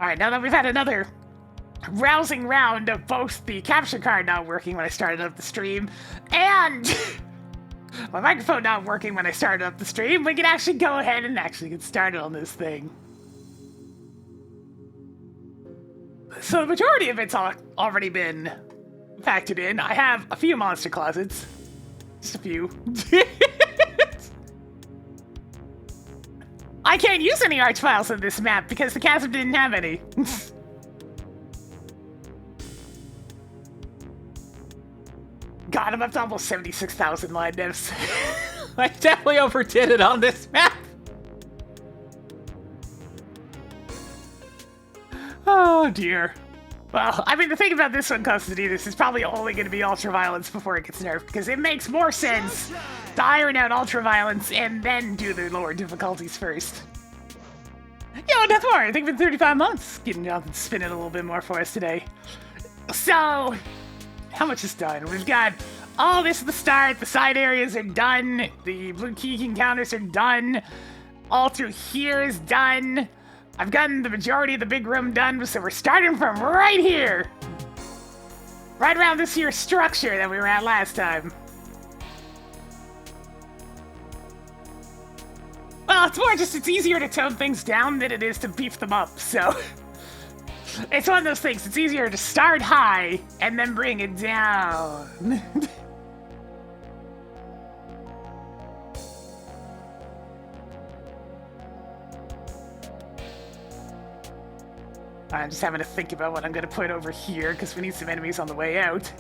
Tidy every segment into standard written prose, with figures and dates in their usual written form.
Alright, now that we've had another rousing round of both the capture card not working when I started up the stream and my microphone not working when I started up the stream, we can actually go ahead and actually get started on this thing. So the majority of it's already been factored in. I have a few monster closets. Just a few. I can't use any arch files in this map because the chasm didn't have any. God, I'm up to almost 76,000 line divs. I definitely overdid it on this map. Oh dear. Well, I mean, the thing about this one, Constantinus, is probably only going to be ultraviolence before it gets nerfed, because it makes more sense to iron out ultraviolence and then do the lower difficulties first. Yo, nothing more. I think it's been 35 months. Getting Jonathan spinning a little bit more for us today. So, how much is done? We've got all this at the start. The side areas are done. The blue key encounters are done. All through here is done. I've gotten the majority of the big room done, so we're starting from right here. Right around this here structure that we were at last time. Well, it's more just it's easier to tone things down than it is to beef them up, so... It's one of those things, it's easier to start high and then bring it down. I'm just having to think about what I'm going to put over here, because we need some enemies on the way out.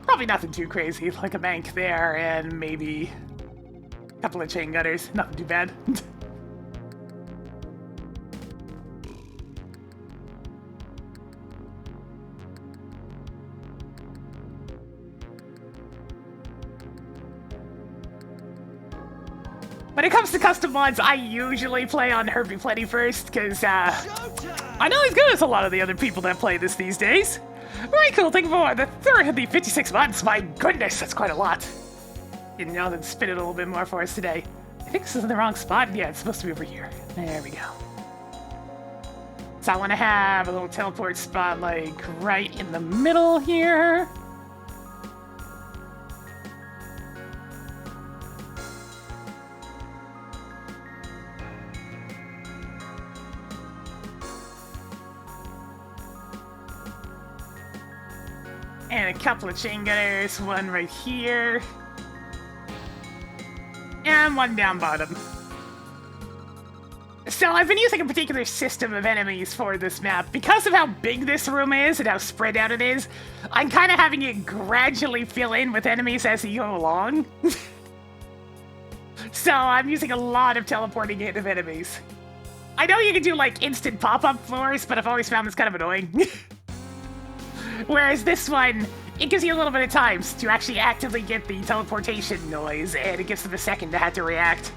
Probably nothing too crazy, like a bank there, and maybe a couple of chain gunners. Nothing too bad. When it comes to custom mods, I usually play on Herbie Plenty first, because I know he's good as a lot of the other people that play this these days. Very cool, thank you for the 56 months. My goodness, that's quite a lot. You know, then spin it a little bit more for us today. I think this is in the wrong spot. Yeah, it's supposed to be over here. There we go. So I want to have a little teleport spot, like, right in the middle here. And a couple of chain gunners, one right here. And one down bottom. So I've been using a particular system of enemies for this map. Because of how big this room is and how spread out it is, I'm kind of having it gradually fill in with enemies as you go along. So I'm using a lot of teleporting in of enemies. I know you can do like instant pop-up floors, but I've always found this kind of annoying. Whereas this one, it gives you a little bit of time to actually actively get the teleportation noise, and it gives them a second to have to react.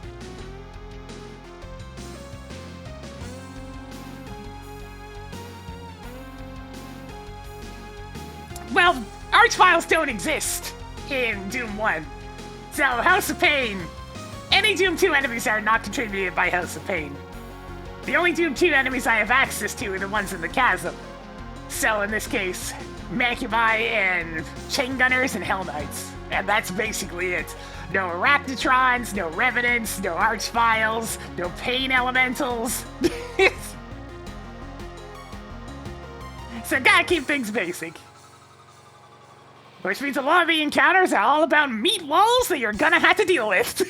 Well, arch files don't exist in Doom 1. So, House of Pain. Any Doom 2 enemies are not contributed by House of Pain. The only Doom 2 enemies I have access to are the ones in the chasm. So in this case, Mancubi and Chain Gunners and Hell Knights. And that's basically it. No Arachnotrons, no Revenants, no Archviles, no Pain Elementals. So gotta keep things basic. Which means a lot of the encounters are all about meat walls that you're gonna have to deal with.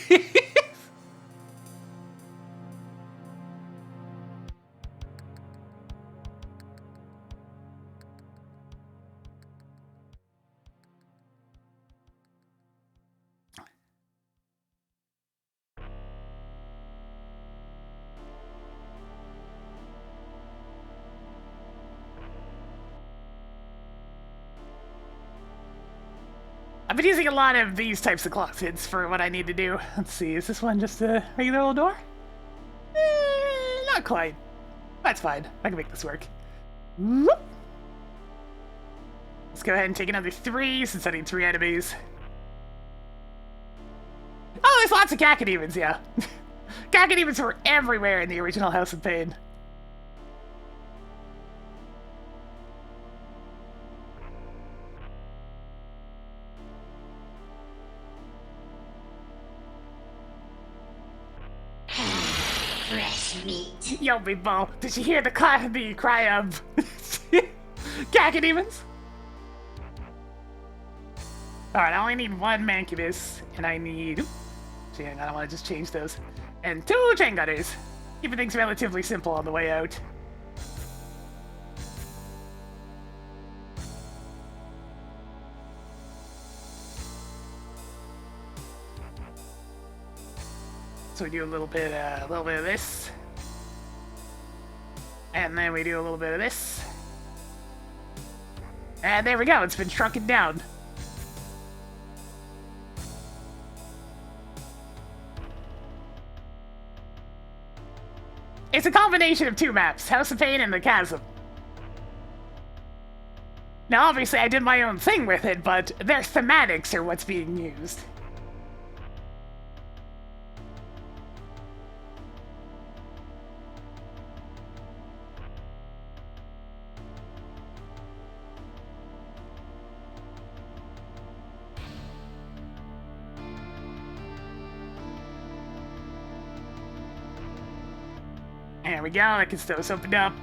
I've been using a lot of these types of closets for what I need to do. Let's see, is this one just a regular old door? Not quite. That's fine. I can make this work. Whoop. Let's go ahead and take another 3 since I need 3 enemies. Oh, there's lots of Cacodemons, yeah. Cacodemons were everywhere in the original House of Pain. Fresh meat. Yo, big ball, did you hear the cry of Cacodemons? Alright, I only need one Mancubus, and I need... See, hang on, I want to just change those. And 2 Chain Gunners. Keeping things relatively simple on the way out. So we do a little bit of this. And then we do a little bit of this. And there we go, it's been shrunken down. It's a combination of 2 maps, House of Pain and the Chasm. Now obviously I did my own thing with it, but their thematics are what's being used. There we go, that gets those opened up.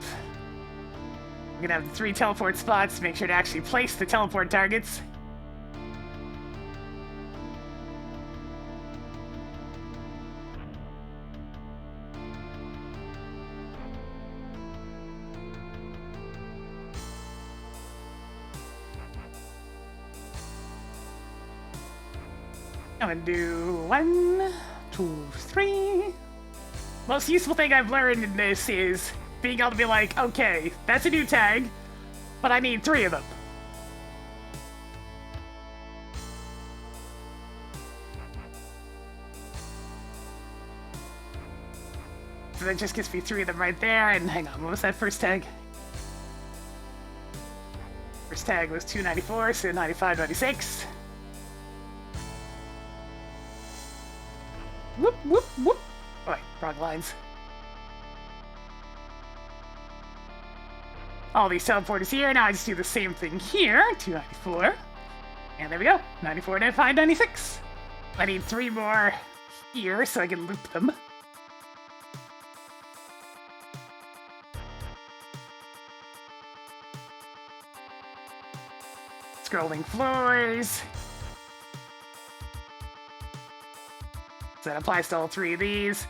I'm gonna have the 3 teleport spots, make sure to actually place the teleport targets. I'm gonna do 1, 2, 3. Most useful thing I've learned in this is being able to be like, okay, that's a new tag, but I need 3 of them. So that just gives me 3 of them right there, and hang on, what was that first tag? First tag was 294, so 95, 96. Whoop, whoop, whoop. Oh, wait, wrong lines. All these teleporters here, now I just do the same thing here, 294. And there we go, 94, 95, 96. I need 3 more here so I can loop them. Scrolling floors. So that applies to all 3 of these.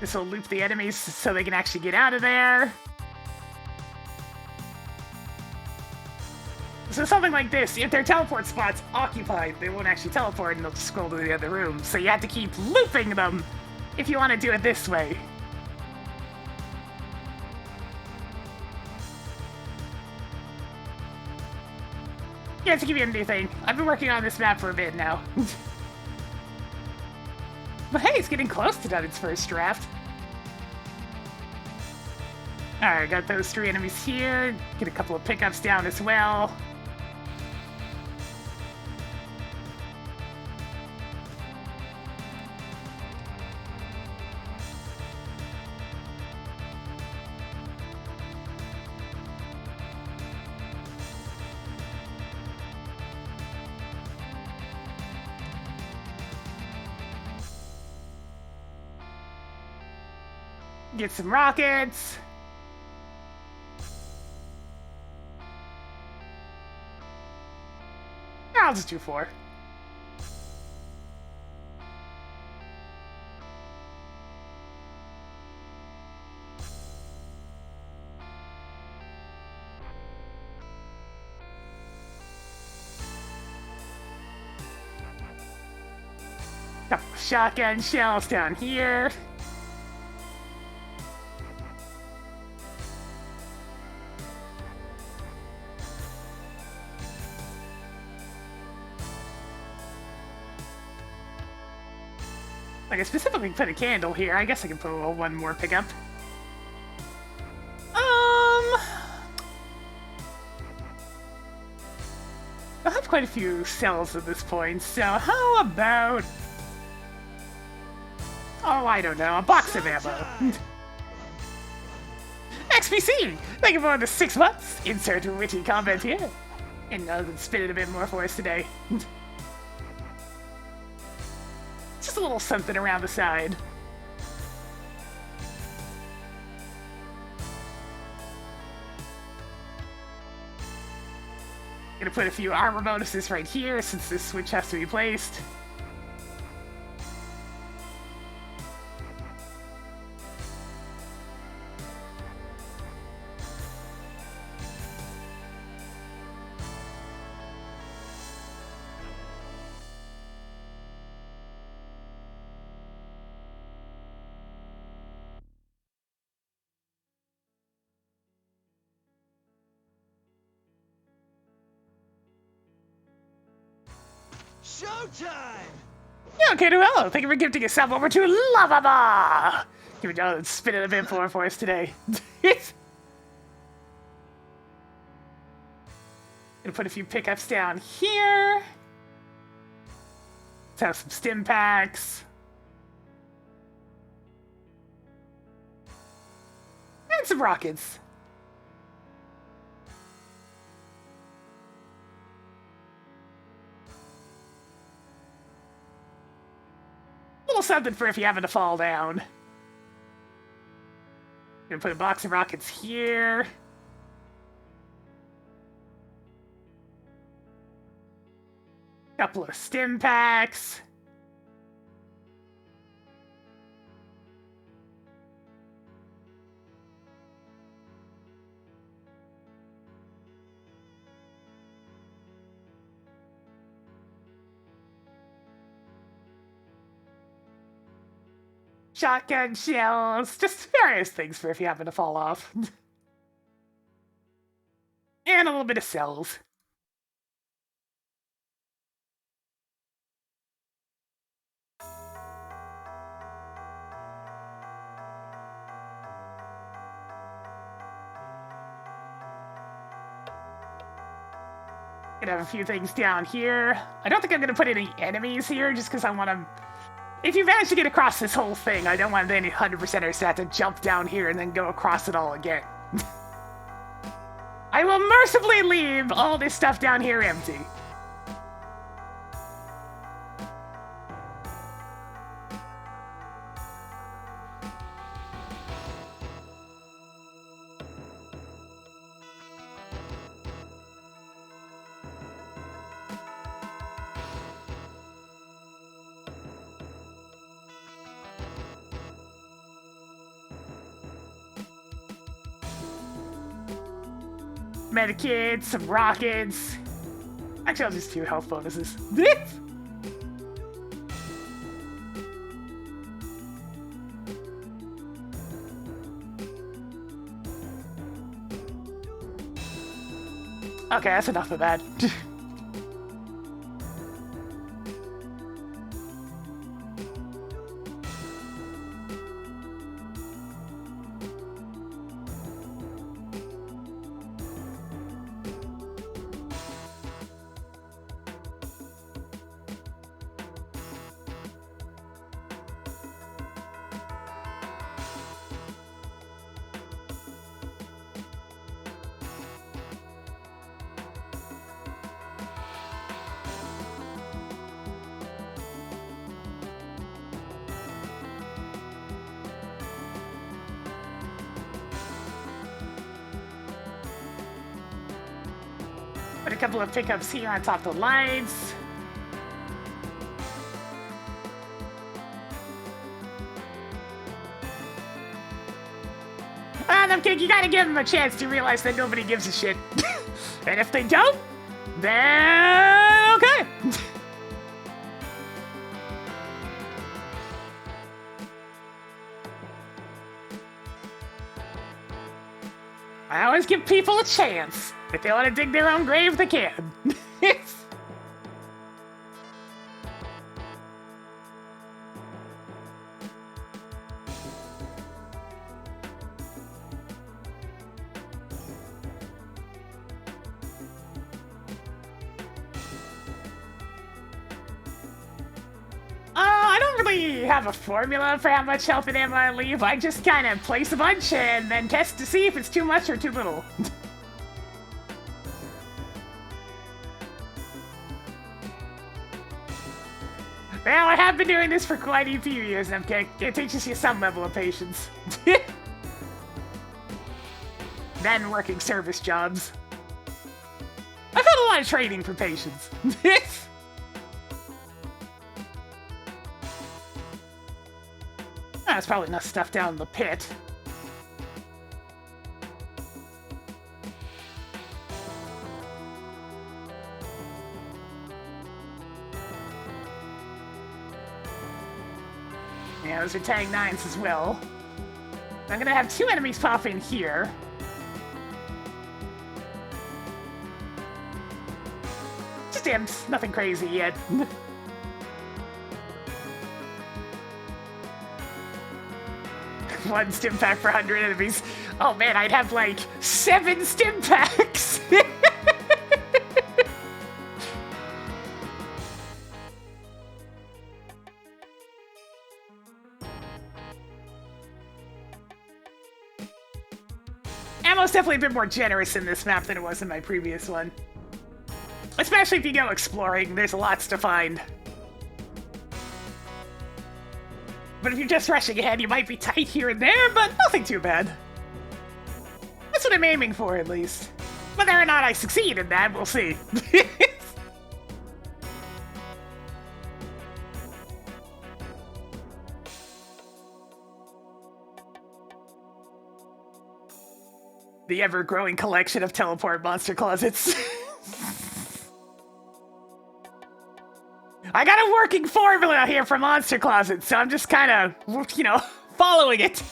This will loop the enemies so they can actually get out of there. So something like this, if their teleport spot's occupied, they won't actually teleport and they'll just scroll to the other room. So you have to keep looping them if you want to do it this way. Yeah, to give you anything, I've been working on this map for a bit now. But hey, it's getting close to done its first draft. Alright, got those 3 enemies here. Get a couple of pickups down as well. Get some rockets. I'll just do 4. Couple shotgun shells down here. Like, I specifically put a candle here. I guess I can put one more pickup. I have quite a few cells at this point, so how about... Oh, I don't know, a box of ammo. XPC! Thank you for the 6 months. Insert witty comment here. And spin it a bit more for us today. Just a little something around the side. Gonna put a few armor bonuses right here since this switch has to be placed. Showtime! Yeah, okay, well, thank you for gifting yourself over to Lava. Give me a spin it a bit more for us today. Gonna put a few pickups down here. Let's have some stim packs. And some rockets. Little something for if you happen to fall down. Gonna put a box of rockets here. Couple of stim packs. Shotgun shells, just various things for if you happen to fall off. And a little bit of cells. Gonna have a few things down here. I don't think I'm gonna put any enemies here just because I want to... If you manage to get across this whole thing, I don't want any 100%ers to have to jump down here and then go across it all again. I will mercifully leave all this stuff down here empty. Medikits, some rockets. Actually, I'll just do health bonuses. Okay, that's enough of that. Put a couple of pickups here on top of the lights. I'm kidding, you gotta give them a chance to realize that nobody gives a shit. And if they don't, then okay. I always give people a chance. If they want to dig their own grave, they can. I don't really have a formula for how much health and ammo I leave. I just kind of place a bunch and then test to see if it's too much or too little. Well, I have been doing this for quite a few years, MK. It teaches you some level of patience. Then working service jobs. I've had a lot of training for patience. That's probably enough stuff down in the pit. Yeah, those are Tang 9s as well. I'm gonna have 2 enemies pop in here. Just imps, nothing crazy yet. One stim pack for 100 enemies. Oh man, I'd have like 7 stim packs! Ammo's definitely a bit more generous in this map than it was in my previous one. Especially if you go exploring, there's lots to find. But if you're just rushing ahead, you might be tight here and there, but nothing too bad. That's what I'm aiming for, at least. Whether or not I succeed in that, we'll see. The ever-growing collection of teleport monster closets. I got a working formula here for monster closets, so I'm just kind of, you know, following it.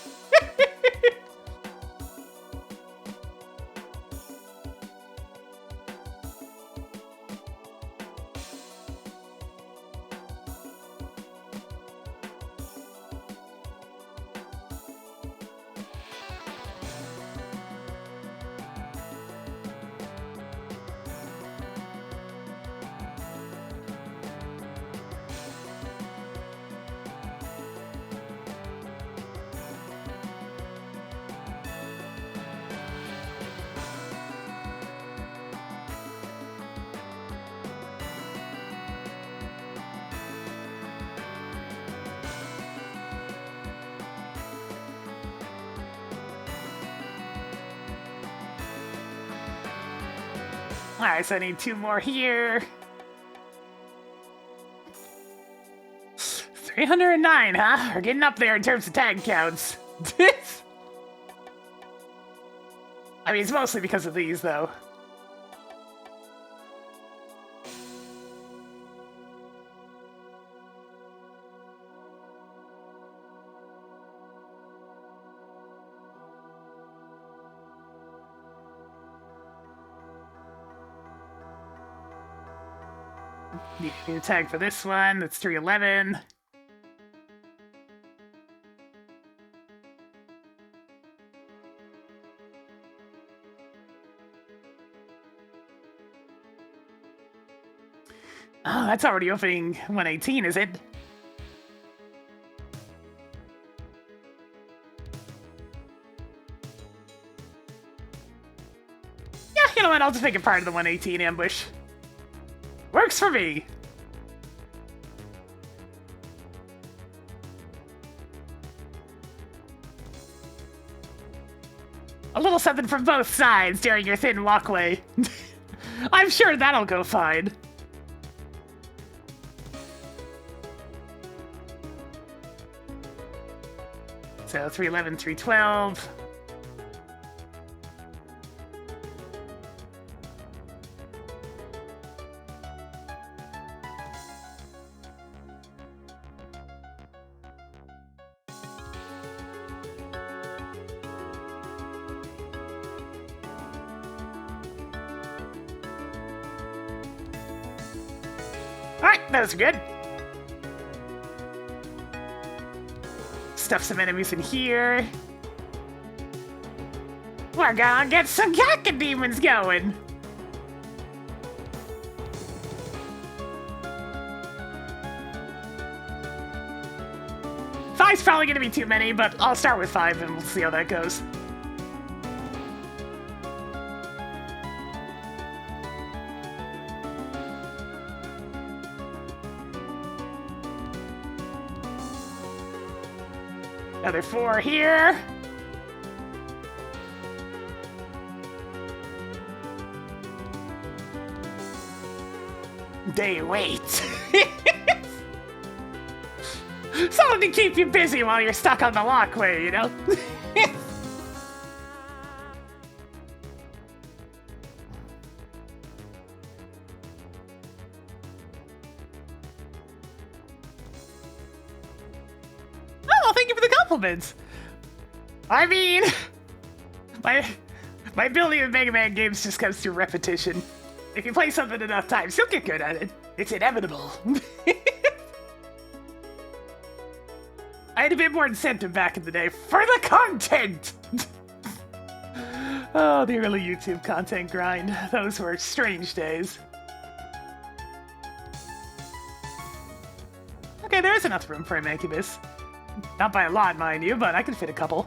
Alright, so I need 2 more here. 309, huh? We're getting up there in terms of tag counts. I mean, it's mostly because of these, though. Need a new tag for this one. That's 311. Oh, that's already opening 118, is it? Yeah, you know what? I'll just make it part of the 118 ambush. Works for me! A little something from both sides during your thin walkway. I'm sure that'll go fine. So 311, 312. Alright, those are good. Stuff some enemies in here. We're gonna get some cacodemons going. Five's probably gonna be too many, but I'll start with 5 and we'll see how that goes. Another 4 here. They wait. Something to keep you busy while you're stuck on the walkway, you know? Oh, thank you for the compliments. I mean, my ability with Mega Man games just comes through repetition. If you play something enough times, you'll get good at it. It's inevitable. I had a bit more incentive back in the day for the content! Oh, the early YouTube content grind. Those were strange days. Okay, there is enough room for a Mancubus. Not by a lot, mind you, but I can fit a couple.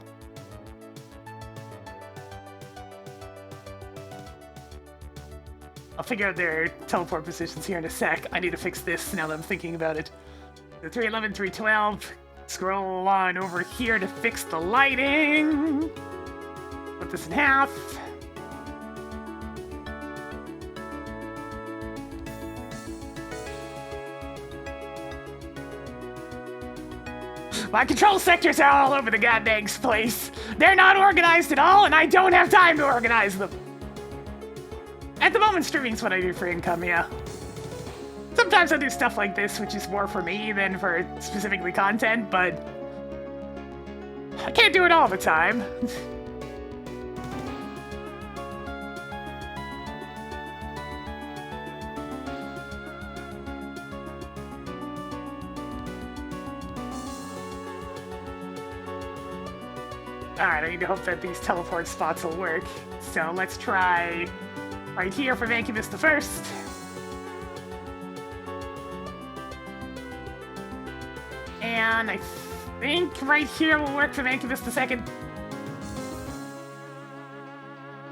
I'll figure out their teleport positions here in a sec. I need to fix this now that I'm thinking about it. The 311, 312. Scroll on over here to fix the lighting. Put this in half. My control sectors are all over the goddamn place. They're not organized at all, and I don't have time to organize them. At the moment, streaming's what I do for income, yeah. Sometimes I do stuff like this, which is more for me than for specifically content, but I can't do it all the time. Alright, I need to hope that these teleport spots will work. So let's try right here for Mancubus the first. And I think right here will work for Mancubus the second.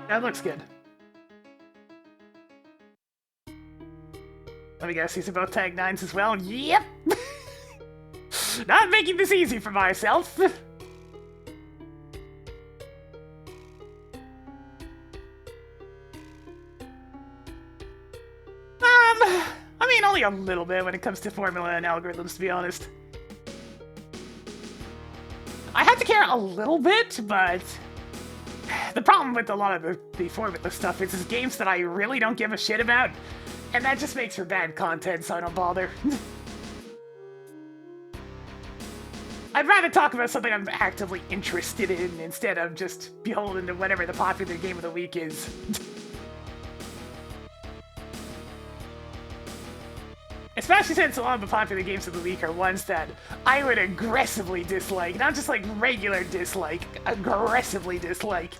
That looks good. Let me guess, these are both tag 9s as well? Yep! Not making this easy for myself. I mean, only a little bit when it comes to formula and algorithms, to be honest. I have to care a little bit, but the problem with a lot of the formula stuff is games that I really don't give a shit about, and that just makes for bad content, so I don't bother. I'd rather talk about something I'm actively interested in instead of just beholden to whatever the popular game of the week is. Especially since a lot of the popular games of the week are ones that I would aggressively dislike. Not just like regular dislike, aggressively dislike.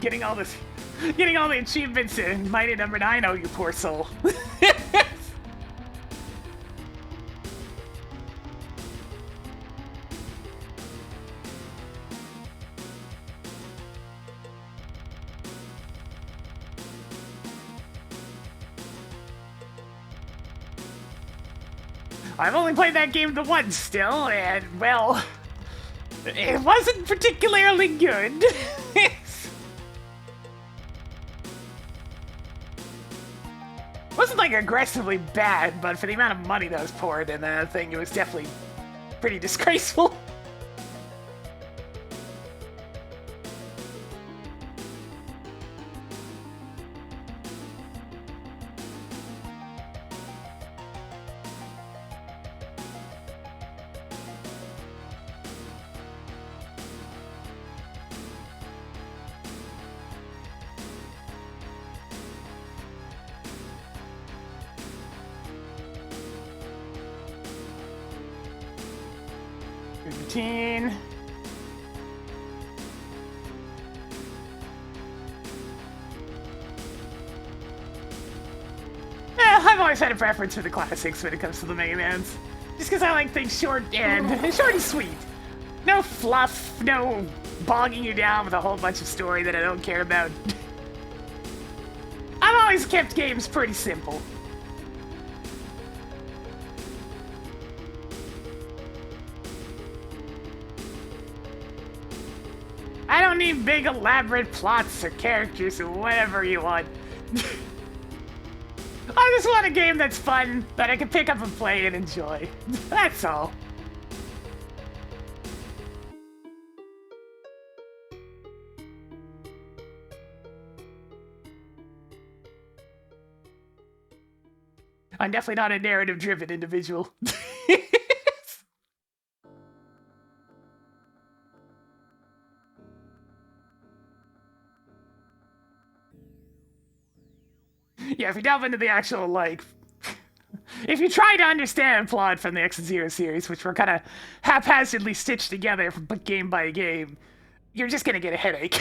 Getting all the achievements in Mighty Number 9, oh you poor soul. I've only played that game the once still, and well, it wasn't particularly good. Wasn't like aggressively bad, but for the amount of money that was poured in that thing, it was definitely pretty disgraceful. routine. I've always had a preference for the classics when it comes to the Mega Mans. Just because I like things short and sweet. No fluff, no bogging you down with a whole bunch of story that I don't care about. I've always kept games pretty simple. I don't need big elaborate plots or characters or whatever you want. I just want a game that's fun, that I can pick up and play and enjoy. That's all. I'm definitely not a narrative-driven individual. Yeah, if you delve into the actual, like... if you try to understand plot from the X and Zero series, which were kind of haphazardly stitched together game by game, you're just gonna get a headache.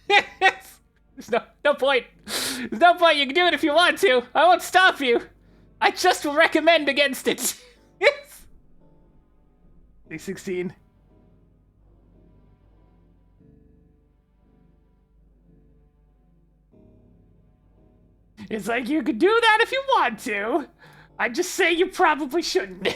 There's no point. There's no point. You can do it if you want to. I won't stop you. I just will recommend against it. 16. It's like, you could do that if you want to. I just say you probably shouldn't.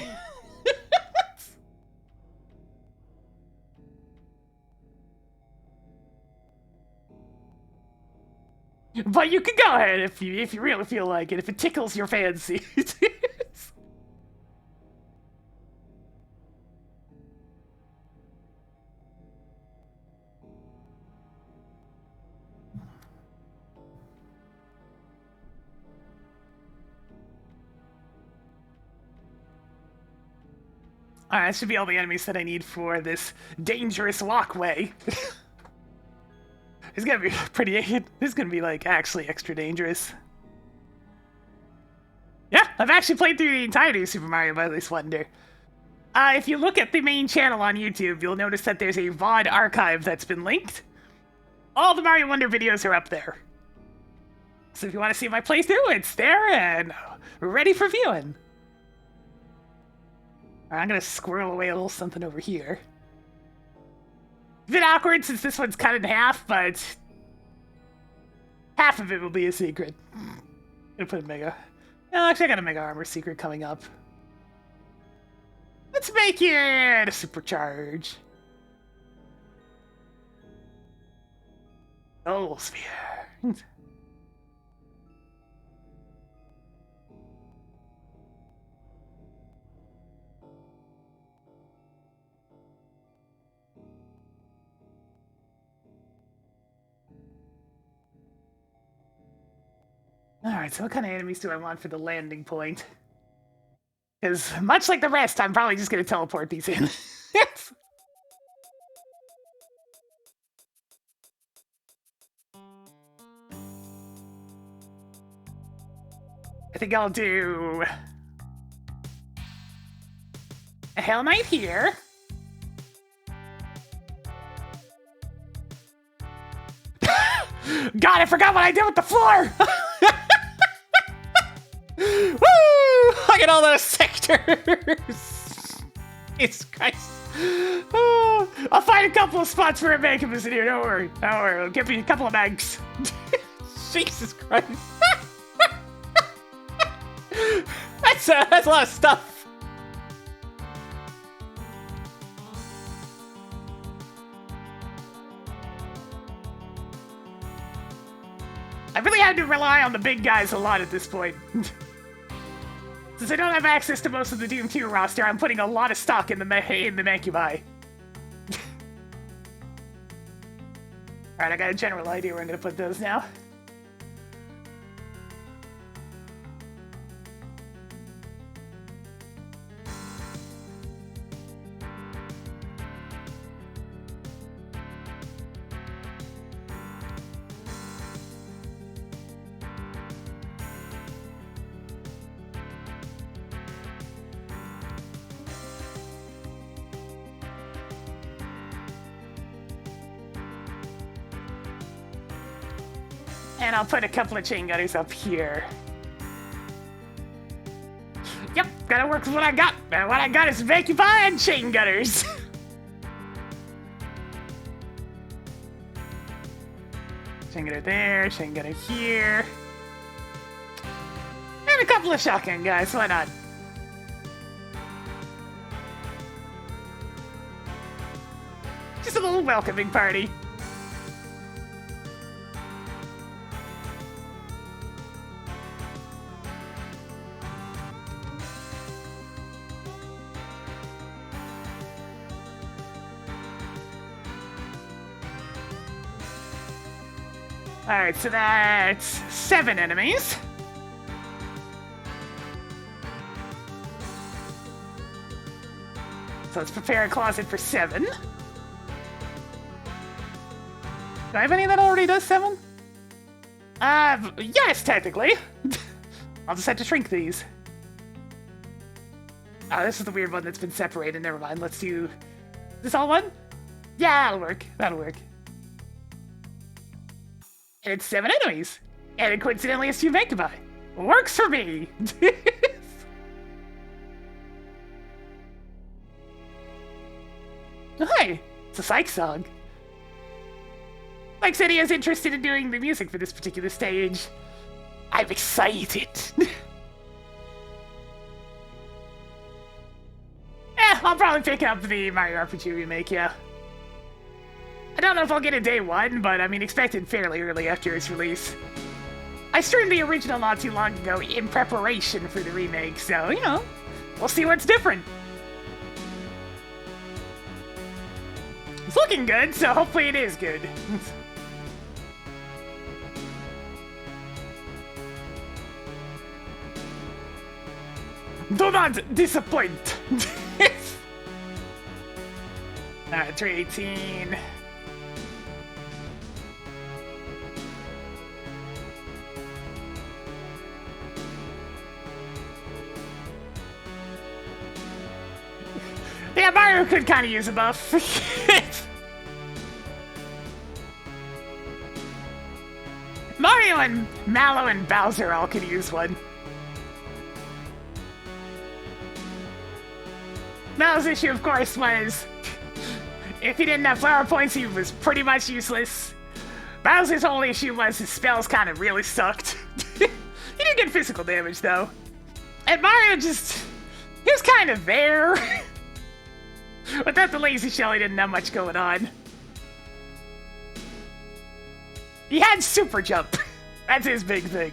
But you can go ahead if you really feel like it, if it tickles your fancy. Alright, that should be all the enemies that I need for this dangerous walkway. It's gonna be this is gonna be, like, actually extra dangerous. Yeah, I've actually played through the entirety of Super Mario Bros. Wonder. If you look at the main channel on YouTube, you'll notice that there's a VOD archive that's been linked. All the Mario Wonder videos are up there. So if you want to see my playthrough, it's there and ready for viewing. Alright, I'm gonna squirrel away a little something over here. It's a bit awkward since this one's cut in half, but half of it will be a secret. I'm gonna put a mega. No, actually, I got a mega armor secret coming up. Let's make it a supercharge. Soul Sphere. Alright, so what kind of enemies do I want for the landing point? Because, much like the rest, I'm probably just going to teleport these in. I think I'll do a Hell Knight here. God, I forgot what I did with the floor! Woo! Look at all those sectors! Jesus Christ. Oh, I'll find a couple of spots for a Mancubus in here, don't worry. Don't worry, I'll give you a couple of bags. Jesus Christ. That's a lot of stuff. I really had to rely on the big guys a lot at this point. Since I don't have access to most of the Doom 2 roster, I'm putting a lot of stock in the Mancubi. Alright, I got a general idea where I'm gonna put those now. And I'll put a couple of chain gunners up here. Yep, gotta work with what I got. And what I got is vacuum and chain gunners. Chain gunner there, chain gunner here. And a couple of shotgun guys, why not? Just a little welcoming party. Alright, so that's 7 enemies. So let's prepare a closet for 7. Do I have any that already does 7? Yes, technically. I'll just have to shrink these. Oh, this is the weird one that's been separated. Never mind. Let's do... Is this all one? Yeah, that'll work. That'll work. And it's 7 enemies. And it coincidentally is 2 Vacuumai. Works for me! Hi! It's a psych song. Mike said he is interested in doing the music for this particular stage. I'm excited! I'll probably pick up the Mario RPG remake, yeah. I don't know if I'll get it day 1, but I mean, expected fairly early after its release. I streamed the original not too long ago in preparation for the remake, so, you know, we'll see what's different. It's looking good, so hopefully it is good. Do not disappoint! Alright, 318. Yeah, Mario could kind of use a buff. Mario and Mallow and Bowser all could use one. Mallow's issue, of course, was if he didn't have flower points, he was pretty much useless. Bowser's only issue was his spells kind of really sucked. He did get physical damage, though. And Mario just... he was kind of there. Without the lazy shell, he didn't have much going on. He had super jump. That's his big thing.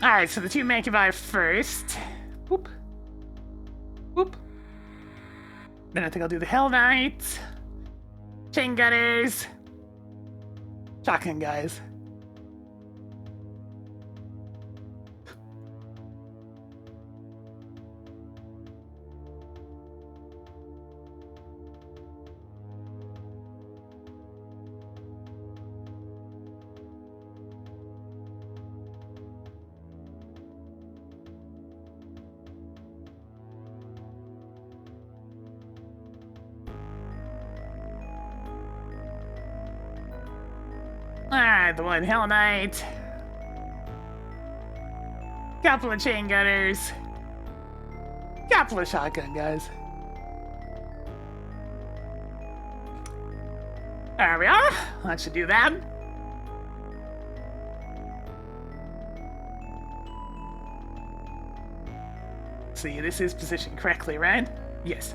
Alright, so the 2 Mankivai first. Whoop. Whoop. Then I think I'll do the Hell Knight. Chain Gunners. Shotgun guys. Alright, the 1 Hell Knight. Couple of Chain Gunners. Couple of Shotgun guys. There we are. That should do that. See, this is positioned correctly, right? Yes.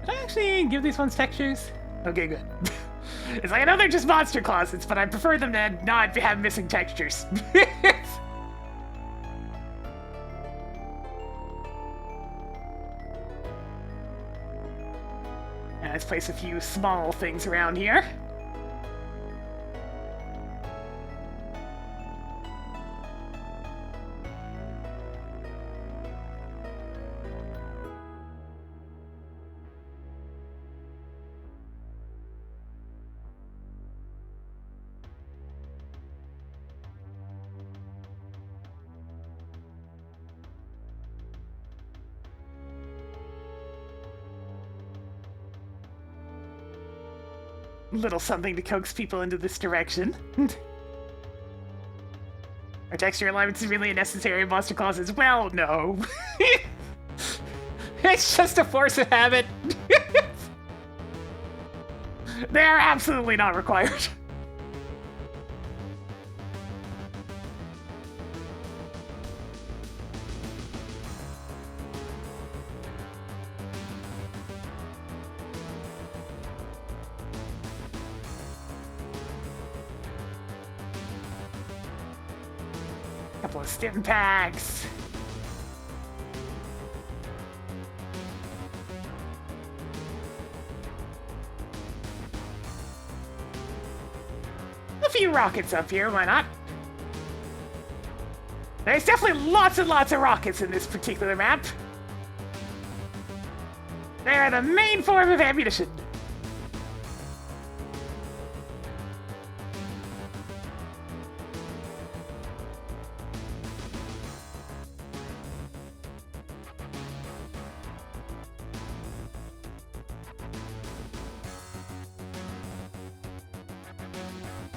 Did I actually give these ones textures? Okay, good. It's like, I know they're just monster closets, but I prefer them to not have missing textures. And let's place a few small things around here. little something to coax people into this direction. Are texture alignments really necessary in monster closets? Well, no. It's just a force of habit. They're absolutely not required. Couple of stim packs. A few rockets up here, why not? There's definitely lots and lots of rockets in this particular map. They are the main form of ammunition.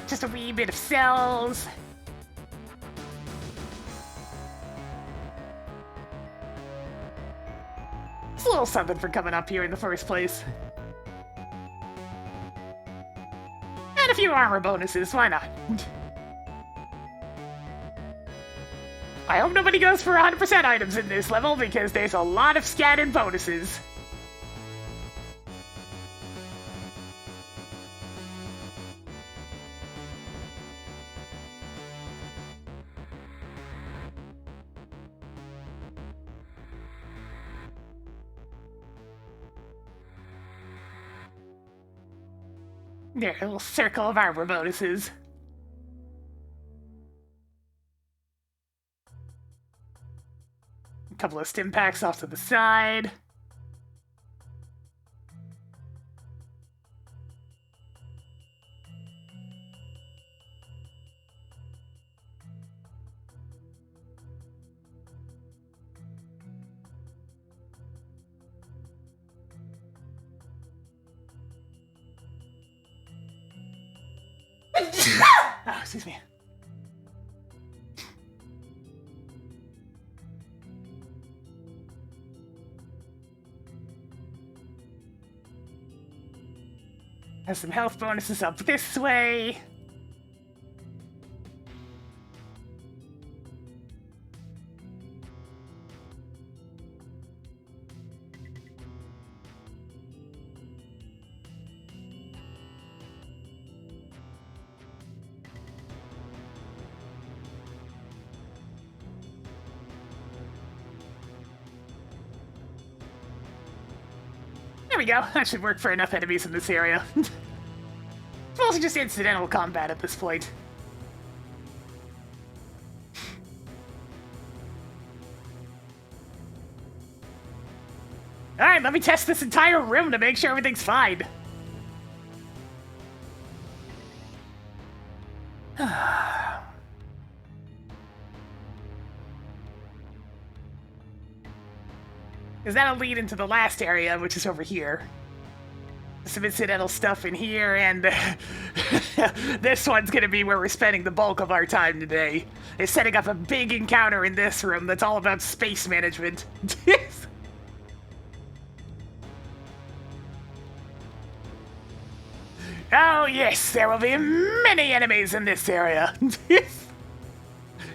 Just a wee bit of cells. It's a little something for coming up here in the first place. And a few armor bonuses, why not? I hope nobody goes for 100% items in this level because there's a lot of scattered bonuses. There, a little circle of armor bonuses. A couple of stim packs off to the side. Oh, excuse me. Has some health bonuses up this way. There we go. That should work for enough enemies in this area. It's mostly just incidental combat at this point. Alright, let me test this entire room to make sure everything's fine. Because that'll lead into the last area, which is over here. Some incidental stuff in here, and this one's gonna be where we're spending the bulk of our time today. Is setting up a big encounter in this room that's all about space management. Oh yes, there will be many enemies in this area. It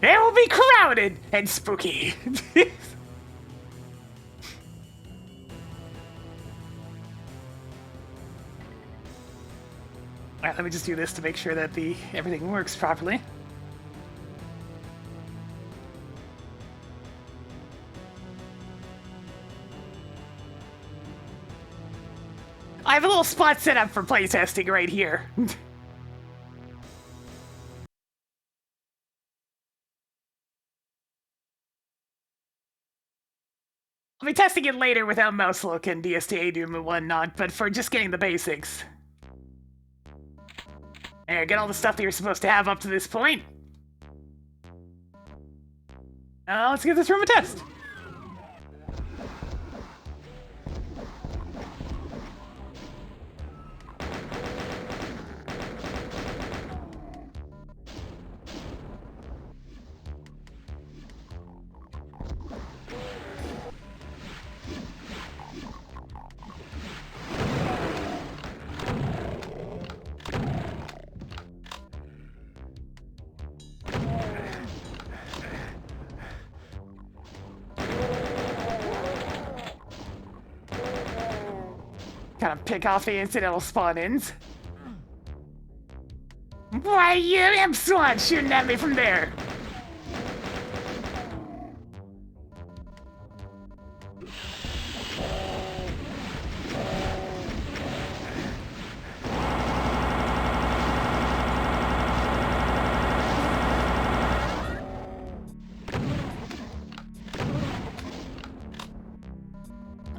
will be crowded and spooky. Alright, let me just do this to make sure that everything works properly. I have a little spot set up for playtesting right here. I'll be testing it later without mouse look and DSTA Doom and whatnot, but for just getting the basics. There, get all the stuff that you're supposed to have up to this point. Now let's give this room a test. Kind of pick off the incidental spawn-ins. Why, you imps want shooting at me from there?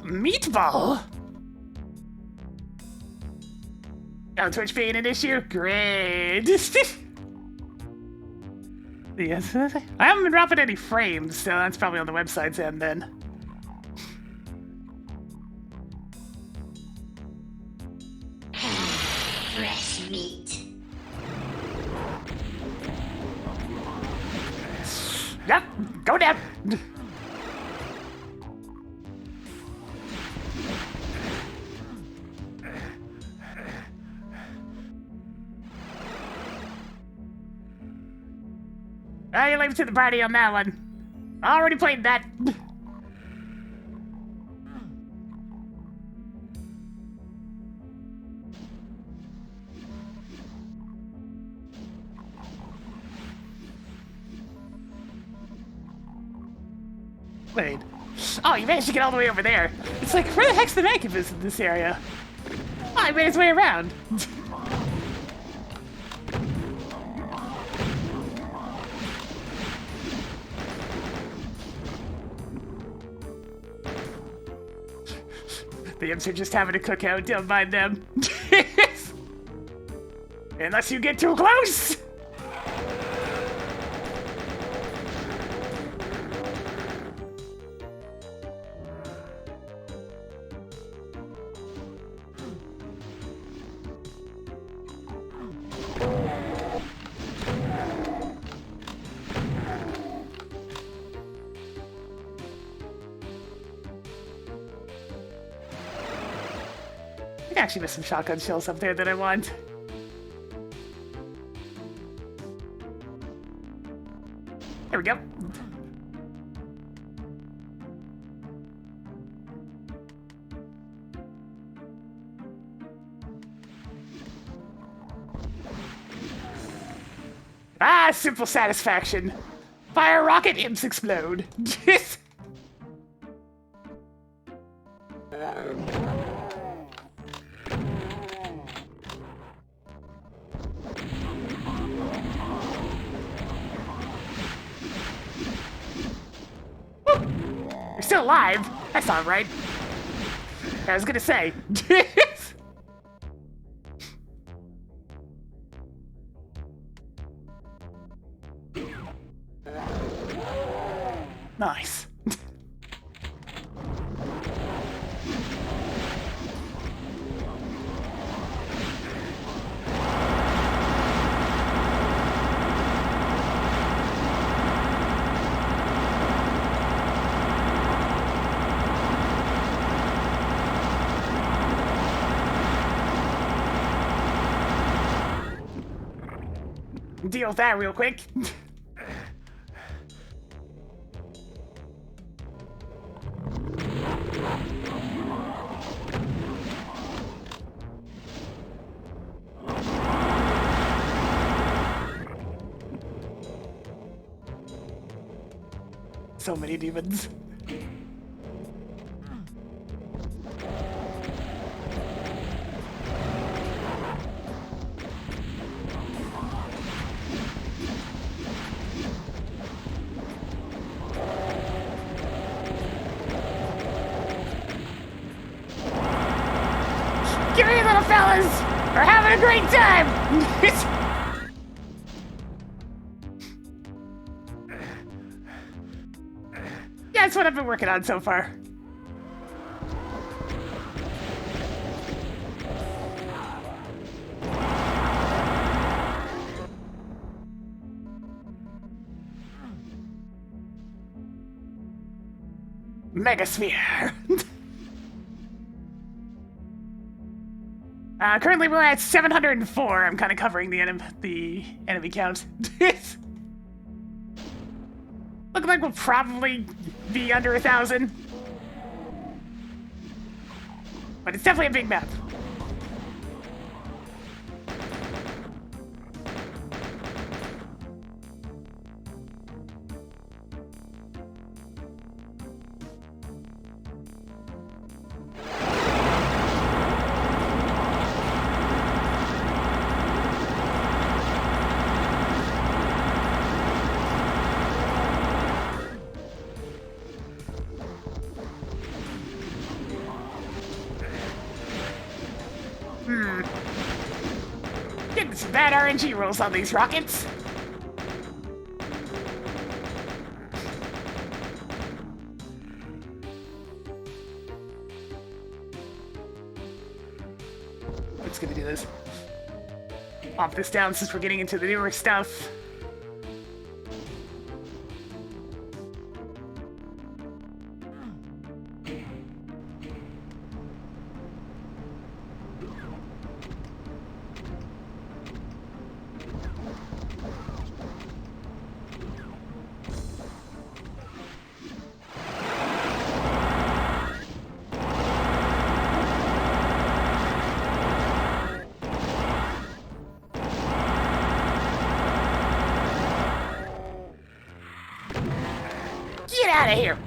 Meatball? Oh, Twitch being an issue? Great. Yes, I haven't been dropping any frames, so that's probably on the website's end then. Fresh meat. Yep, go down. You're late to the party on that one. Already played that. Wait. Oh, you managed to get all the way over there. It's like, where the heck's the Mancubus in this area? Oh, he made his way around. The imps are just having a cookout, don't mind them. Unless you get too close! I actually missed some shotgun shells up there that I want. There we go. Ah, simple satisfaction. Fire rocket, imps explode. You're still alive. That's not right. I was gonna say. Nice. Deal with that real quick. So many demons. Give me, little fellas! We're having a great time! Yeah, that's what I've been working on so far. Megasphere. Currently we're at 704. I'm kind of covering the enemy count. Looking like we'll probably be under 1,000. But it's definitely a big map. Getting some bad RNG rolls on these rockets. I'm just gonna do this. Pop this down since we're getting into the newer stuff. Get out of here!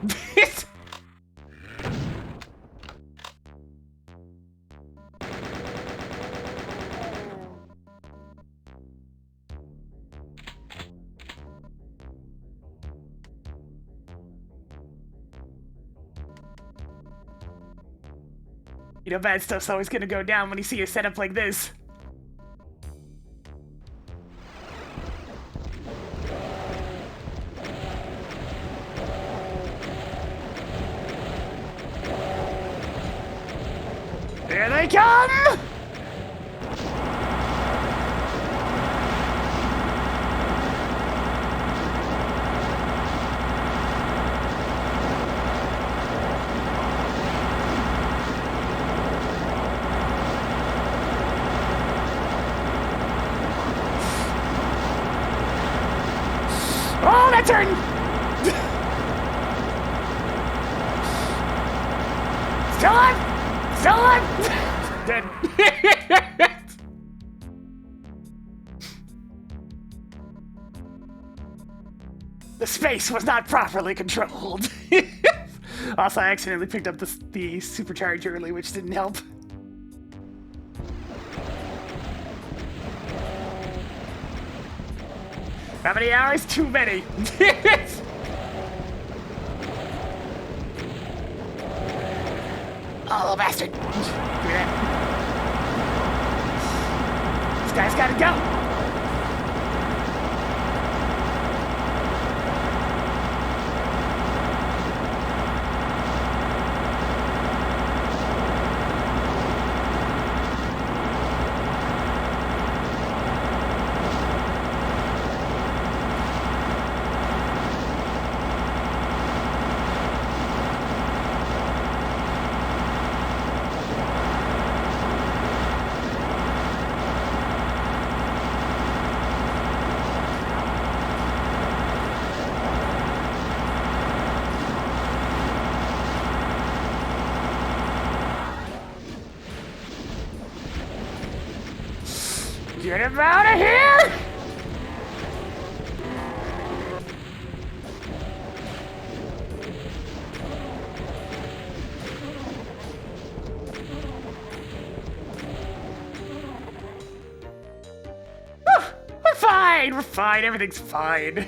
You know, bad stuff's always gonna go down when you see a setup like this. Here they come! Oh, that turn! Still on! Still on! Dead. The space was not properly controlled. Also, I accidentally picked up the supercharge early, which didn't help. How many hours? Too many. Oh, bastard. Give me that. This guy's gotta go. Get him out of here! We're fine! We're fine! Everything's fine!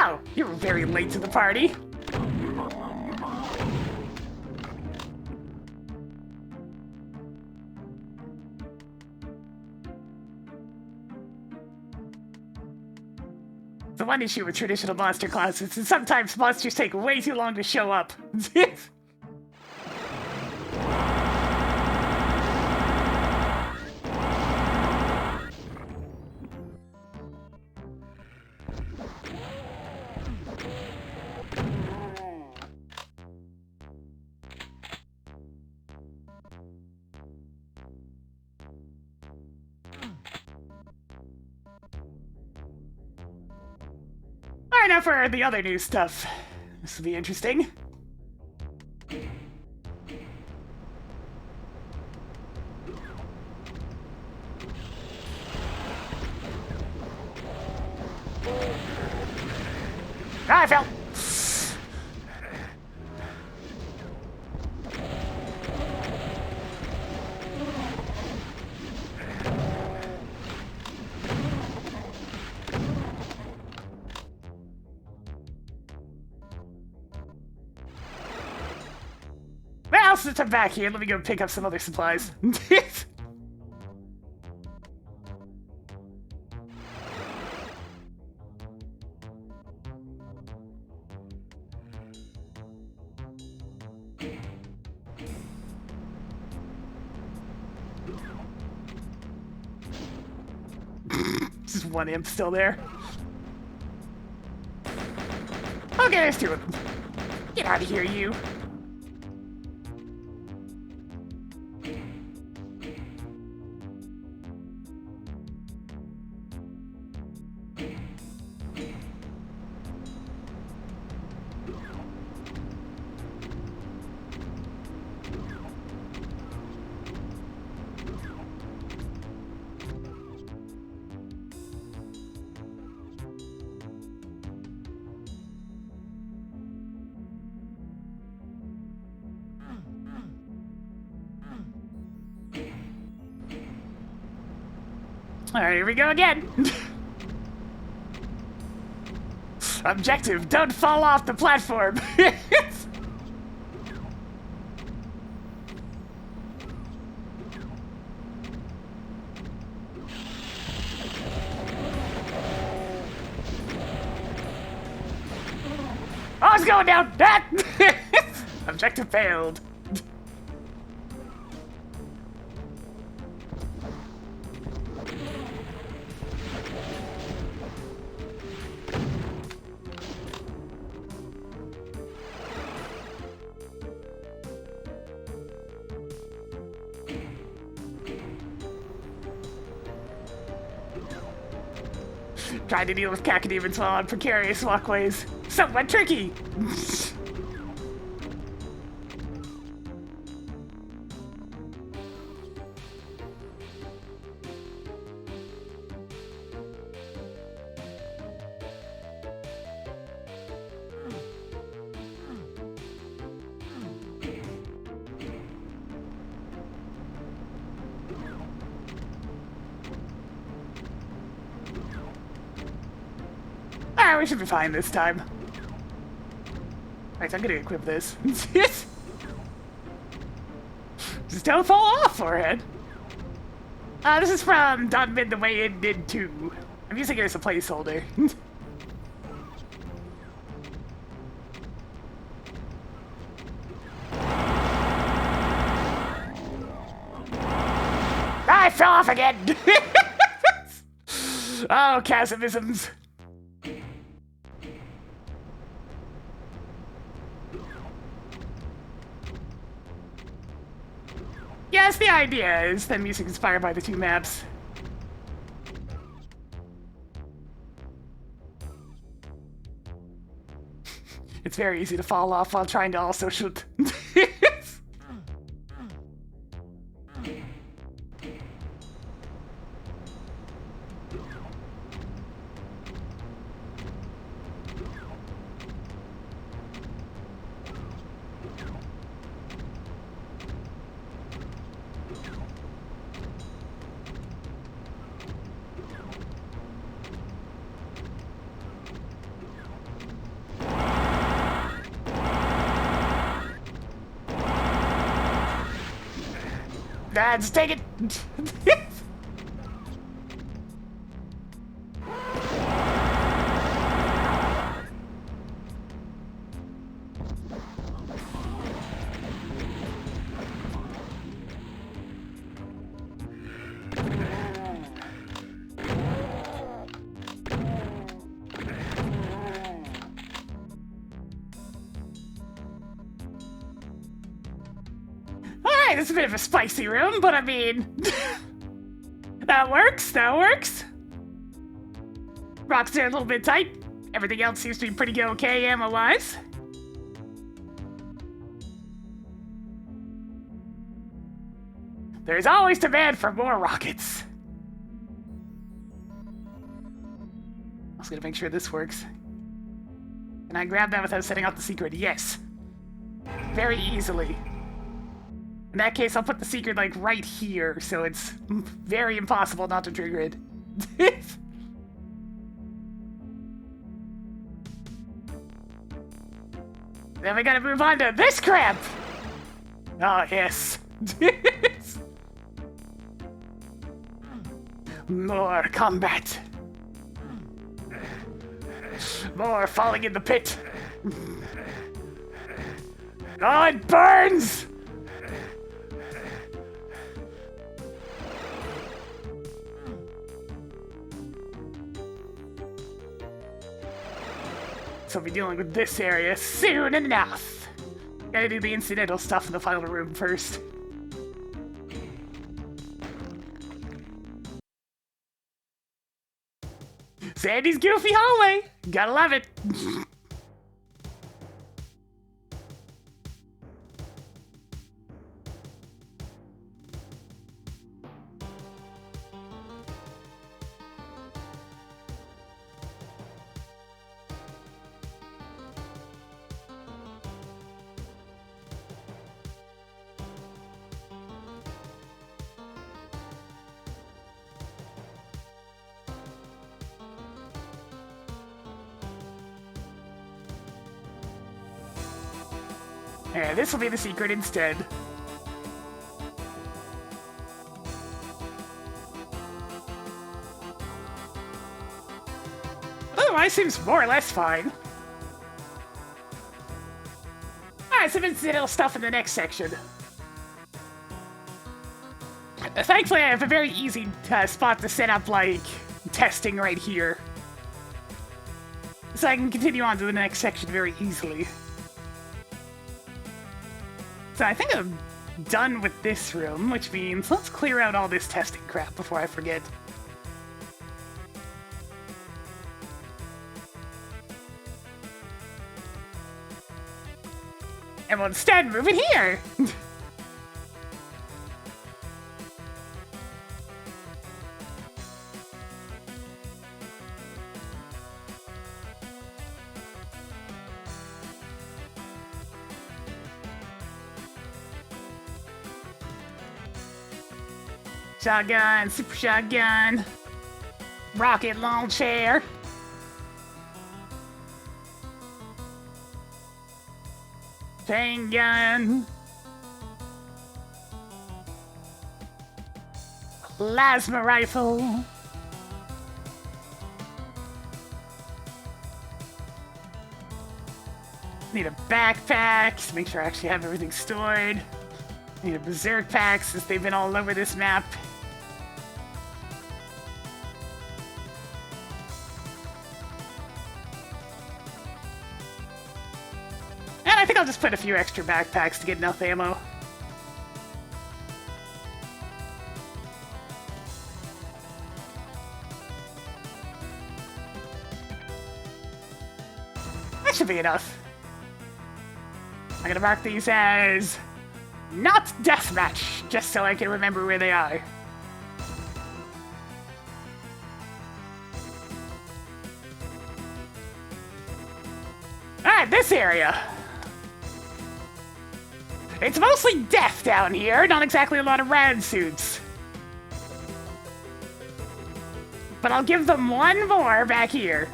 Oh, you were very late to the party. The one issue with traditional monster classes is sometimes monsters take way too long to show up. Alright, now for the other new stuff. This will be interesting. I fell. Well, since I'm back here, let me go pick up some other supplies. Just one imp still there. Okay, there's two of them. Get out of here, you. Alright, here we go again. Objective, don't fall off the platform. Oh, it's going down! Objective failed. Trying to deal with cacodemons while on precarious walkways. Somewhat tricky! We should be fine this time. Right, I'm gonna equip this. Just don't fall off, forehead. This is from Done Mid the Way In Did 2. I'm using it as a placeholder. I fell off again! Oh, chasmisms. Yes, the idea is that music inspired by the two maps. It's very easy to fall off while trying to also shoot. Just take it. It's a bit of a spicy room, but I mean, that works, that works. Rocks are a little bit tight. Everything else seems to be pretty okay ammo-wise. There's always demand for more rockets. I was gonna make sure this works. Can I grab that without setting off the secret? Yes. Very easily. In that case, I'll put the secret, like, right here, so it's very impossible not to trigger it. Then we gotta move on to this crap! Oh, yes. More combat. More falling in the pit. Oh, it burns! So we'll be dealing with this area soon enough. Gotta do the incidental stuff in the final room first. Sandy's goofy hallway! Gotta love it! Yeah, this will be the secret instead. Otherwise, seems more or less fine. Alright, some incidental stuff in the next section. Thankfully, I have a very easy spot to set up, like, testing right here. So I can continue on to the next section very easily. So I think I'm done with this room, which means let's clear out all this testing crap before I forget. And we'll instead move it here! Shotgun, super shotgun, rocket launcher. Chain gun. Plasma rifle. Need a backpack to make sure I actually have everything stored. Need a berserk pack since they've been all over this map. And I think I'll just put a few extra backpacks to get enough ammo. That should be enough. I'm gonna mark these as not deathmatch, just so I can remember where they are. Alright, this area. It's mostly death down here, not exactly a lot of rad suits. But I'll give them one more back here.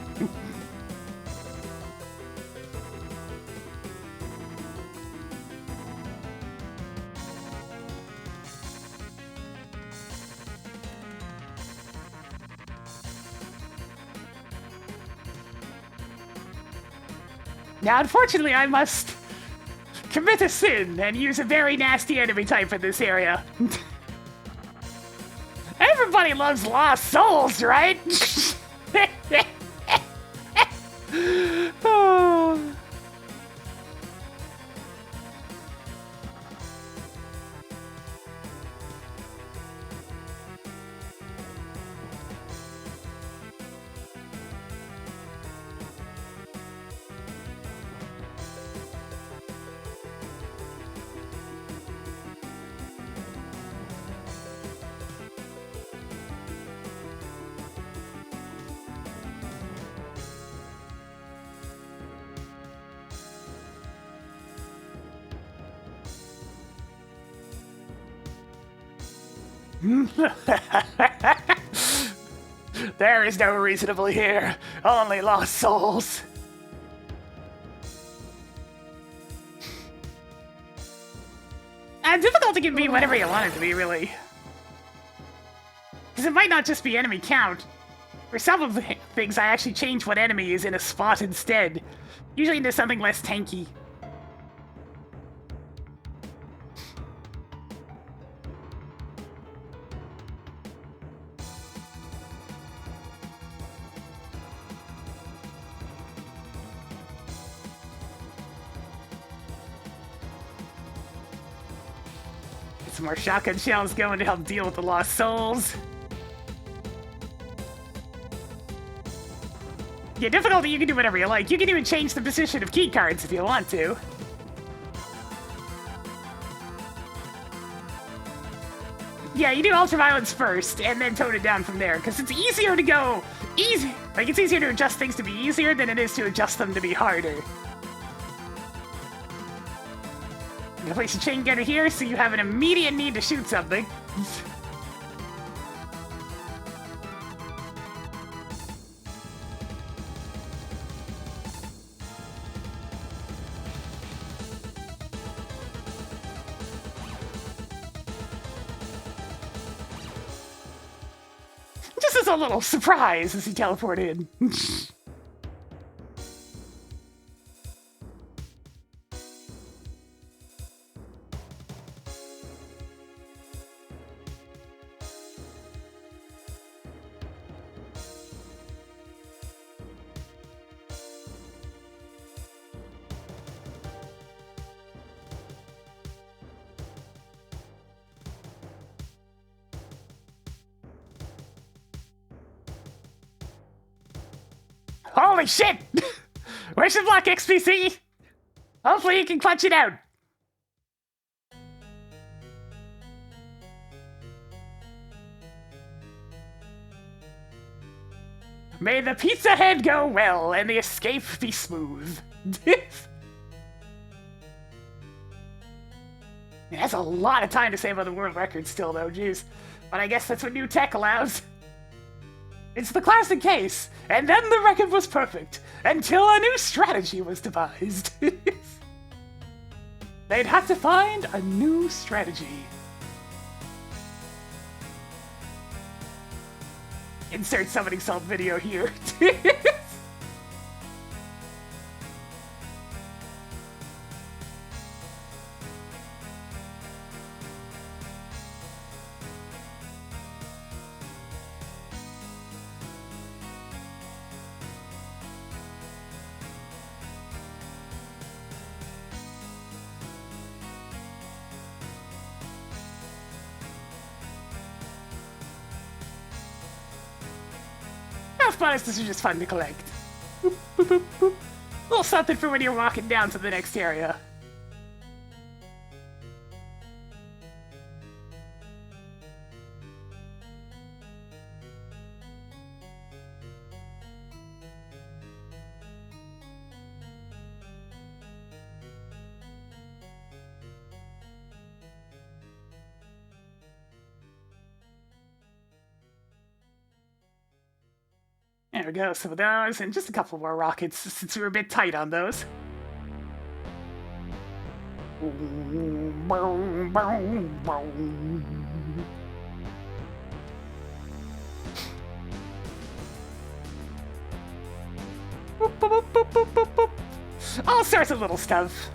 Now, unfortunately, I must commit a sin and use a very nasty enemy type in this area. Everybody loves lost souls, right? Oh. There is no reasonable here, only lost souls. And difficulty can be whatever you want it to be, really. Because it might not just be enemy count. For some of the things, I actually change what enemy is in a spot instead. Usually into something less tanky. Get some more shotgun shells going to help deal with the lost souls. Yeah, difficulty, you can do whatever you like. You can even change the position of key cards if you want to. Yeah, you do ultraviolence first, and then tone it down from there, because it's easier to go easy. Like, it's easier to adjust things to be easier than it is to adjust them to be harder. I'm gonna place a chain gunner here, so you have an immediate need to shoot something. Just as a little surprise as he teleported in. Holy shit! Where's your block, XPC? Hopefully you can clutch it out. May the pizza head go well and the escape be smooth. That's a lot of time to save on the world record still, though, jeez. But I guess that's what new tech allows. It's the classic case, and then the record was perfect, until a new strategy was devised. They'd have to find a new strategy. Insert summoning salt video here. Bonuses are just fun to collect. Boop, boop, boop, boop. A little something for when you're walking down to the next area. There we go, some of those, and just a couple more rockets, since we were a bit tight on those. All sorts of little stuff.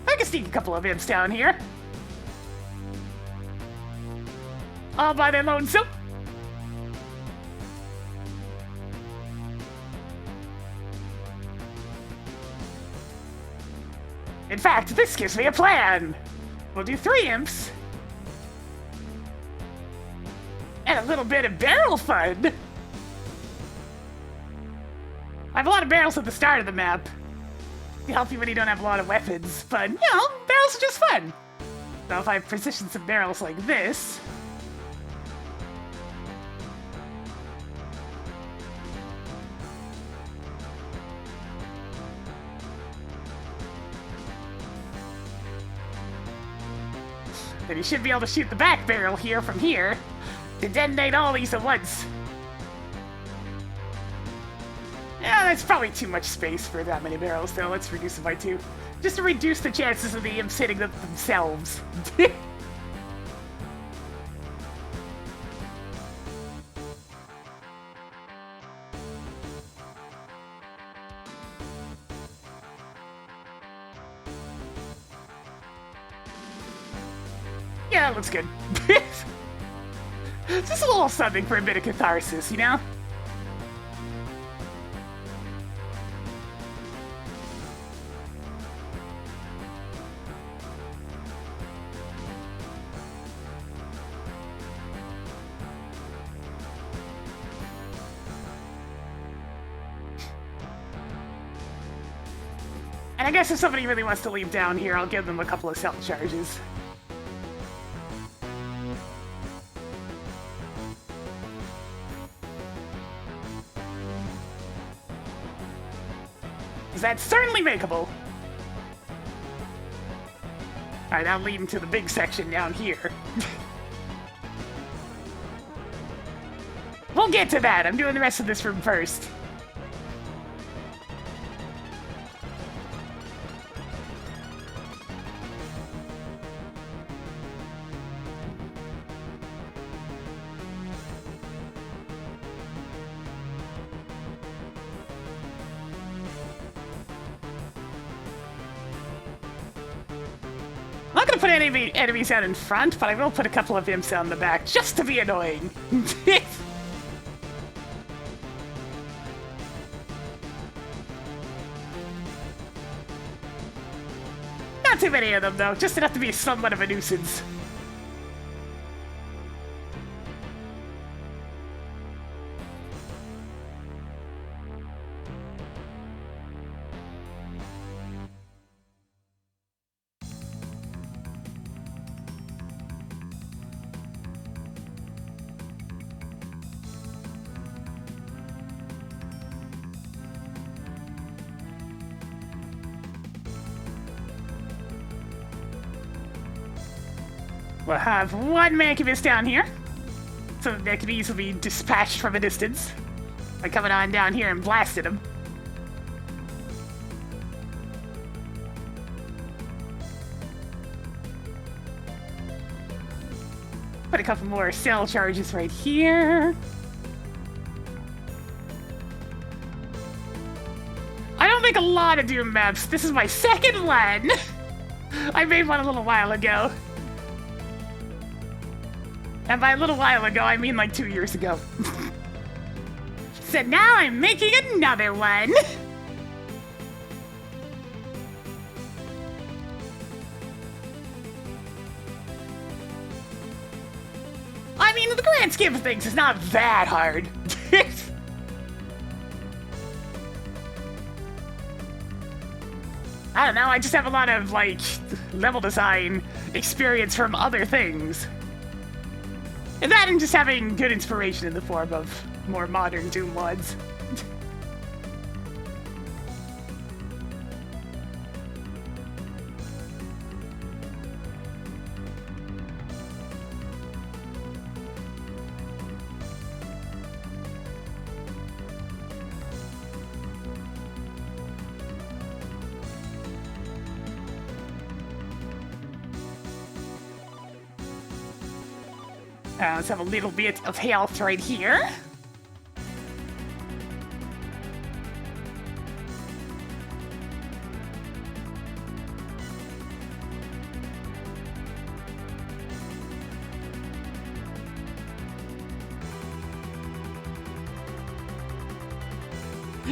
I can sneak a couple of imps down here. All by their lonesome. In fact, this gives me a plan. We'll do 3 imps. And a little bit of barrel fun. I have a lot of barrels at the start of the map. To help you when you don't have a lot of weapons, but, you know, barrels are just fun. So if I position some barrels like this... Then you should be able to shoot the back barrel here from here to detonate all these at once. Yeah, that's probably too much space for that many barrels, though. Let's reduce it by 2. Just to reduce the chances of the imps hitting them themselves. Yeah, that looks good. Just a little something for a bit of catharsis, you know? And I guess if somebody really wants to leave down here, I'll give them a couple of cell charges. That's certainly makeable. Alright, that'll lead into the big section down here. We'll get to that. I'm doing the rest of this room first. I'm not gonna put any enemies out in front, but I will put a couple of imps out in the back, just to be annoying. Not too many of them, though, just enough to be somewhat of a nuisance. We'll have one Mancubus down here, so that they can easily be dispatched from a distance by coming on down here and blasting them. Put a couple more cell charges right here. I don't make a lot of Doom maps. This is my second one. I made one a little while ago. And by a little while ago, I mean like 2 years ago. So now I'm making another one. I mean, in the grand scheme of things, it's not that hard. I don't know, I just have a lot of, like, level design experience from other things. And that and just having good inspiration in the form of more modern Doom mods. Let's have a little bit of health right here.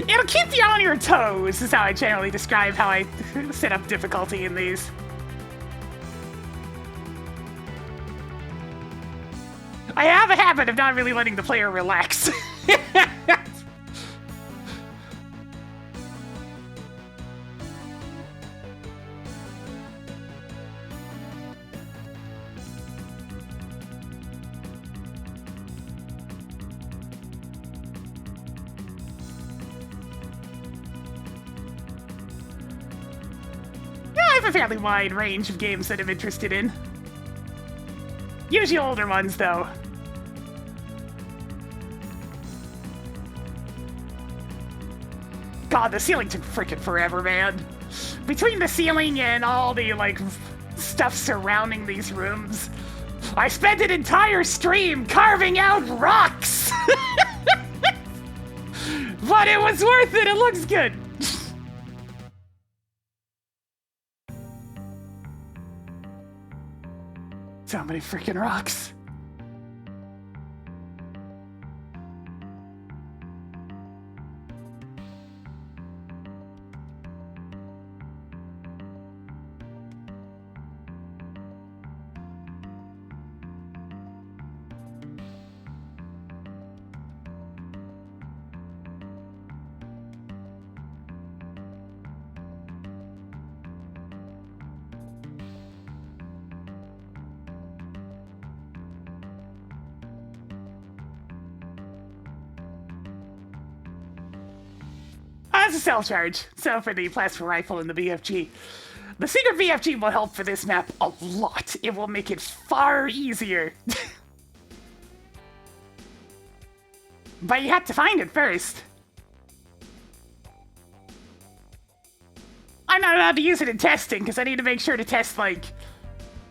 It'll keep you on your toes, is how I generally describe how I set up difficulty in these. I have a habit of not really letting the player relax. I have a fairly wide range of games that I'm interested in. Usually older ones, though. God, the ceiling took freaking forever, man. Between the ceiling and all the, like, stuff surrounding these rooms, I spent an entire stream carving out rocks! But it was worth it, it looks good! So many freaking rocks. That's a self-charge. So for the plasma rifle and the BFG. The secret BFG will help for this map a lot. It will make it far easier. But you have to find it first. I'm not allowed to use it in testing because I need to make sure to test, like,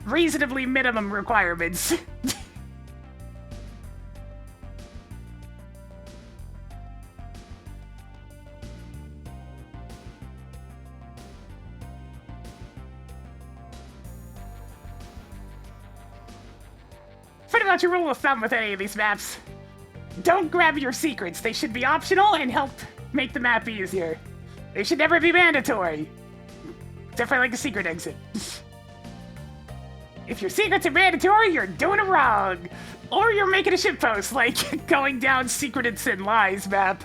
reasonably minimum requirements. Pretty much a rule of thumb with any of these maps. Don't grab your secrets. They should be optional and help make the map easier. They should never be mandatory. Except for like a secret exit. If your secrets are mandatory, you're doing it wrong. Or you're making a shitpost, like going down Secreted Sin Lies map.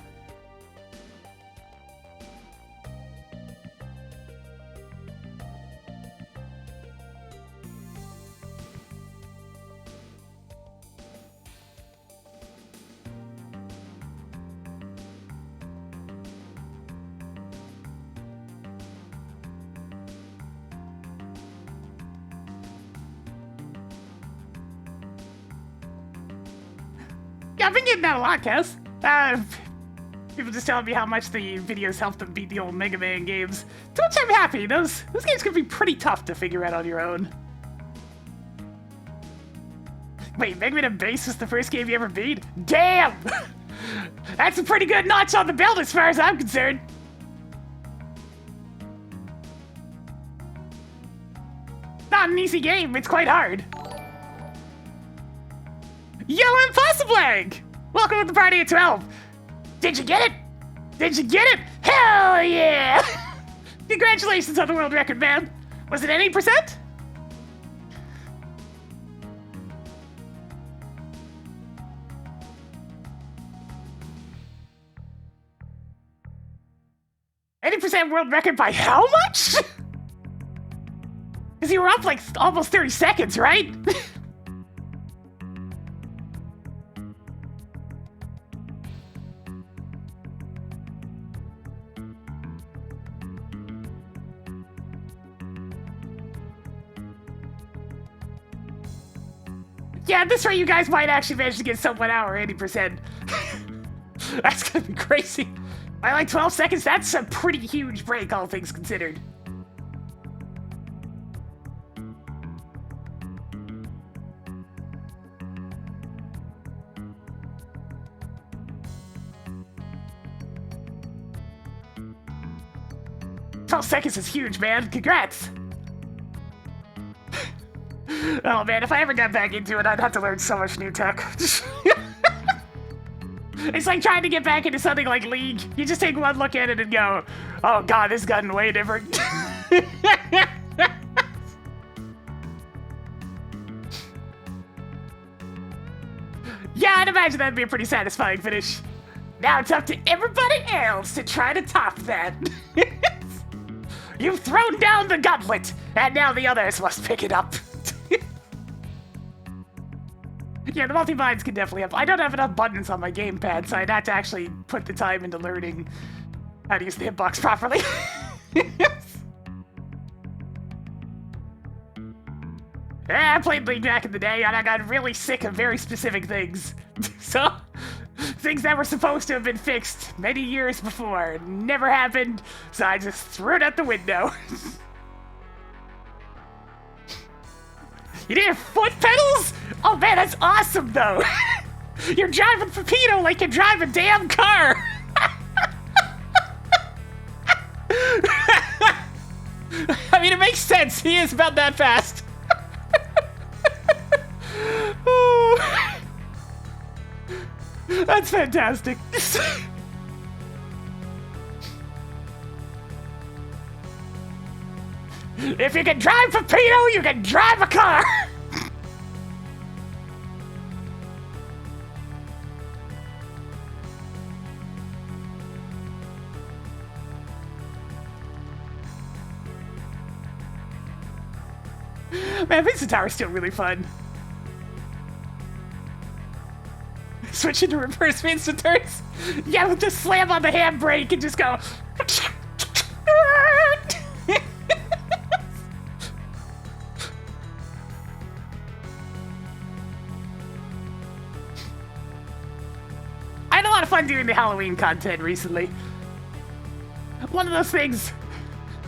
Yeah, I've been getting that a lot, Kez. People just telling me how much the videos helped them beat the old Mega Man games. To which I'm happy. Those games can be pretty tough to figure out on your own. Wait, Mega Man and Bass was the first game you ever beat? Damn! That's a pretty good notch on the belt as far as I'm concerned. Not an easy game, it's quite hard. Yo, Impossible Egg! Welcome to the party at 12. Did you get it? Did you get it? Hell yeah! Congratulations on the world record, man. Was it any percent? %, world record by how much? Because you were up like almost 30 seconds, right? Yeah, at this rate, you guys might actually manage to get someone out or 80%. That's gonna be crazy. By like 12 seconds, that's a pretty huge break, all things considered. "12 seconds is huge, man. Congrats." Oh man, if I ever got back into it, I'd have to learn so much new tech. It's like trying to get back into something like League. You just take one look at it and go, oh god, this has gotten way different. Yeah, I'd imagine that'd be a pretty satisfying finish. Now it's up to everybody else to try to top that. You've thrown down the gauntlet, and now the others must pick it up. Yeah, the multi-binds can definitely help. I don't have enough buttons on my gamepad, so I'd have to actually put the time into learning how to use the hitbox properly. Yeah, I played League back in the day, and I got really sick of very specific things. So, things that were supposed to have been fixed many years before never happened, so I just threw it out the window. You didn't have foot pedals? Oh man, that's awesome though! You're driving Pepito like you drive a damn car! I mean, it makes sense. He is about that fast. That's fantastic. If you can drive Pepito, you can drive a car. Man, Pizza Tower's still really fun. Switch into reverse instant turns? Yeah, we'll just slam on the handbrake and just go. I had a lot of fun doing the Halloween content recently. One of those things,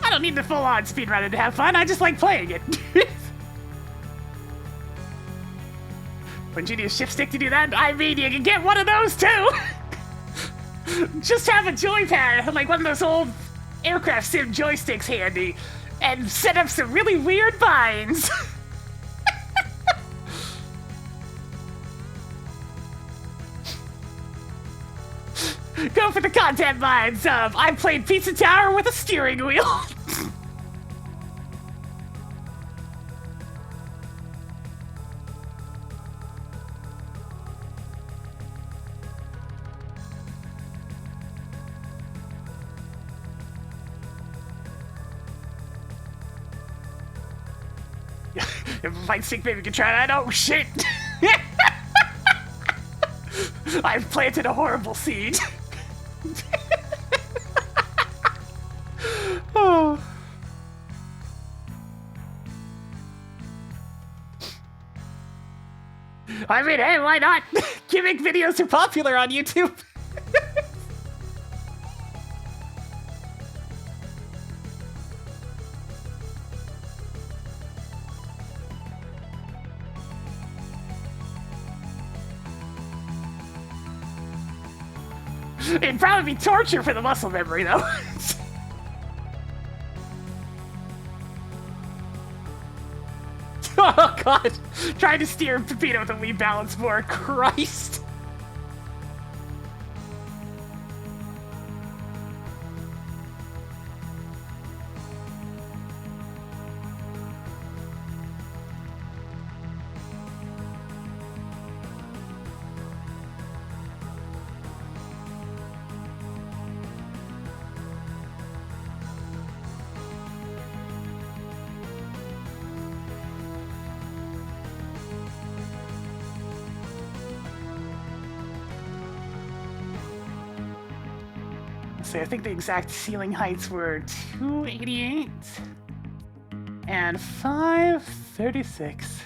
I don't need the full-on speedrunner to have fun, I just like playing it. When you need a shift stick to do that, I mean, you can get one of those too! Just have a joypad, like one of those old aircraft sim joysticks handy, and set up some really weird binds. Go for the content binds of I played Pizza Tower with a steering wheel. If a fight stick maybe can try that. Oh shit! I've planted a horrible seed. Oh. I mean, hey, why not? Gimmick videos are popular on YouTube. It'd probably be torture for the muscle memory, though. Oh, God. Trying to steer Pepito with a Wii balance board. Christ. So I think the exact ceiling heights were 288 and 536.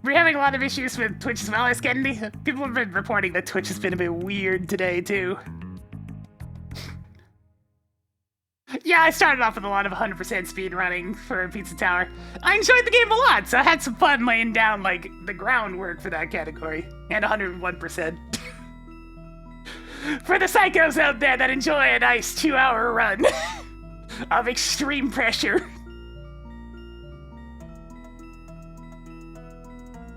We're having a lot of issues with Twitch as well as Candy. People have been reporting that Twitch has been a bit weird today too. Yeah, I started off with a lot of 100% speedrunning for Pizza Tower. I enjoyed the game a lot, so I had some fun laying down like the groundwork for that category. And 101%. For the psychos out there that enjoy a nice 2-hour run of extreme pressure.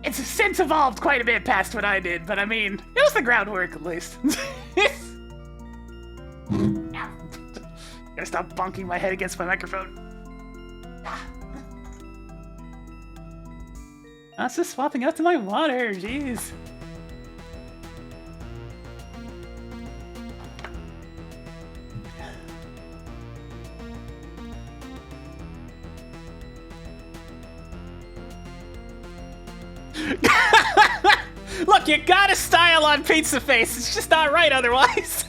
It's since evolved quite a bit past what I did, but I mean, it was the groundwork at least. Gotta stop bonking my head against my microphone. I was just swapping out to my water, jeez. Look, you got a style on Pizza Face. It's just not right otherwise.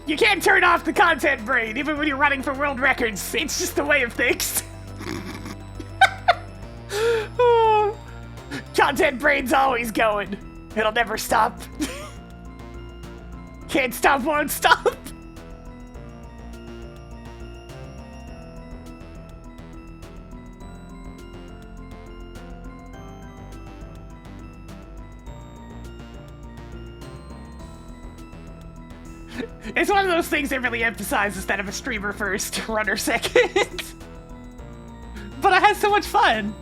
You can't turn off the content brain, even when you're running for world records. It's just the way of things. Oh, content brain's always going. It'll never stop. Can't stop, won't stop. It's one of those things that really emphasizes instead of a streamer first, runner second. But I had so much fun.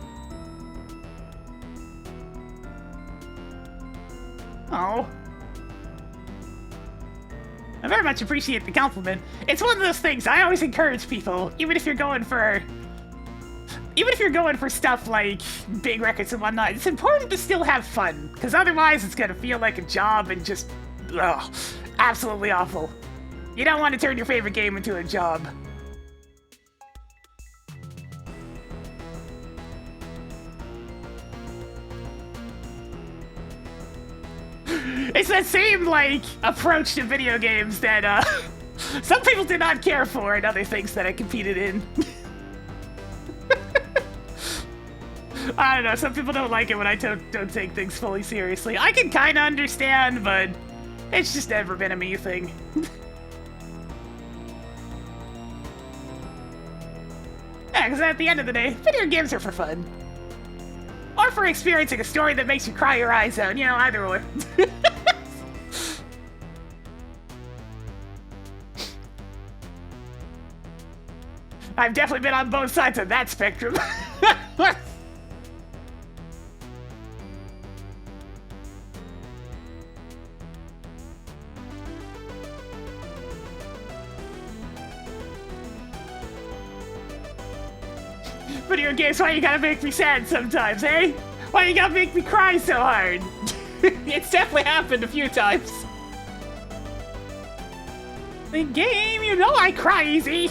Oh. I very much appreciate the compliment. It's one of those things I always encourage people, even if you're going for stuff like big records and whatnot, it's important to still have fun, because otherwise it's gonna feel like a job and just, ugh, absolutely awful. You don't want to turn your favorite game into a job. It's that same, like, approach to video games that, some people did not care for and other things that I competed in. I don't know, some people don't like it when I don't take things fully seriously. I can kinda understand, but it's just never been a me thing. Yeah, because at the end of the day, video games are for fun. Or for experiencing a story that makes you cry your eyes out, you know, either or. I've definitely been on both sides of that spectrum. Video games, why you gotta make me sad sometimes, eh? Why you gotta make me cry so hard? It's definitely happened a few times. The game, you know I cry easy.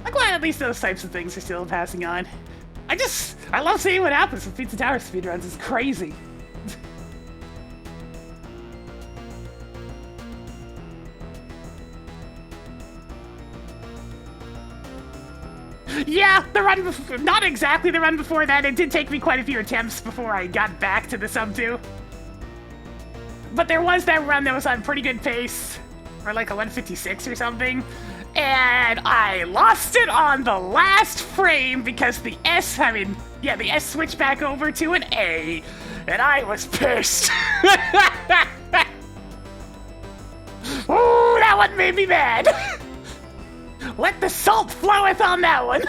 I'm glad at least those types of things are still passing on. I love seeing what happens with Pizza Tower speedruns. It's crazy. Yeah, the run before, not exactly the run before that. It did take me quite a few attempts before I got back to the sub 2. But there was that run that was on pretty good pace, or like a 156 or something. And I lost it on the last frame because the S switched back over to an A, and I was pissed. Ooh, that one made me mad. Let the salt floweth on that one.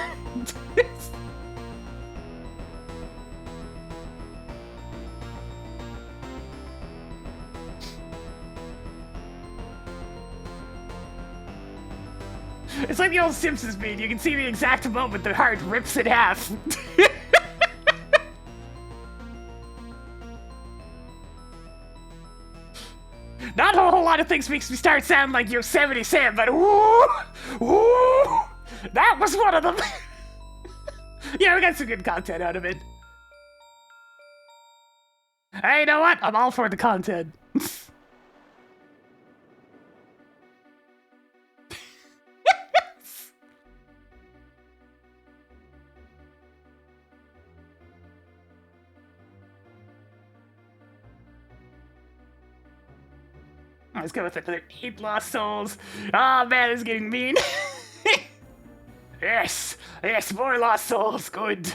It's like the old Simpsons meme. You can see the exact moment the heart rips in half. Not a whole lot of things makes me start sounding like Yosemite Sam, but ooh, that was one of them. Yeah, we got some good content out of it. Hey, you know what? I'm all for the content. Let's go with another 8 lost souls. Oh man, it's getting mean. Yes, more lost souls, good.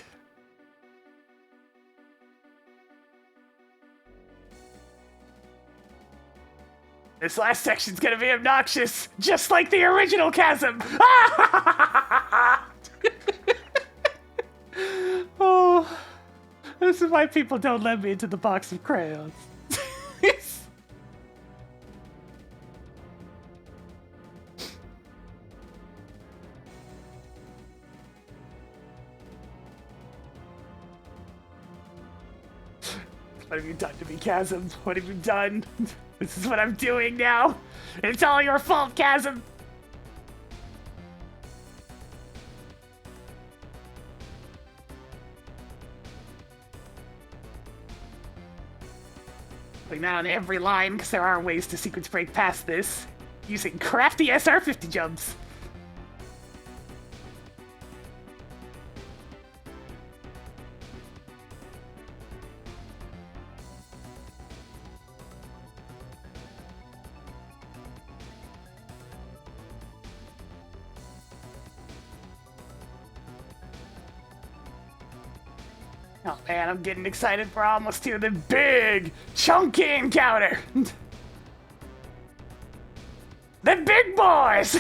This last section's gonna be obnoxious, just like the original chasm. Oh, this is why people don't let me into the box of crayons. What have you done to me, Chasm? What have you done? This is what I'm doing now. It's all your fault, Chasm. Putting that on every line, because there are ways to sequence break past this. Using crafty SR50 jumps. Oh man, I'm getting excited for almost to the big, chunky encounter. The big boys!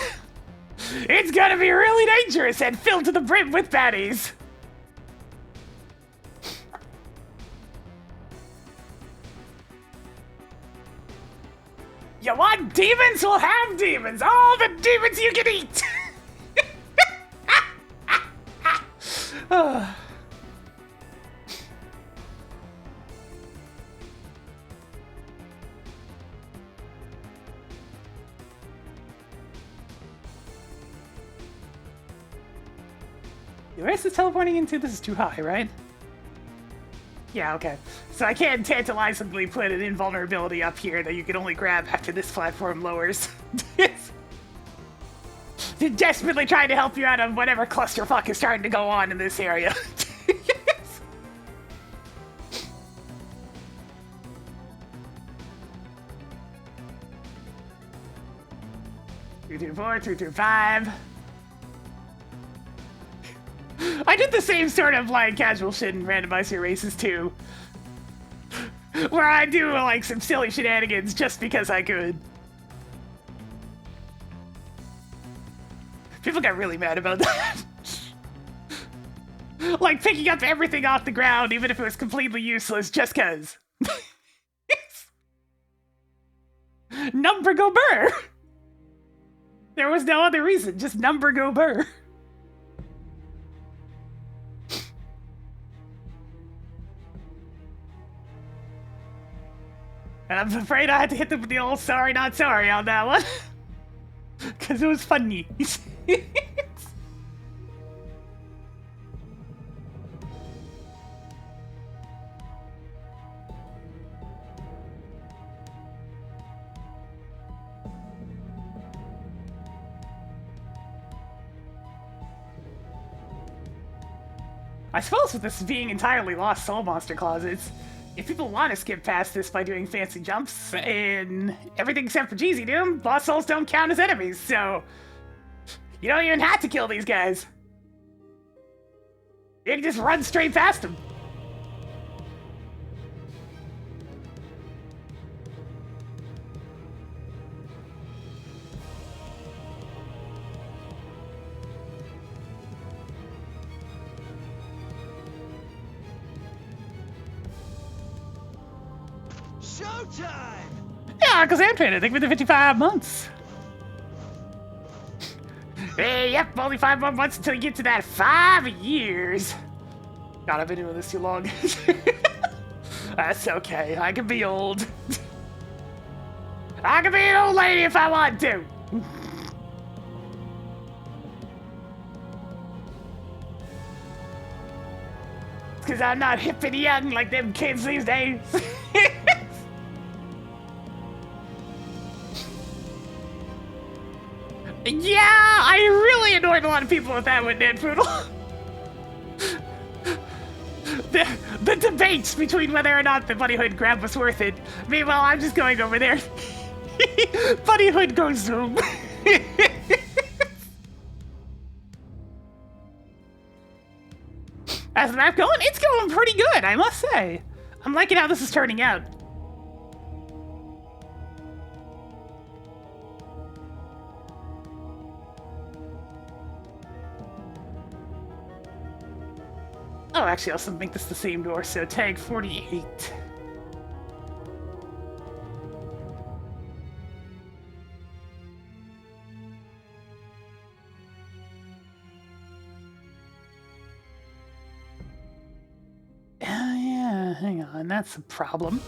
It's gonna be really dangerous and filled to the brim with baddies. You want demons? We'll have demons! All the demons you can eat! Where's this teleporting into? This is too high, right? Yeah, okay. So I can tantalizingly put an invulnerability up here that you can only grab after this platform lowers. They're desperately trying to help you out of whatever clusterfuck is starting to go on in this area. 224, 225. I did the same sort of like casual shit in randomizer races too. Where I do like some silly shenanigans just because I could. People got really mad about that. Like picking up everything off the ground even if it was completely useless just cause. Number go burr! There was no other reason, just number go burr. And I'm afraid I had to hit them with the old sorry not sorry on that one. Cause it was funny. I suppose with this being entirely lost soul monster closets, if people want to skip past this by doing fancy jumps and everything except for Jeezy Doom, lost souls don't count as enemies, so you don't even have to kill these guys. You can just run straight past them. Showtime! Yeah, because I'm trying to think within 55 months. Hey, yep, only 5 more months until you get to that 5 years. God, I've been doing this too long. That's okay, I can be old. I can be an old lady if I want to. It's because I'm not hip and young like them kids these days. Yeah, I really annoyed a lot of people with that one, Ned Poodle. the debates between whether or not the Bunny Hood grab was worth it. Meanwhile, I'm just going over there. Bunny Hood goes zoom. How's the map going? It's going pretty good, I must say. I'm liking how this is turning out. Oh, actually, I'll also make this the same door, so tag 48. Yeah, hang on, that's a problem.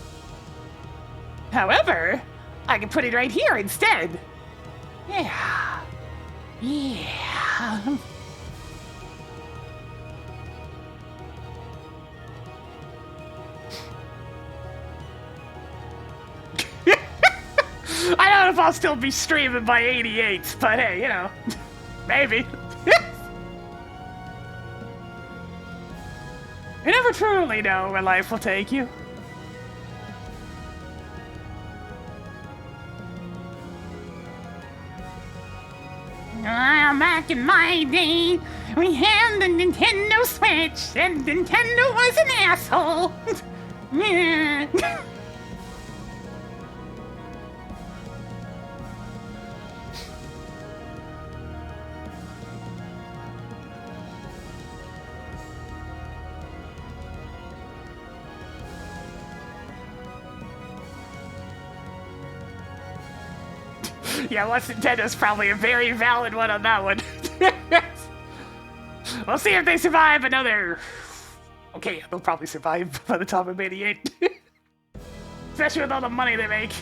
However, I can put it right here instead. Yeah. Yeah. if I'll still be streaming by 88, but hey, you know, maybe. You never truly know where life will take you. Back in my day, we had the Nintendo Switch, and Nintendo was an asshole. Yeah, what's Nintendo's probably a very valid one on that one. We'll see if they survive another... Okay, they'll probably survive by the time of 88. Especially with all the money they make.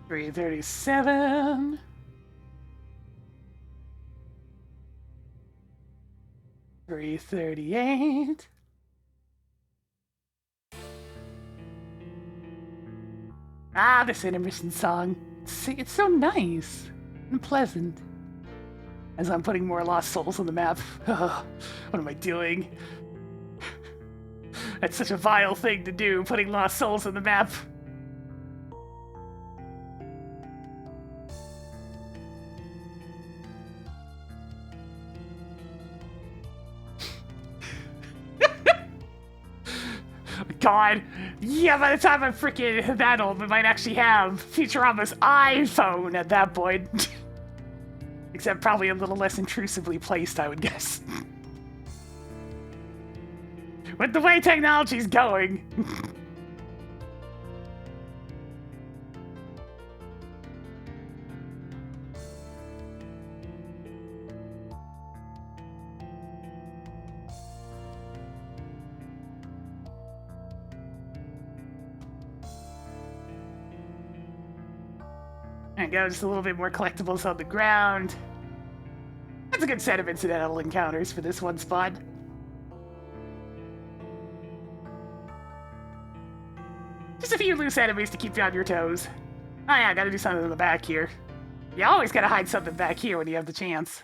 $337. $338. Ah, this intermission song. It's so nice and pleasant. As I'm putting more lost souls on the map. What am I doing? That's such a vile thing to do, putting lost souls on the map. God, yeah, by the time I'm freaking that old, we might actually have Futurama's iPhone at that point. Except probably a little less intrusively placed, I would guess. With the way technology's going. There we go, just a little bit more collectibles on the ground. That's a good set of incidental encounters for this one spot. Just a few loose enemies to keep you on your toes. Oh yeah, I gotta do something in the back here. You always gotta hide something back here when you have the chance.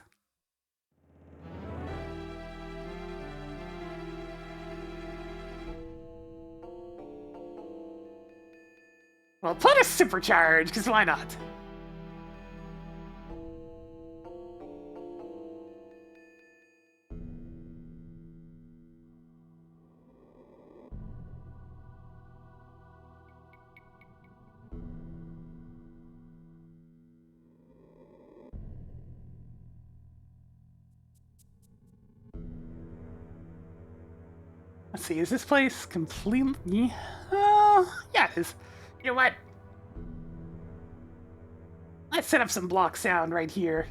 Well, put a supercharge, because why not? Let's see, is this place completely... yeah, it is. You know what? Let's set up some block sound right here.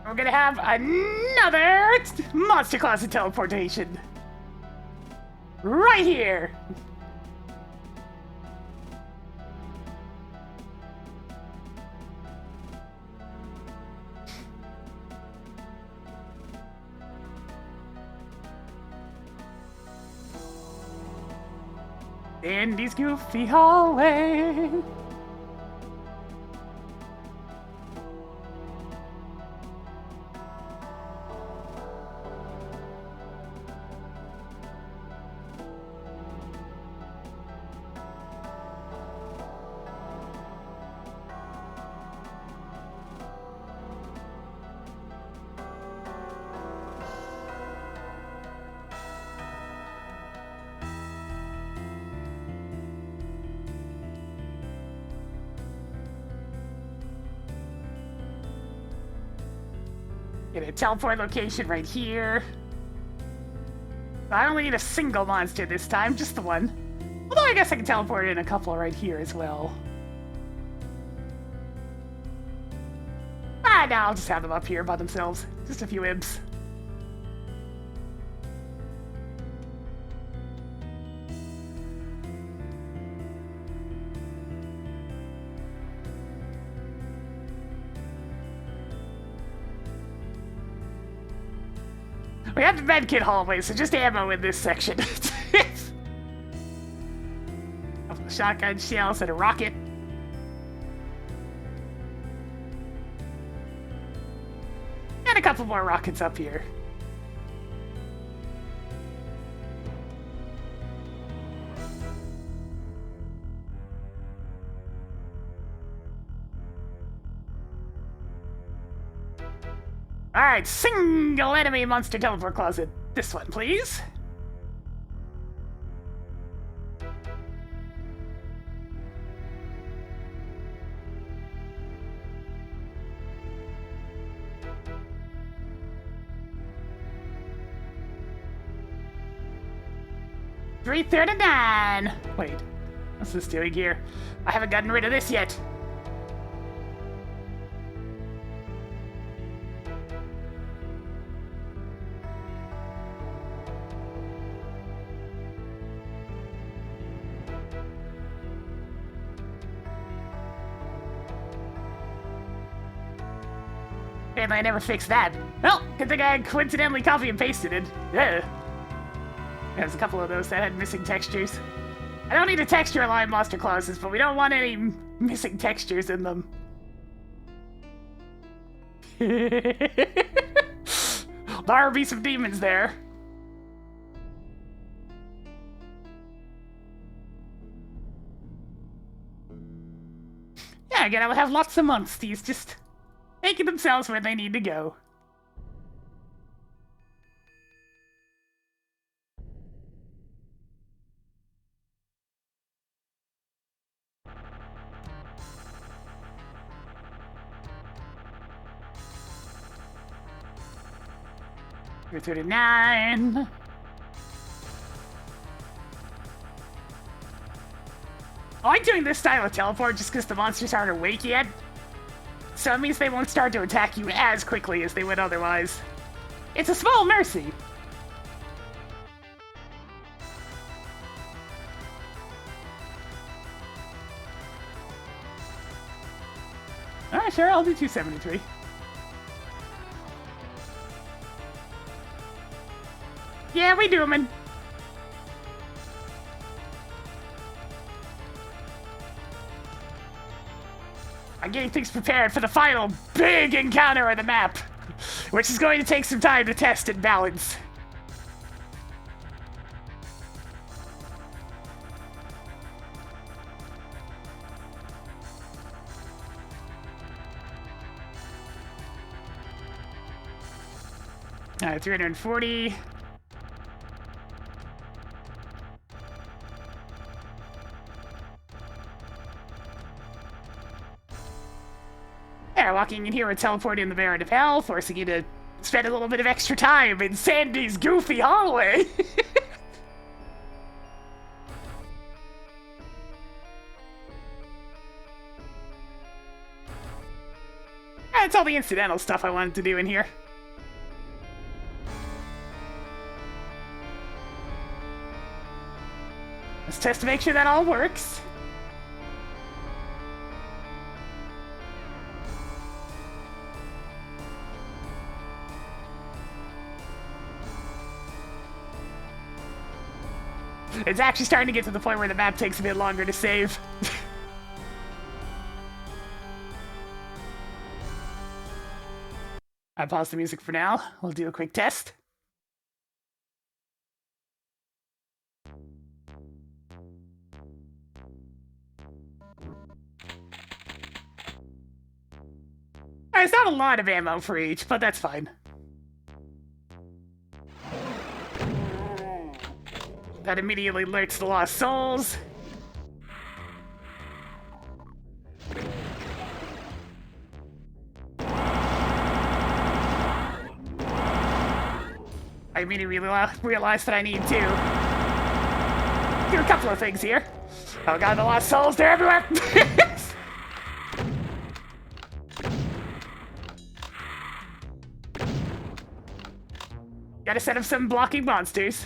We're gonna have another Monster Closet teleportation. Right here. In these goofy hallways. Get a teleport location right here. I only need a single monster this time, just the one. Although I guess I can teleport in a couple right here as well. Ah, no, I'll just have them up here by themselves. Just a few imps. We have the medkit hallway, so just ammo in this section. Couple of shotgun shells and a rocket. And a couple more rockets up here. Alright, single enemy monster teleport closet. This one, please. $3.39. Wait, what's this doing here? I haven't gotten rid of this yet. Apparently I never fixed that. Well, good thing I coincidentally copy and pasted it. Ugh. There's a couple of those that had missing textures. I don't need to texture align monster clauses, but we don't want any missing textures in them. There'll be some demons there. Yeah, again, I'll have lots of monsties just making themselves where they need to go. $39. I like doing this style of teleport just because the monsters aren't awake yet. So it means they won't start to attack you as quickly as they would otherwise. It's a small mercy. Alright, sure, I'll do 273. Yeah, we do, man. I'm getting things prepared for the final big encounter on the map, which is going to take some time to test and balance. Alright, 340. There, walking in here would teleport in the Baron of Hell, forcing you to spend a little bit of extra time in Sandy's goofy hallway. That's all the incidental stuff I wanted to do in here. Let's test to make sure that all works. It's actually starting to get to the point where the map takes a bit longer to save. I pause the music for now. We'll do a quick test. There's not a lot of ammo for each, but that's fine. That immediately alerts the lost souls. I immediately realized that I need two. do a couple of things here. Oh god, the lost souls, they're everywhere! Gotta set up some blocking monsters.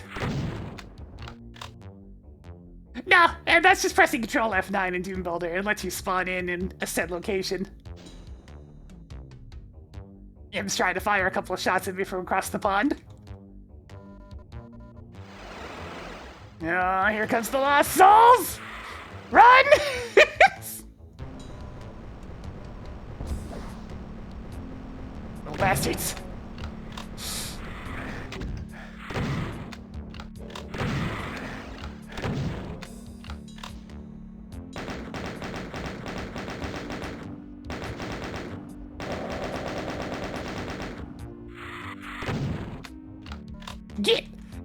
No, and that's just pressing Control F9 in Doom Builder. It lets you spawn in a set location. Im's trying to fire a couple of shots at me from across the pond. Oh, here comes the lost souls! Run! Little bastards.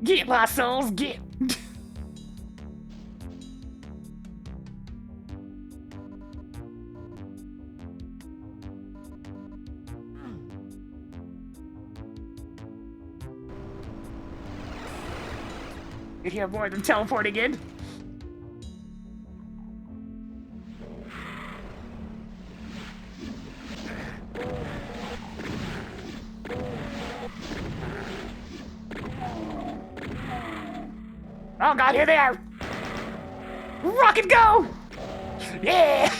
Get, lost souls, get. You hear more than teleporting in. Oh god, here they are! Rock and go! Yeah!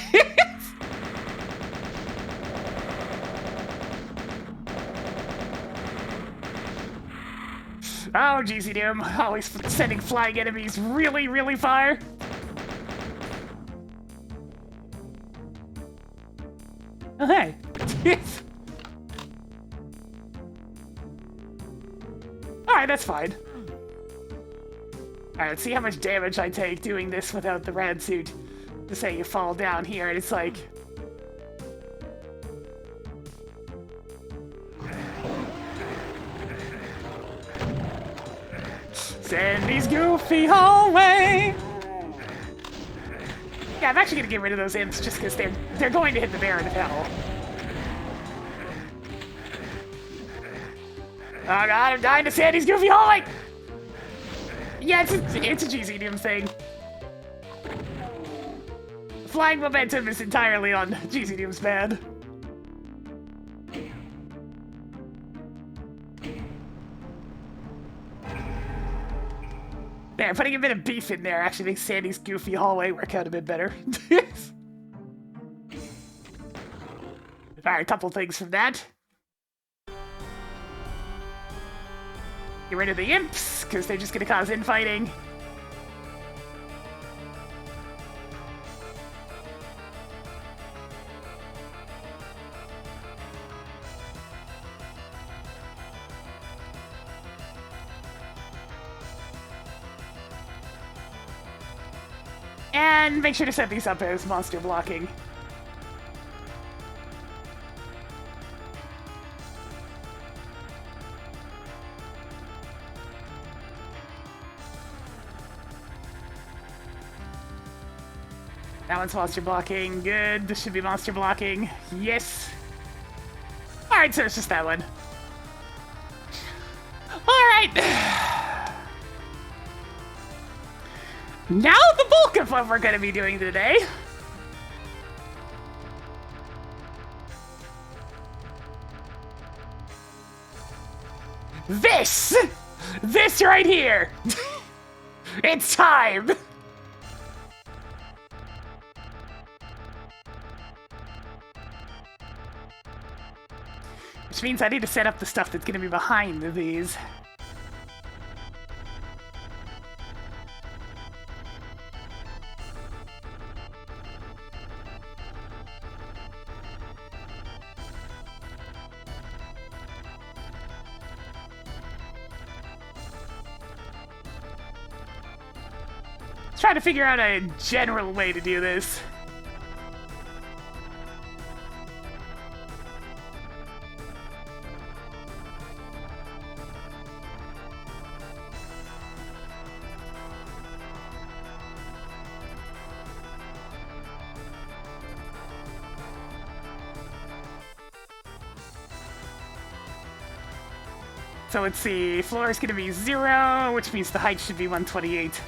Oh, GC Doom, always sending flying enemies really, really far. Oh, hey. Alright, that's fine. Alright, let's see how much damage I take doing this without the rad suit. To say you fall down here and it's like... Sandy's goofy hallway! Yeah, I'm actually gonna get rid of those imps just because they're going to hit the Baron of Hell. Oh god, I'm dying to Sandy's goofy hallway! Yeah, it's a GC Doom thing. Flying momentum is entirely on GC Doom's bad. There, putting a bit of beef in there actually makes Sandy's goofy hallway work out a bit better. Alright, a couple things from that. Get rid of the imps, because they're just going to cause infighting. And make sure to set these up as monster blocking. That one's monster blocking. Good. This should be monster blocking. Yes. Alright, so it's just that one. Alright. Now the bulk of what we're going to be doing today. This right here. It's time. Which means I need to set up the stuff that's going to be behind these. Let's try to figure out a general way to do this. So let's see, floor is going to be 0, which means the height should be 128.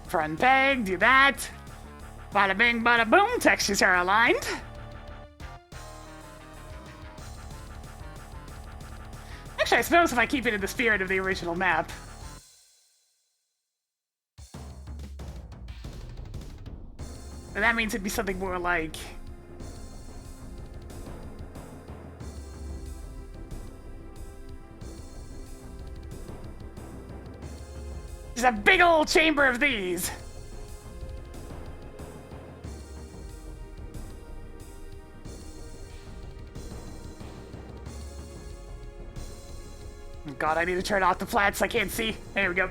Front peg, do that. Bada bing, bada boom, textures are aligned. Actually, I suppose if I keep it in the spirit of the original map. But that means it'd be something more like... There's a big old chamber of these. God, I need to turn off the flats. I can't see. There we go.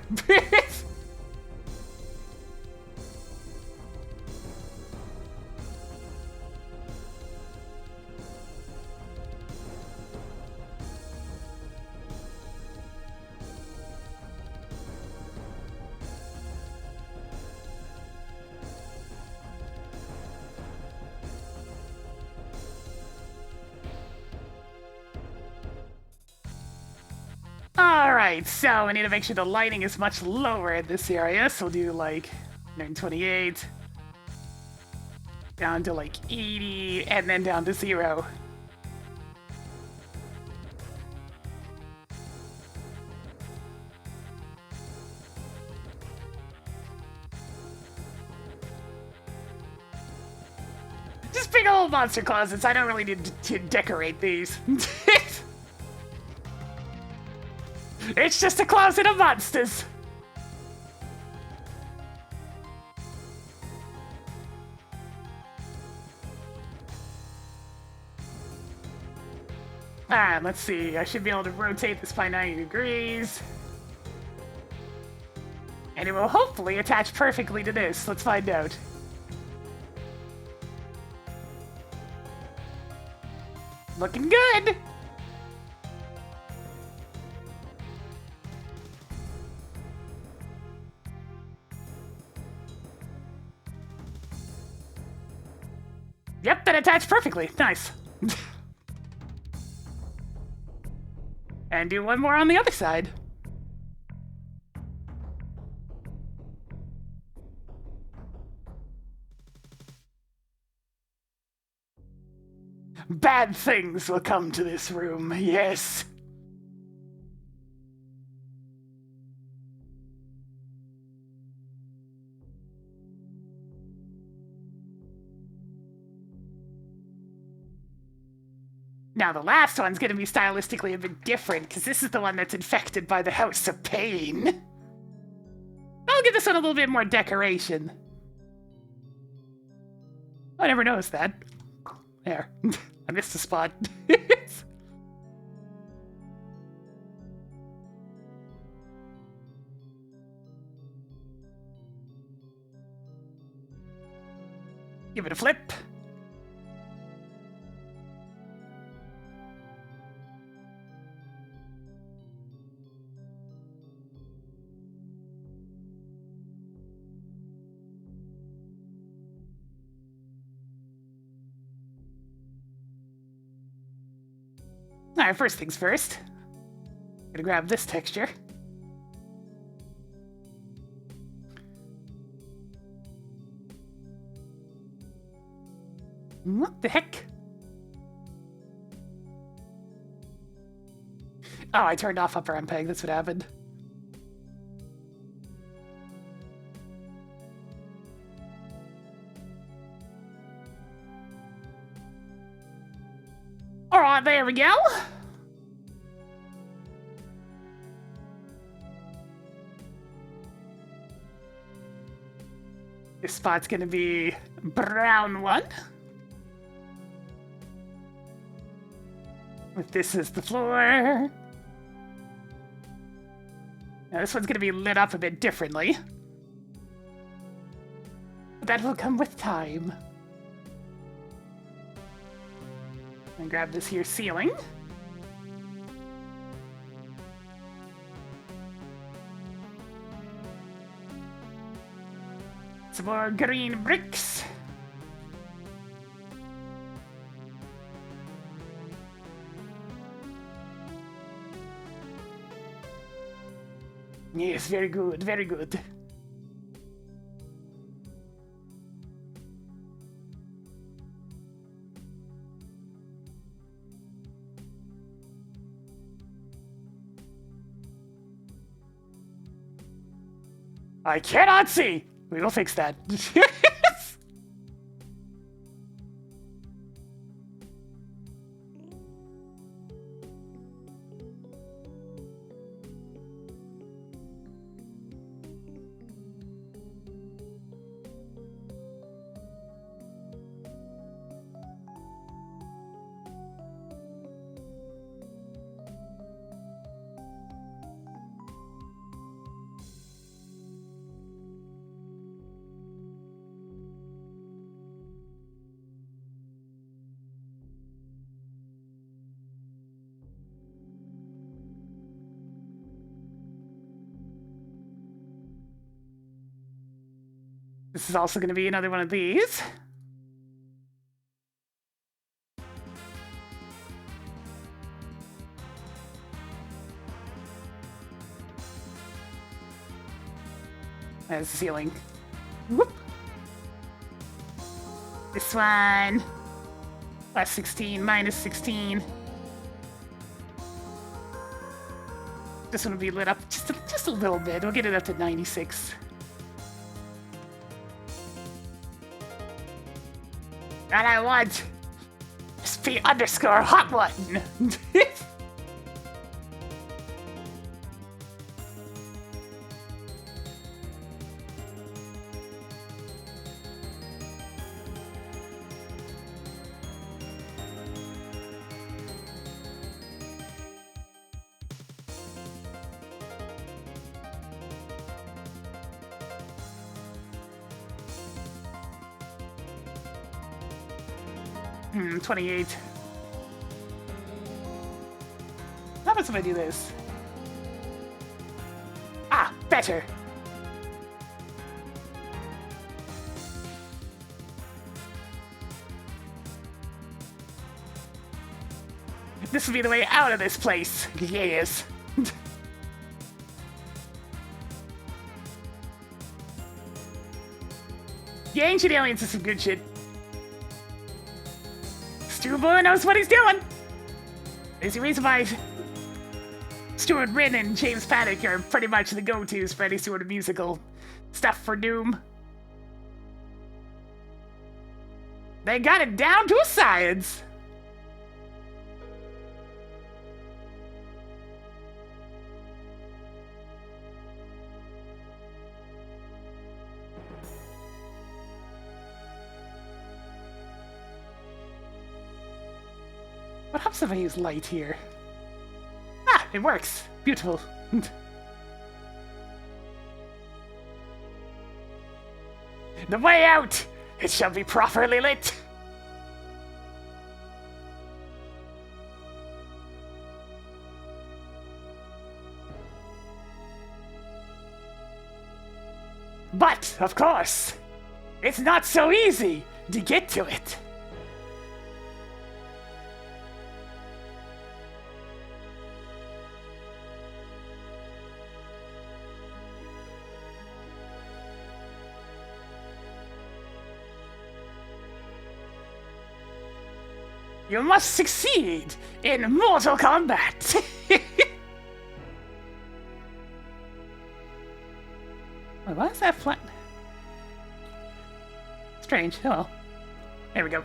Alright, so we need to make sure the lighting is much lower in this area, so we'll do like 128, down to like 80, and then down to 0. Just big old monster closets, I don't really need to decorate these. It's just a closet of monsters. Alright, let's see. I should be able to rotate this by 90 degrees. And it will hopefully attach perfectly to this. Let's find out. Looking good! Yep, that attached perfectly. Nice. And do one more on the other side. Bad things will come to this room, yes. Now, the last one's going to be stylistically a bit different, because this is the one that's infected by the House of Pain. I'll give this one a little bit more decoration. I never noticed that. There. I missed a spot. Give it a flip. Alright, first things first. Gonna grab this texture. What the heck? Oh, I turned off upper MPEG, that's what happened. Alright, there we go. This spot's gonna be brown one. If this is the floor. Now this one's gonna be lit up a bit differently. But that will come with time. And grab this here ceiling. Some more green bricks. Yes, very good, very good. I cannot see! We will fix that. This is also going to be another one of these. There's the ceiling. Whoop. This one. Plus 16, minus 16. This one will be lit up just a little bit. We'll get it up to 96. And I want SP underscore hot one. Hmm, 28. How about if I do this? Ah, better. This will be the way out of this place. Yes. The Ancient Aliens is some good shit. Stu Boy knows what he's doing. There's a reason why Stuart Wynn and James Paddock are pretty much the go-tos for any sort of musical stuff for Doom. They got it down to a science. What happens if I use light here? Ah, it works. Beautiful. The way out! It shall be properly lit! But, of course, it's not so easy to get to it. You must succeed in Mortal Kombat! Wait, why is that flat? Strange. Oh well. There we go.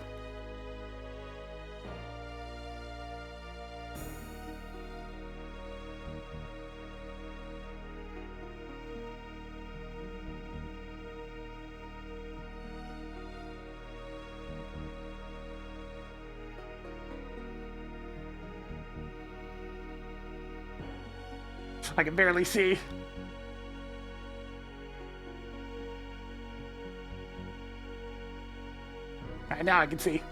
I can barely see. Alright, now I can see.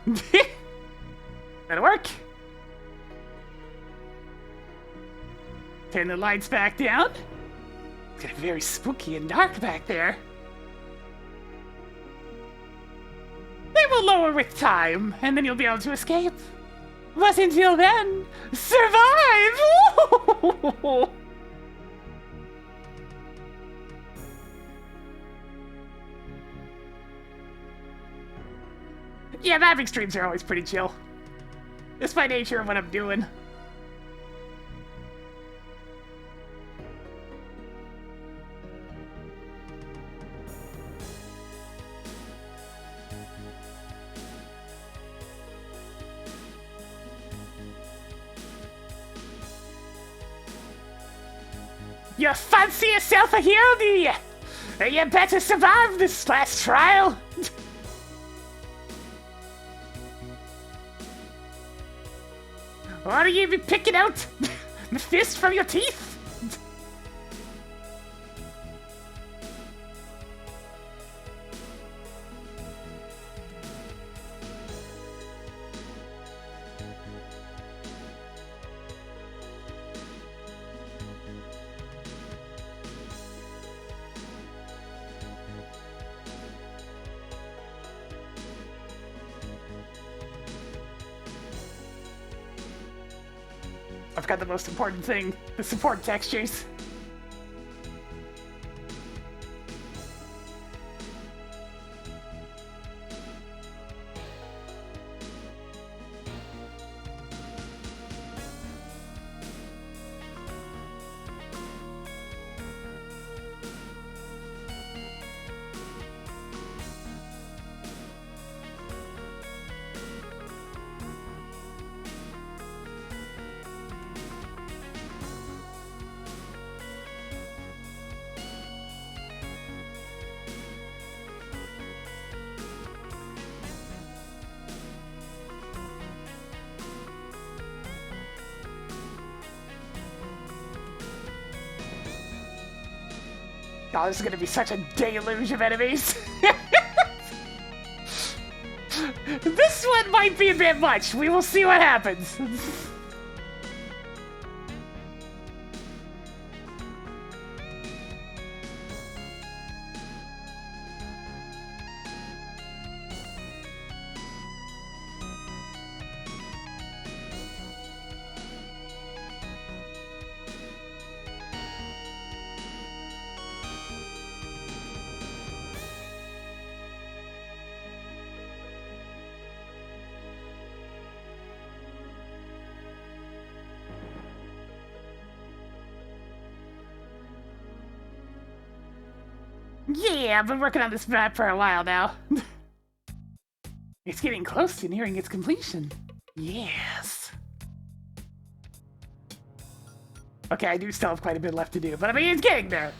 That'll work. Turn the lights back down. It's getting very spooky and dark back there. They will lower with time, and then you'll be able to escape. But until then, survive! Yeah, mapping streams are always pretty chill. It's by nature of what I'm doing. You fancy yourself a hero, do you? You better survive this last trial. What are you be picking out? The fist from your teeth? I've got the most important thing, the support textures. Oh, this is gonna be such a deluge of enemies. This one might be a bit much. We will see what happens. Yeah, I've been working on this map for a while now. It's getting close to nearing its completion. Yes. Okay, I do still have quite a bit left to do, but I mean, it's getting there.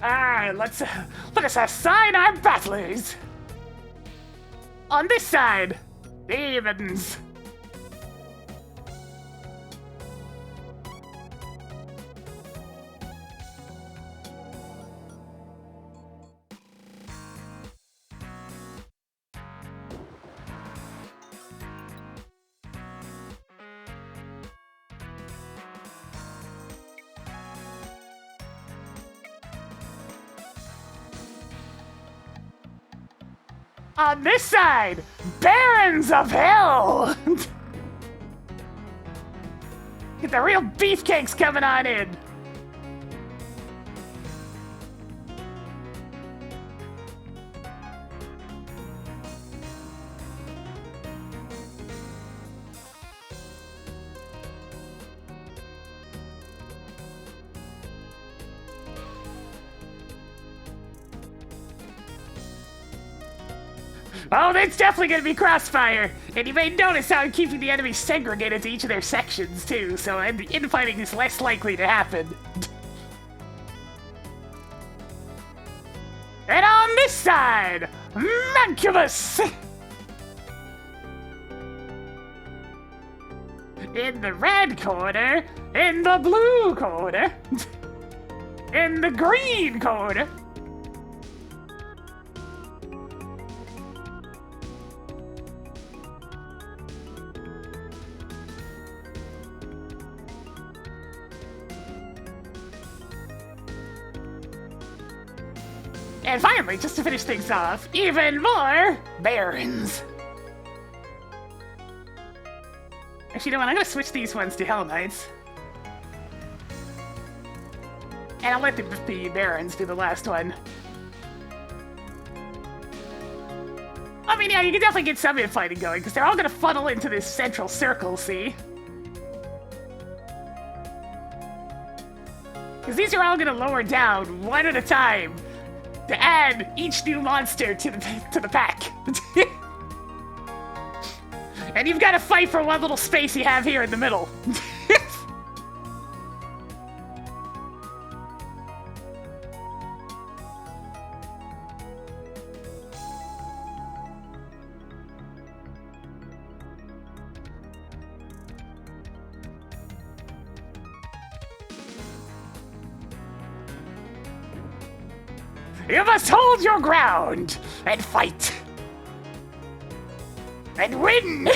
Alright, let us assign our battlers. On this side, demons. On this side, Barons of Hell! Get the real beefcakes coming on in! Oh, it's definitely gonna be crossfire! And you may notice how I'm keeping the enemies segregated to each of their sections, too, so infighting is less likely to happen. And on this side, Mancubus! In the red corner, in the blue corner, in the green corner, and finally, just to finish things off, even more Barons. Actually, you know what? I'm gonna switch these ones to Hell Knights. And I'll let the Barons do the last one. I mean, yeah, you can definitely get some infighting going, because they're all gonna funnel into this central circle, see? Because these are all gonna lower down, one at a time, to add each new monster to the pack. And you've got to fight for one little space you have here in the middle. You must hold your ground and fight. And win!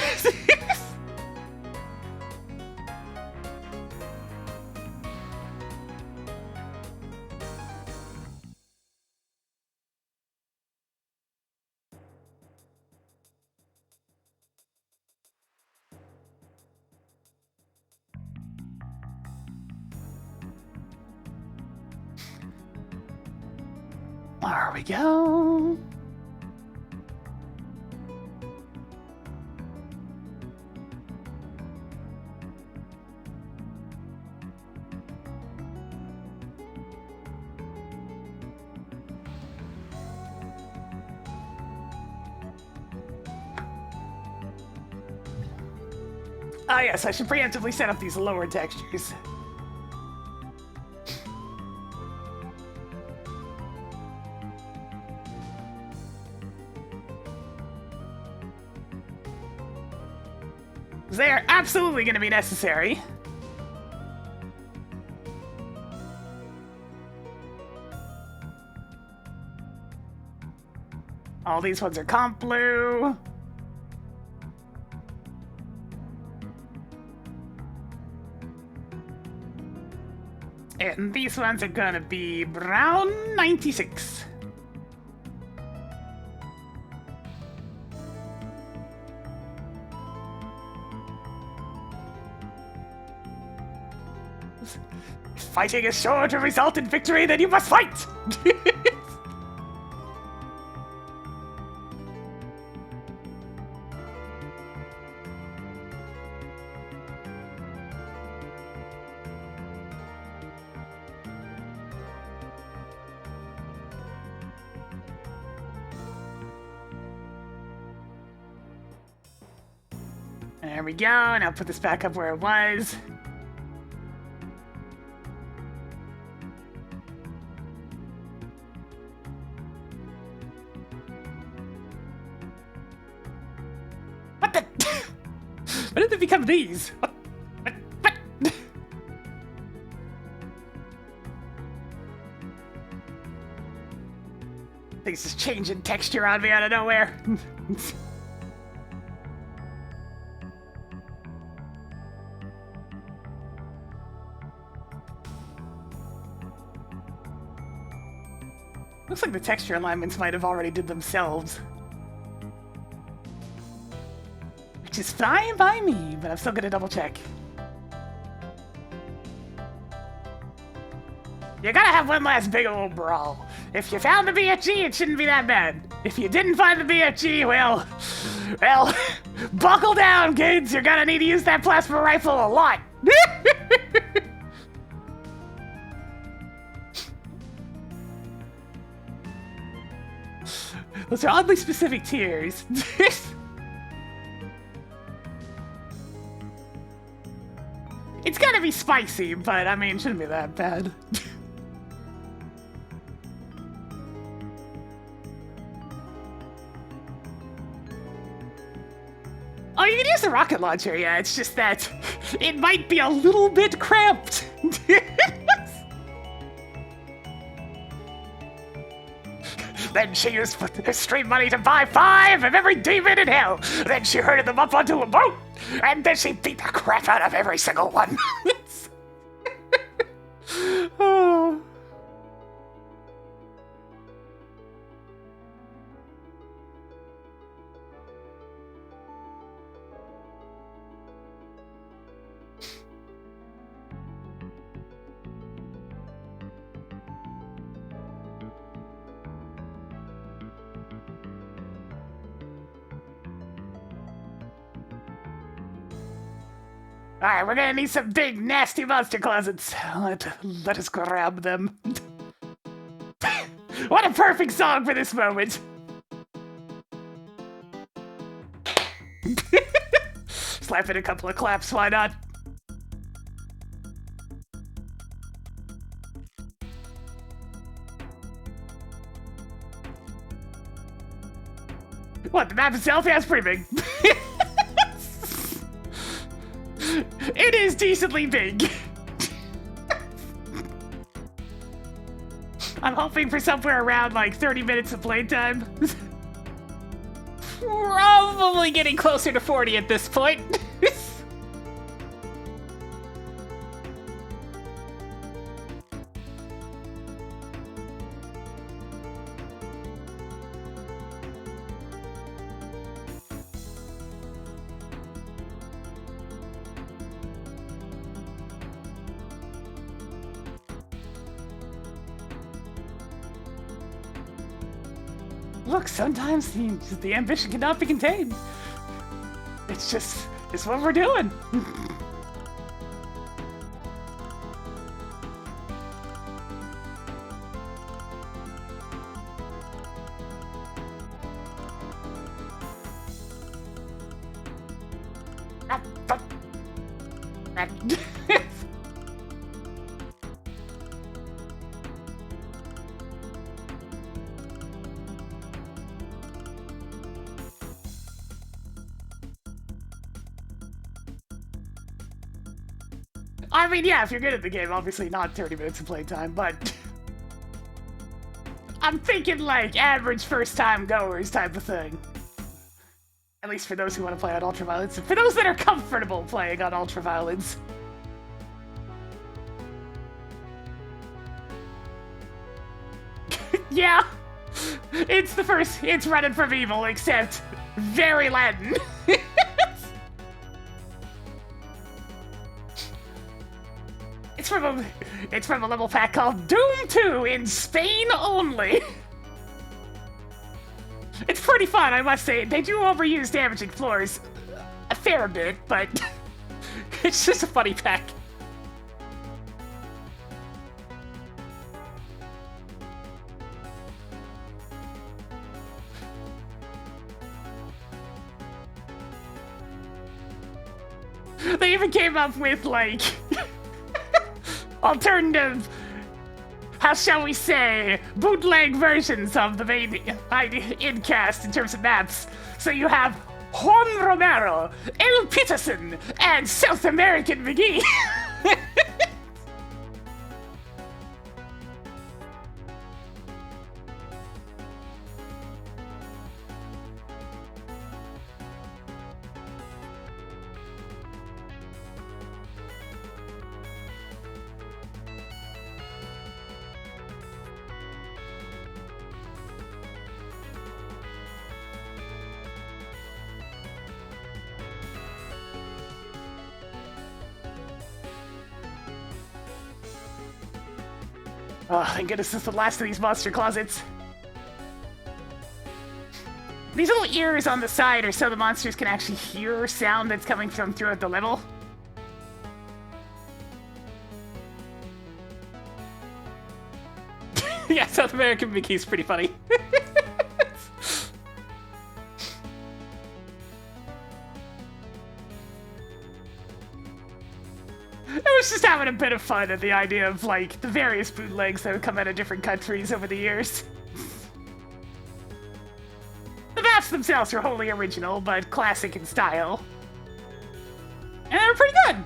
There we go. Ah, yes, I should preemptively set up these lower textures. They're absolutely going to be necessary. All these ones are comp blue. And these ones are gonna be brown 96. If fighting is sure to result in victory, then you must fight! There we go, and I'll put this back up where it was. What the? When did they become these? What? Things just changing texture on me out of nowhere. Looks like the texture alignments might have already did themselves. Which is fine by me, but I'm still gonna double check. You gotta have one last big old brawl. If you found the BFG, it shouldn't be that bad. If you didn't find the BFG, well, buckle down, kids. You're gonna need to use that plasma rifle a lot. Those are oddly specific tiers. It's gonna be spicy, but I mean, shouldn't be that bad. Oh, you can use the rocket launcher, yeah, it's just that it might be a little bit cramped. Then she used her stream money to buy 5 of every demon in hell. Then she herded them up onto a boat, and then she beat the crap out of every single one. Oh. Alright, we're gonna need some big, nasty monster closets. Let us grab them. What a perfect song for this moment! slap in a couple of claps, why not? What, the map itself? Yeah, it's pretty big. It is decently big. I'm hoping for somewhere around like 30 minutes of playtime. Probably getting closer to 40 at this point. Look, sometimes the ambition cannot be contained. It's what we're doing. I mean, yeah, if you're good at the game, obviously not 30 minutes of playtime, but I'm thinking like average first-time goers type of thing. At least for those who want to play on Ultraviolence. For those that are comfortable playing on Ultraviolence. Yeah, it's running from evil, except very Latin. It's from a level pack called Doom 2 in Spain only. It's pretty fun, I must say. They do overuse damaging floors a fair bit, but it's just a funny pack. They even came up with, like, alternative, how shall we say, bootleg versions of the main in-cast in terms of maps. So you have Juan Romero, El Peterson, and South American McGee. Oh, thank goodness this is the last of these monster closets. These little ears on the side are so the monsters can actually hear sound that's coming from throughout the level. Yeah, South American Mickey's pretty funny. I was just having a bit of fun at the idea of, like, the various bootlegs that have come out of different countries over the years. The maps themselves are wholly original, but classic in style. And they're pretty good!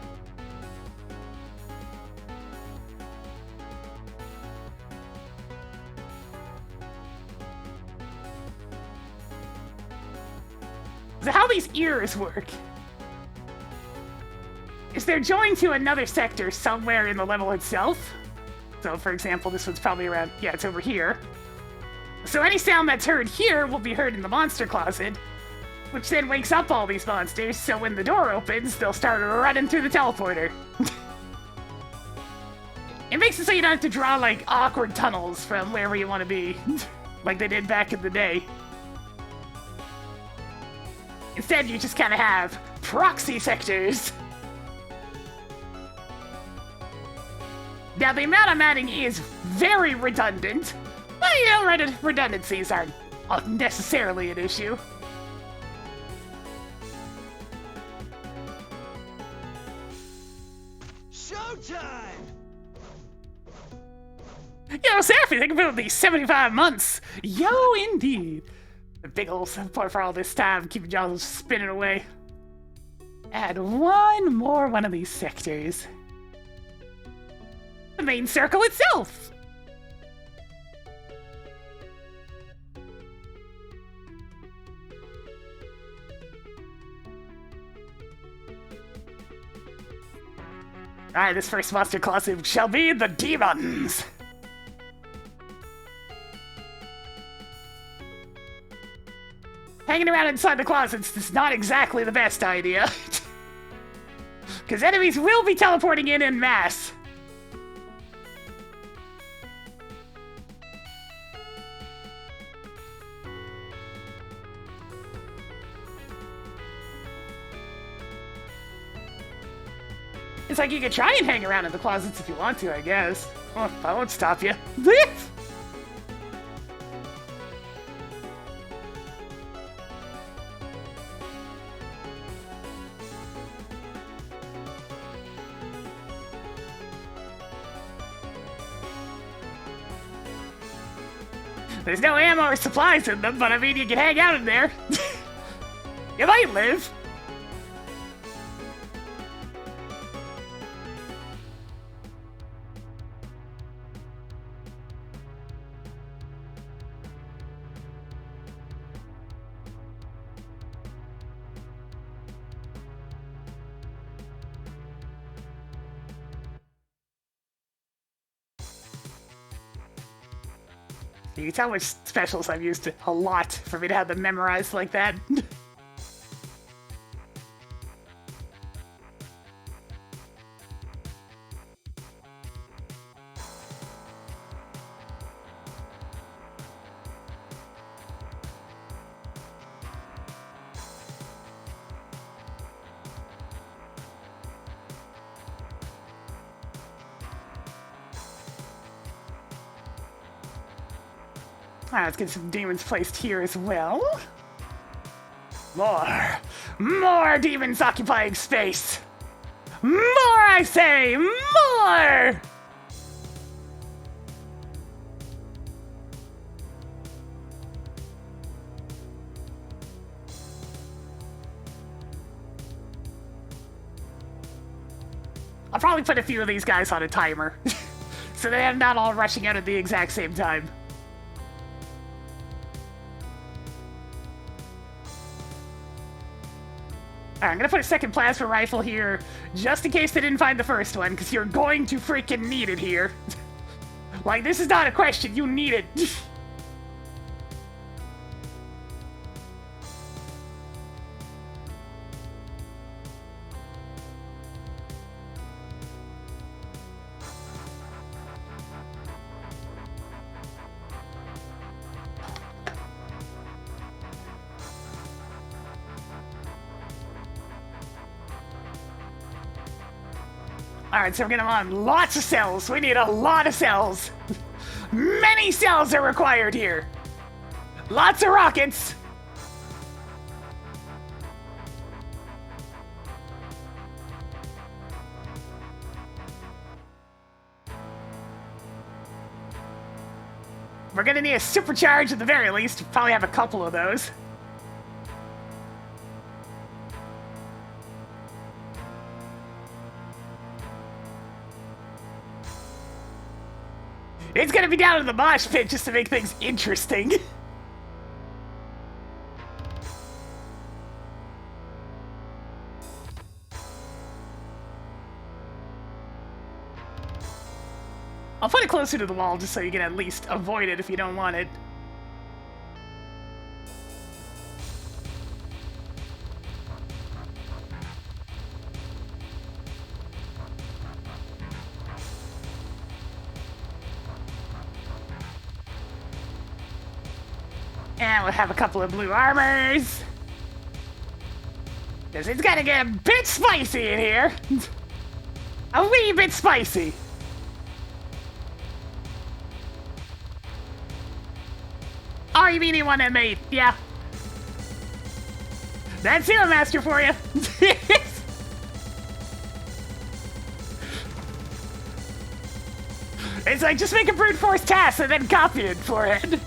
So how these ears work is they're joined to another sector somewhere in the level itself. So, for example, this one's probably around, yeah, it's over here. So any sound that's heard here will be heard in the monster closet, which then wakes up all these monsters, so when the door opens, they'll start running through the teleporter. It makes it so you don't have to draw, like, awkward tunnels from wherever you want to be, like they did back in the day. Instead, you just kind of have proxy sectors. Now, the amount I'm adding is very redundant, but, you know, redundancies aren't necessarily an issue. Showtime! Yo, Seraphie, think about these 75 months. Yo, indeed. The big old support for all this time, keeping y'all spinning away. Add one more one of these sectors. The main circle itself. Alright, this first monster closet shall be the demons. Hanging around inside the closets is not exactly the best idea. Because enemies will be teleporting in masse. It's like you could try and hang around in the closets if you want to, I guess. Oh, I won't stop you. There's no ammo or supplies in them, but I mean, you can hang out in there. You might live. You can tell which specials I've used a lot for me to have them memorized like that. Alright, let's get some demons placed here as well. More demons occupying space. More, I say, more! I'll probably put a few of these guys on a timer, so they're not all rushing out at the exact same time. Alright, I'm gonna put a second plasma rifle here, just in case they didn't find the first one, because you're going to freaking need it here. Like, this is not a question, you need it. Alright, so we're gonna want lots of cells. We need a lot of cells. Many cells are required here. Lots of rockets. We're gonna need a supercharge at the very least. Probably have a couple of those. It's gonna be down in the mosh pit just to make things interesting. I'll put it closer to the wall just so you can at least avoid it if you don't want it. And we'll have a couple of blue armors. Because it's gonna get a bit spicy in here. A wee bit spicy. Oh, you mean you want that mate? Yeah. That's Hero Master for you. It's like, just make a brute force task and then copy it for it.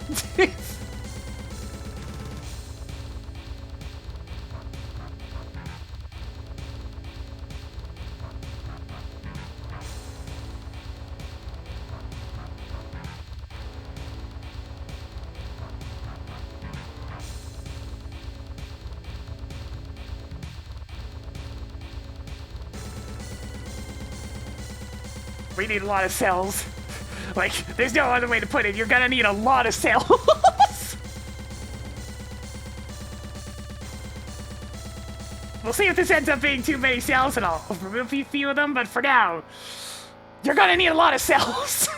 We need a lot of cells. Like, there's no other way to put it. You're gonna need a lot of cells. We'll see if this ends up being too many cells, and I'll remove a few of them, but for now, you're gonna need a lot of cells.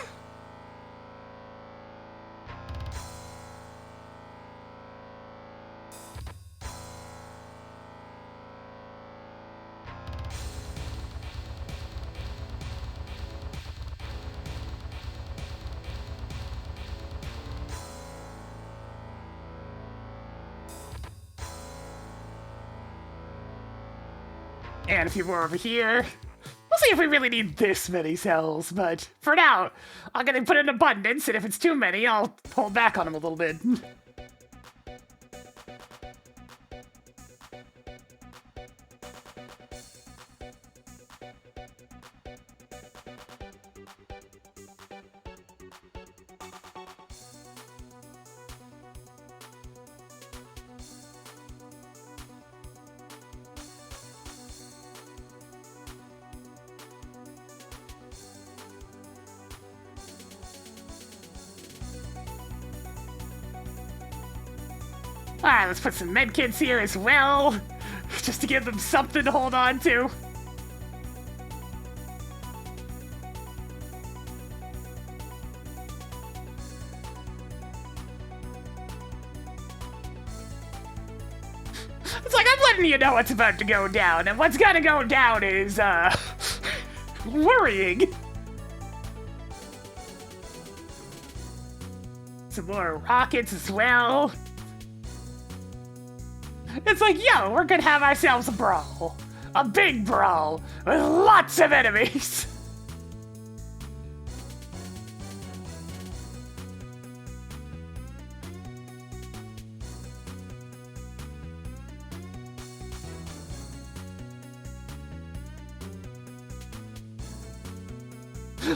And a few more over here. We'll see if we really need this many cells, but for now, I'm gonna put in abundance, and if it's too many, I'll hold back on them a little bit. Alright, let's put some medkits here as well, just to give them something to hold on to. It's like, I'm letting you know what's about to go down, and what's gonna go down is, worrying. Some more rockets as well. It's like, yo, we're gonna have ourselves a brawl. A big brawl with lots of enemies.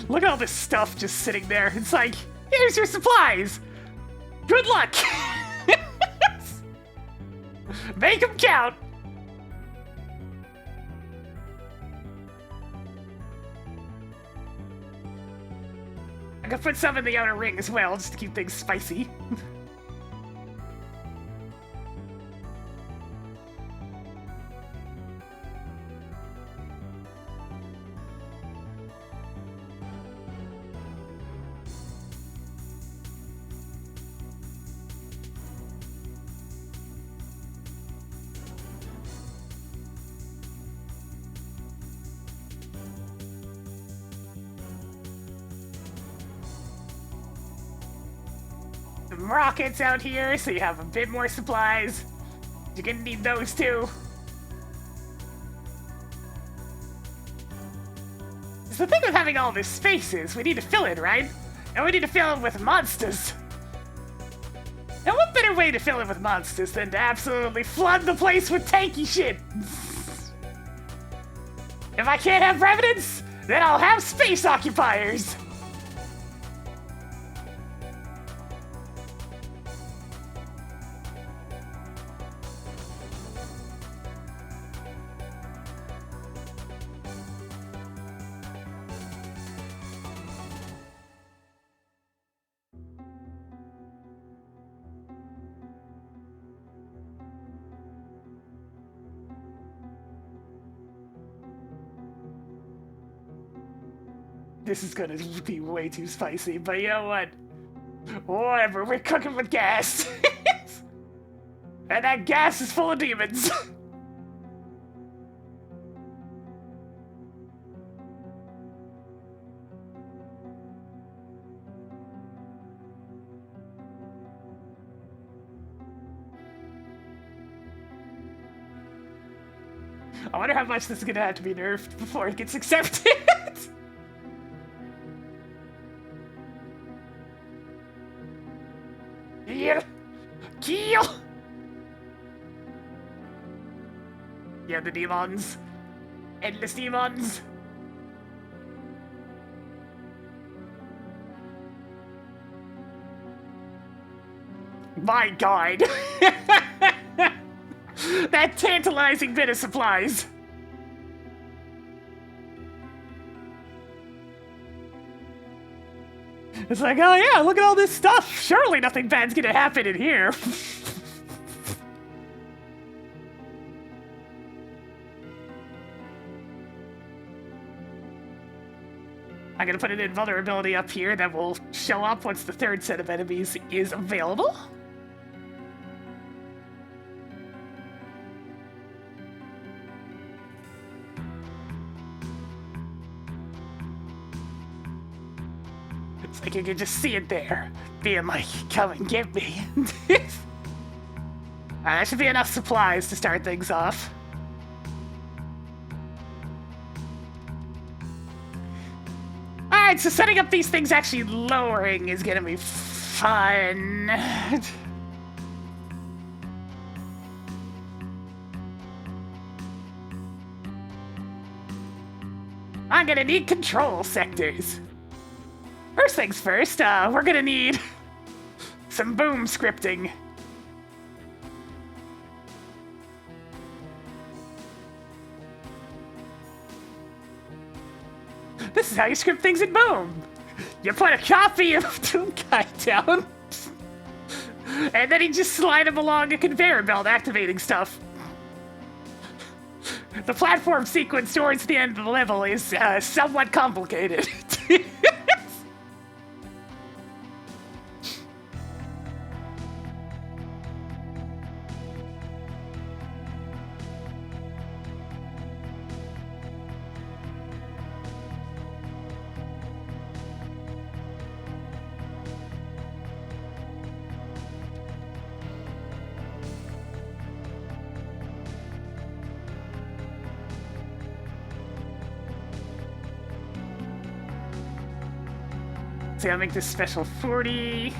Look at all this stuff just sitting there. It's like, here's your supplies. Good luck. Make them count! I could put some in the outer ring as well, just to keep things spicy. Some rockets out here, so you have a bit more supplies. You're gonna need those too. So the thing with having all this space is we need to fill it, right? And we need to fill it with monsters. And what better way to fill it with monsters than to absolutely flood the place with tanky shit? If I can't have revenants, then I'll have space occupiers. This is gonna be way too spicy, but you know what? Whatever, we're cooking with gas. And that gas is full of demons. I wonder how much this is gonna have to be nerfed before it gets accepted. Yeah, the demons. Endless demons. My god. That tantalizing bit of supplies. It's like, oh yeah, look at all this stuff. Surely nothing bad's gonna happen in here. I'm gonna put an invulnerability up here that will show up once the third set of enemies is available. It's like you can just see it there, being like, come and get me. Alright, that should be enough supplies to start things off. Alright, so setting up these things actually lowering is gonna be fun. I'm gonna need control sectors. First things first, we're gonna need some boom scripting. This is how you script things in Boom. You put a copy of Toonkai down, and then you just slide him along a conveyor belt activating stuff. The platform sequence towards the end of the level is somewhat complicated. So I'll make this special 40.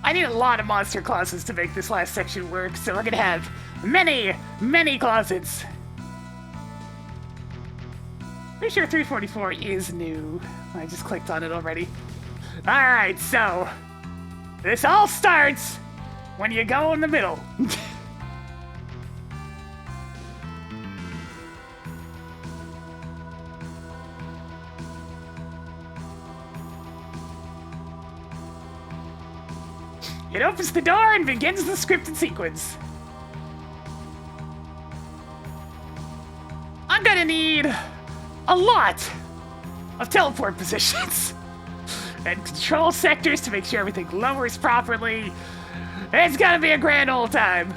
I need a lot of monster closets to make this last section work, so we're gonna have many, many closets. Pretty sure 344 is new. I just clicked on it already. Alright, so this all starts when you go in the middle. It opens the door and begins the scripted sequence. I'm gonna need a lot of teleport positions and control sectors to make sure everything lowers properly. It's gonna be a grand old time.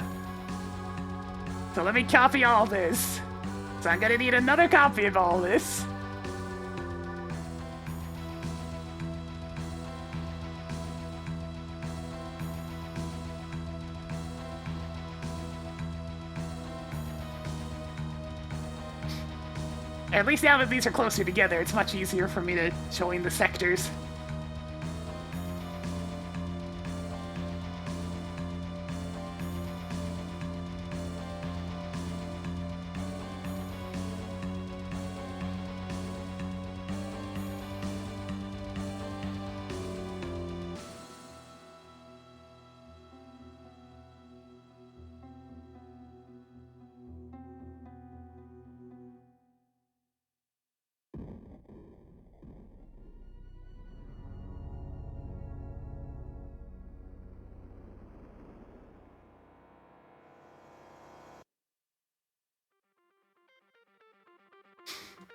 So let me copy all this. So I'm gonna need another copy of all this. At least now that these are closer together, it's much easier for me to join the sectors.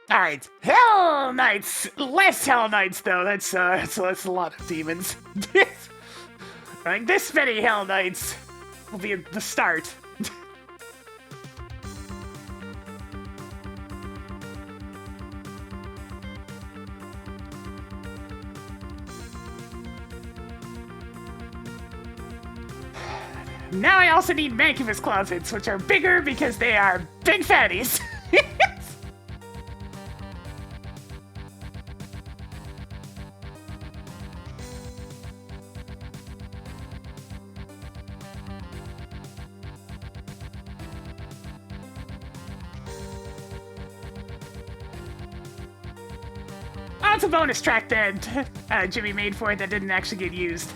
Alright, Hell Knights! Less Hell Knights, though. That's a lot of demons. I think this many Hell Knights will be the start. Now I also need Mancubus closets, which are bigger because they are big fatties. Oh, it's a bonus track that Jimmy made for it that didn't actually get used.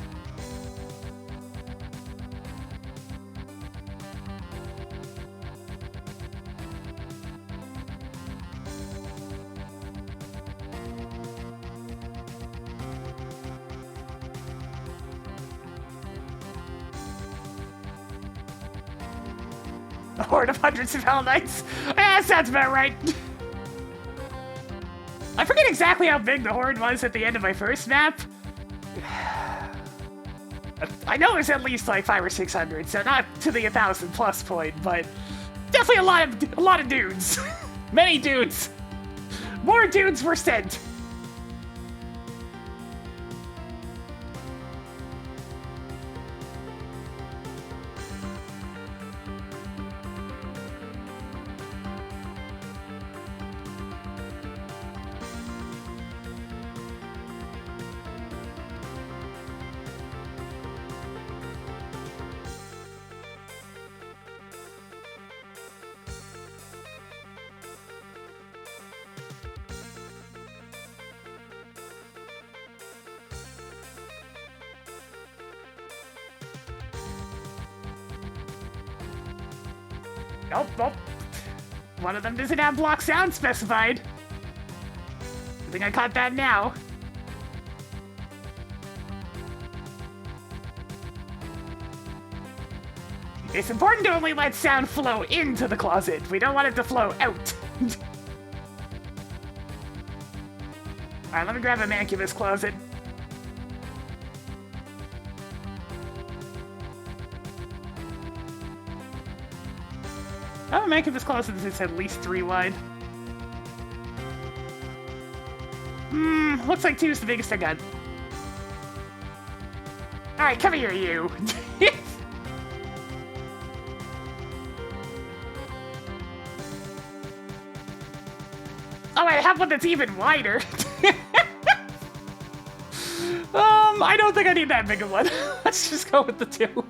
A horde of hundreds of Hell Knights. That sounds about right. I forget exactly how big the horde was at the end of my first map. I know it was at least like 500 or 600, so not to the 1,000+ point, but definitely a lot of dudes. Many dudes. More dudes were sent. Oh, one of them doesn't have block sound specified. I think I caught that now. It's important to only let sound flow into the closet. We don't want it to flow out. Alright, let me grab a Mancubus closet. Oh, Mancubus closet is at least 3 wide. Looks like 2 is the biggest I got. Alright, come here, you. Oh, I have one that's even wider. I don't think I need that big of one. Let's just go with the 2.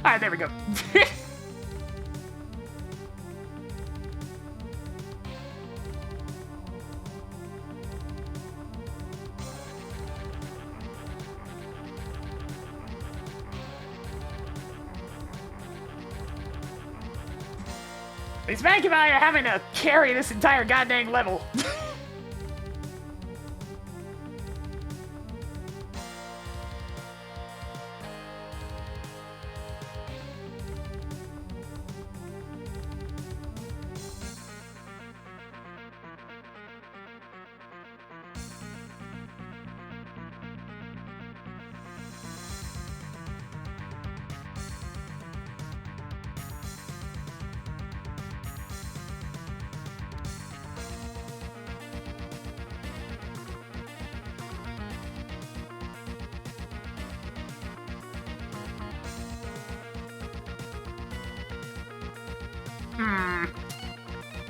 Alright, there we go. These Mancubi are having to carry this entire goddamn level.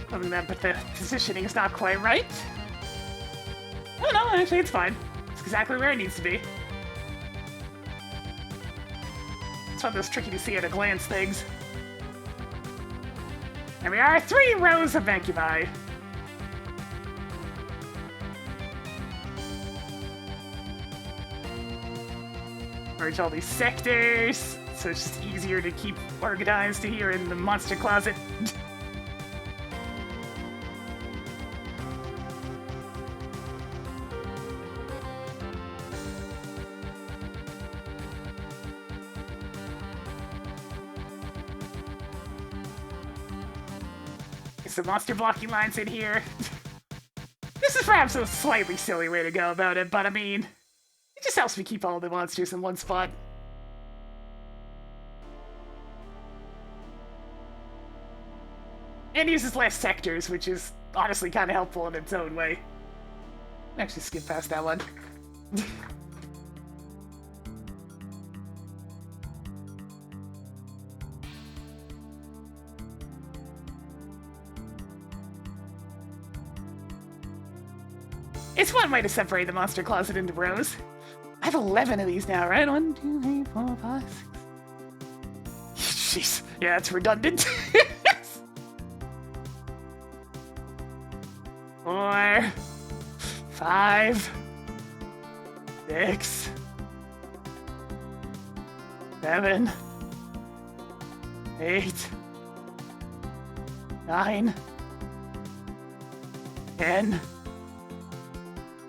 Something that, but the positioning is not quite right. Oh no, actually it's fine. It's exactly where it needs to be. It's one of those tricky to see at a glance things. There we are, 3 rows of Mancubi. Merge all these sectors, so it's just easier to keep organized here in the monster closet. Some monster blocking lines in here. This is perhaps a slightly silly way to go about it, but I mean, it just helps me keep all the monsters in one spot. And uses less sectors, which is honestly kind of helpful in its own way. Actually, skip past that one. It's one way to separate the monster closet into rows. I have 11 of these now, right? 1, 2, 3, 4, 5, 6. Jeez. Yeah, it's redundant. 4, 5, 6, 7, 8, 9, 10,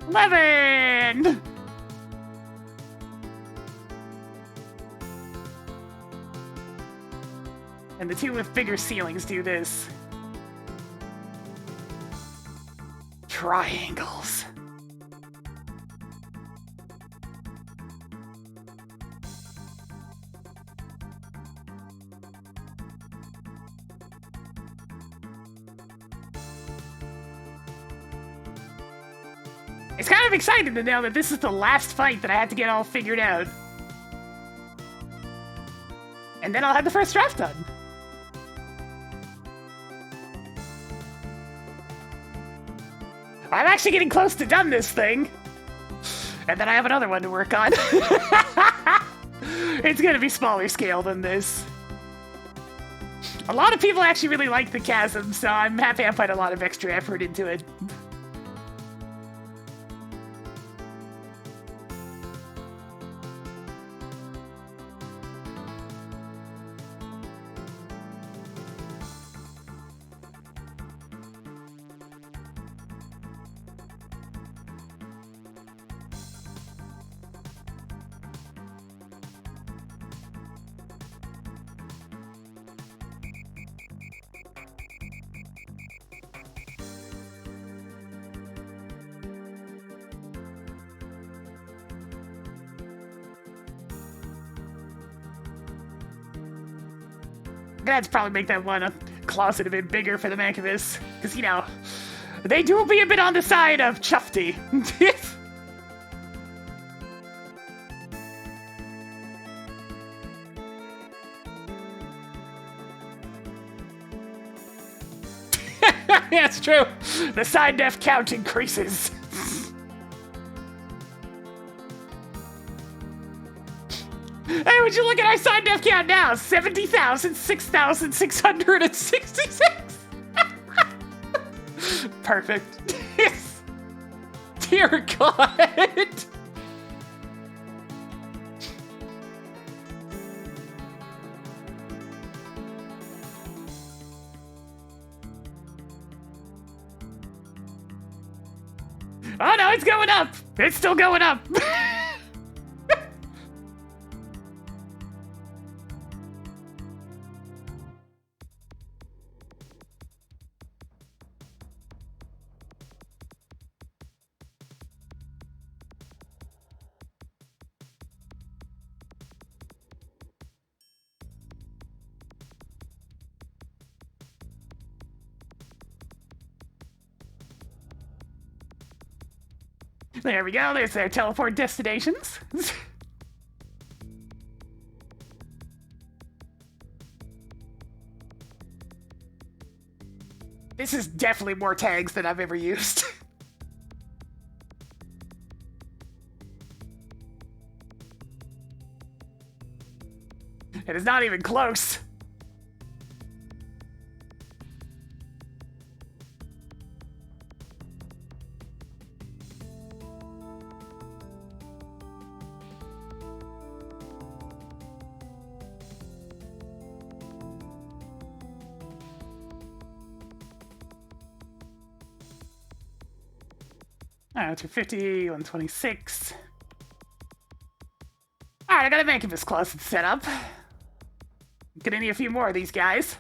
11! And the two with bigger ceilings do this. Triangles. It's kind of exciting to know that this is the last fight that I have to get all figured out. And then I'll have the first draft done. I'm actually getting close to done this thing. And then I have another one to work on. It's gonna be smaller scale than this. A lot of people actually really like the chasm, so I'm happy I put a lot of extra effort into it. I'm gonna have to probably make that one a closet a bit bigger for the Mancubus. Because, you know, they do be a bit on the side of Chufty. Yeah, it's true. The side def count increases. Hey, would you look at our side def count now? 70,666. Perfect. Dear God. Oh no, it's going up! It's still going up! There we go, there's their teleport destinations. This is definitely more tags than I've ever used. It is not even close. Alright, 250, 126. Alright, I gotta make him his closet set up. Gonna need a few more of these guys.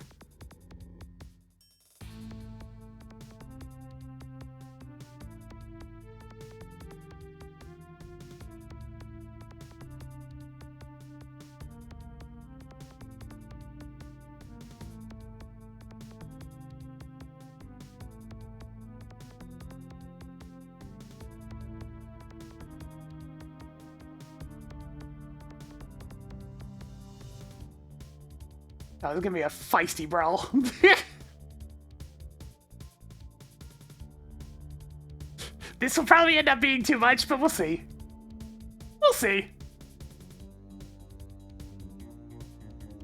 Oh, this is gonna be a feisty brawl. This will probably end up being too much, but we'll see. We'll see.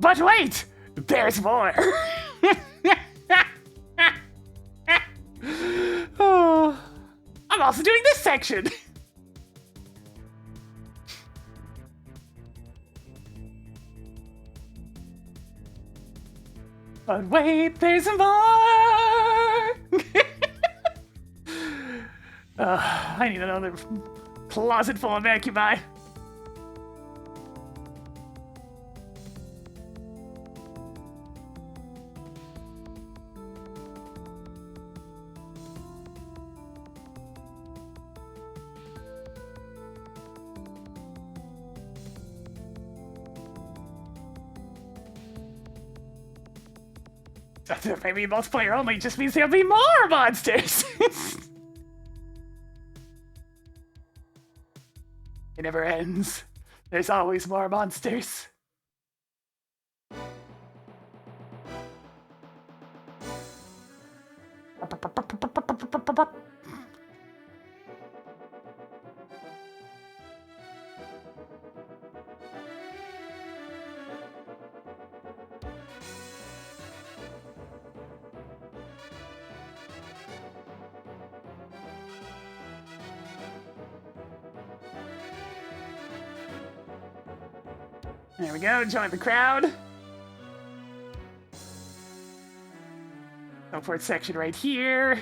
But wait! There's more! Oh, I'm also doing this section! But wait, there's more! I need another closet full of vacuumi. Maybe multiplayer only just means there'll be more monsters! It never ends. There's always more monsters. There we go, join the crowd. Teleport section right here.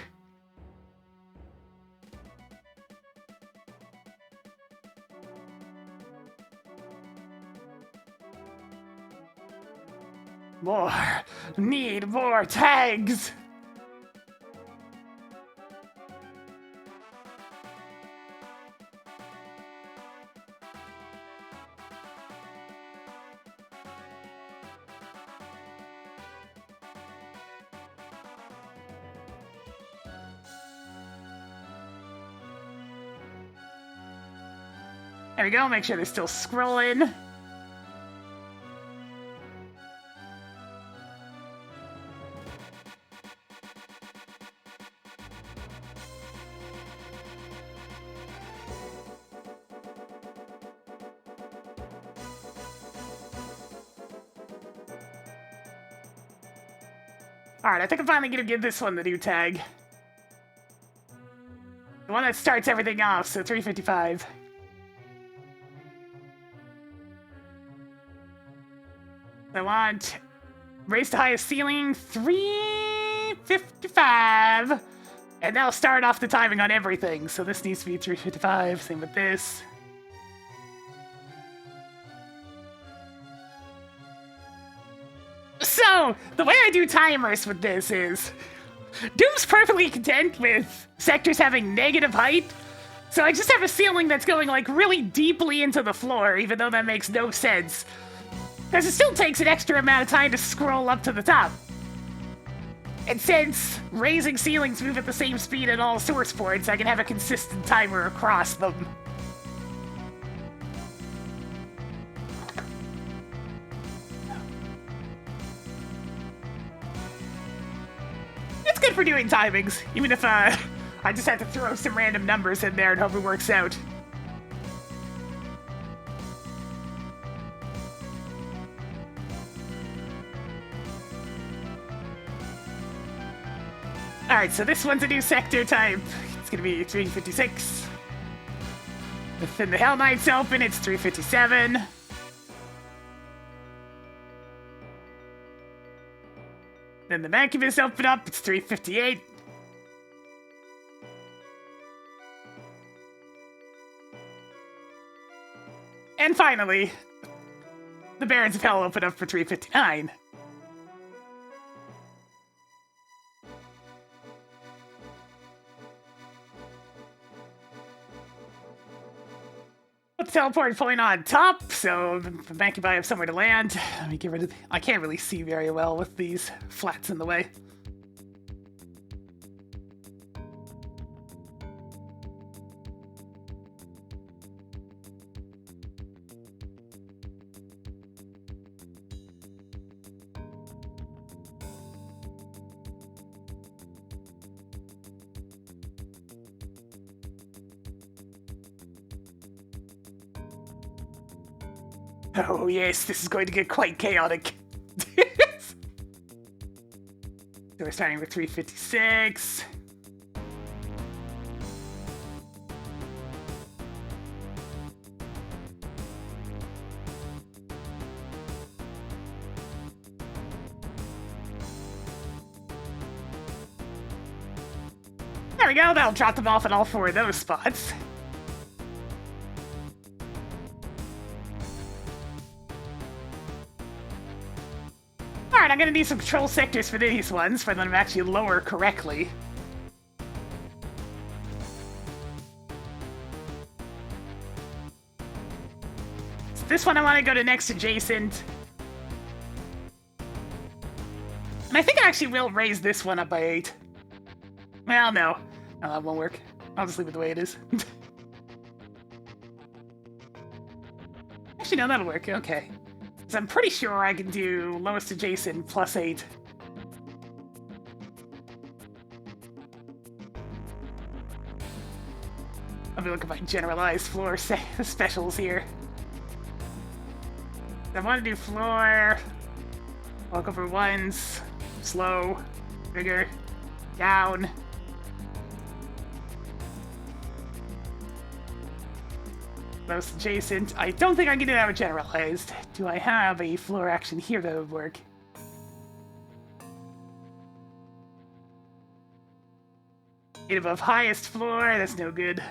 More. Need more tags. There we go, make sure they're still scrolling. Alright, I think I'm finally gonna give this one the new tag. The one that starts everything off, so 355. I want raise the highest ceiling 355, and that'll start off the timing on everything. So this needs to be 355. Same with this. So the way I do timers with this is Doom's perfectly content with sectors having negative height. So I just have a ceiling that's going like really deeply into the floor, even though that makes no sense. Because it still takes an extra amount of time to scroll up to the top. And since raising ceilings move at the same speed in all source ports, I can have a consistent timer across them. It's good for doing timings, even if I just have to throw some random numbers in there and hope it works out. Alright, so this one's a new sector type. It's gonna be 356. Within the Hell Knights open, it's 357. Then the Mancubus open up, it's 358. And finally, the Barons of Hell open up for 359. Put the teleport point on top, so the Mancubi have somewhere to land. Let me get rid of the... I can't really see very well with these flats in the way. Oh yes, this is going to get quite chaotic. So we're starting with 356. There we go, that'll drop them off at all 4 of those spots. Alright, I'm gonna need some control sectors for these ones, for them to actually lower correctly. So this one I want to go to next adjacent. And I think I actually will raise this one up by 8. Well, no. No, that won't work. I'll just leave it the way it is. Actually, no, that'll work. Okay. So I'm pretty sure I can do lowest adjacent plus 8. I'll be looking at my generalized floor specials here. I want to do floor, walk over ones, slow, bigger, down. Most adjacent. I don't think I can do that with generalized. Do I have a floor action here that would work? Eight above highest floor, that's no good.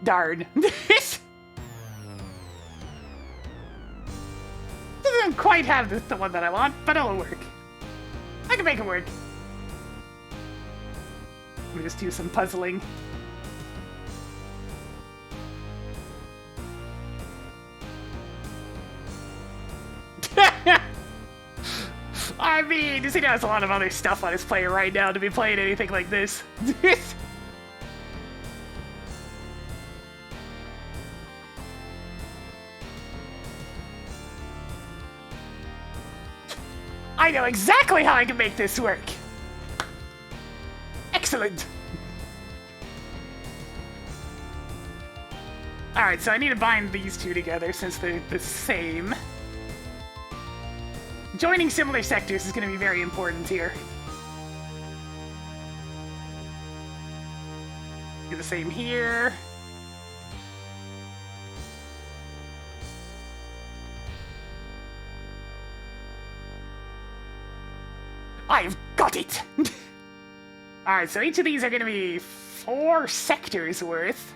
Darn. This doesn't quite have the one that I want, but it'll work. I can make it work. Let me just do some puzzling. I mean, he has a lot of other stuff on his plate right now to be playing anything like this. I know exactly how I can make this work. Excellent. Alright, so I need to bind these two together since they're the same. Joining similar sectors is going to be very important here. Do the same here. I've got it! Alright, so each of these are going to be 4 sectors worth.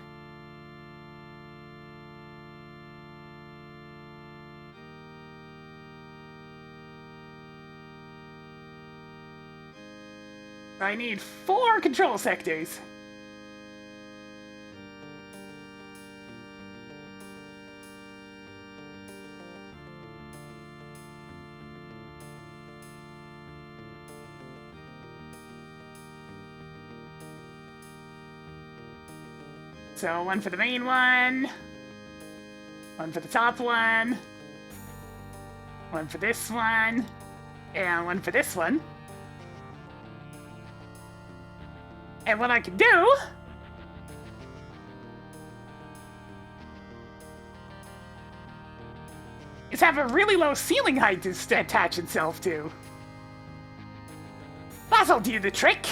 I need 4 control sectors. So 1 for the main one, 1 for the top one, 1 for this one, and 1 for this one. And what I can do is have a really low ceiling height to attach itself to. That'll do the trick.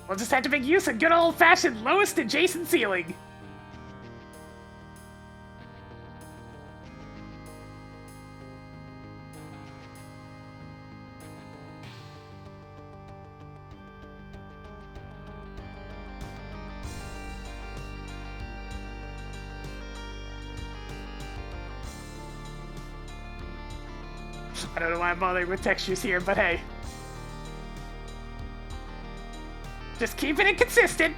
We'll just have to make use of good old-fashioned lowest adjacent ceiling. I don't know why I'm bothering with textures here, but hey. Just keeping it consistent.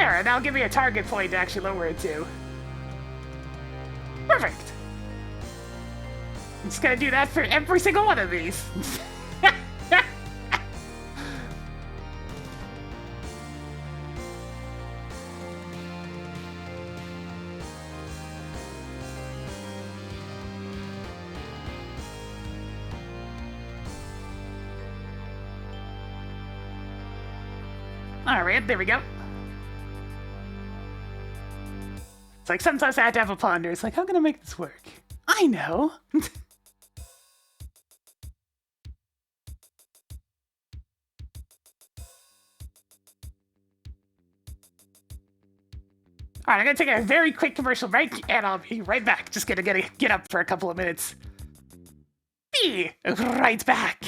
There, and that'll give me a target point to actually lower it to. Perfect. I'm just gonna do that for every single one of these. Alright, there we go. It's like sometimes I have to have a ponder. It's like, how can I make this work? I know! Alright, I'm gonna take a very quick commercial break, and I'll be right back. Just gonna get up for a couple of minutes. Be right back!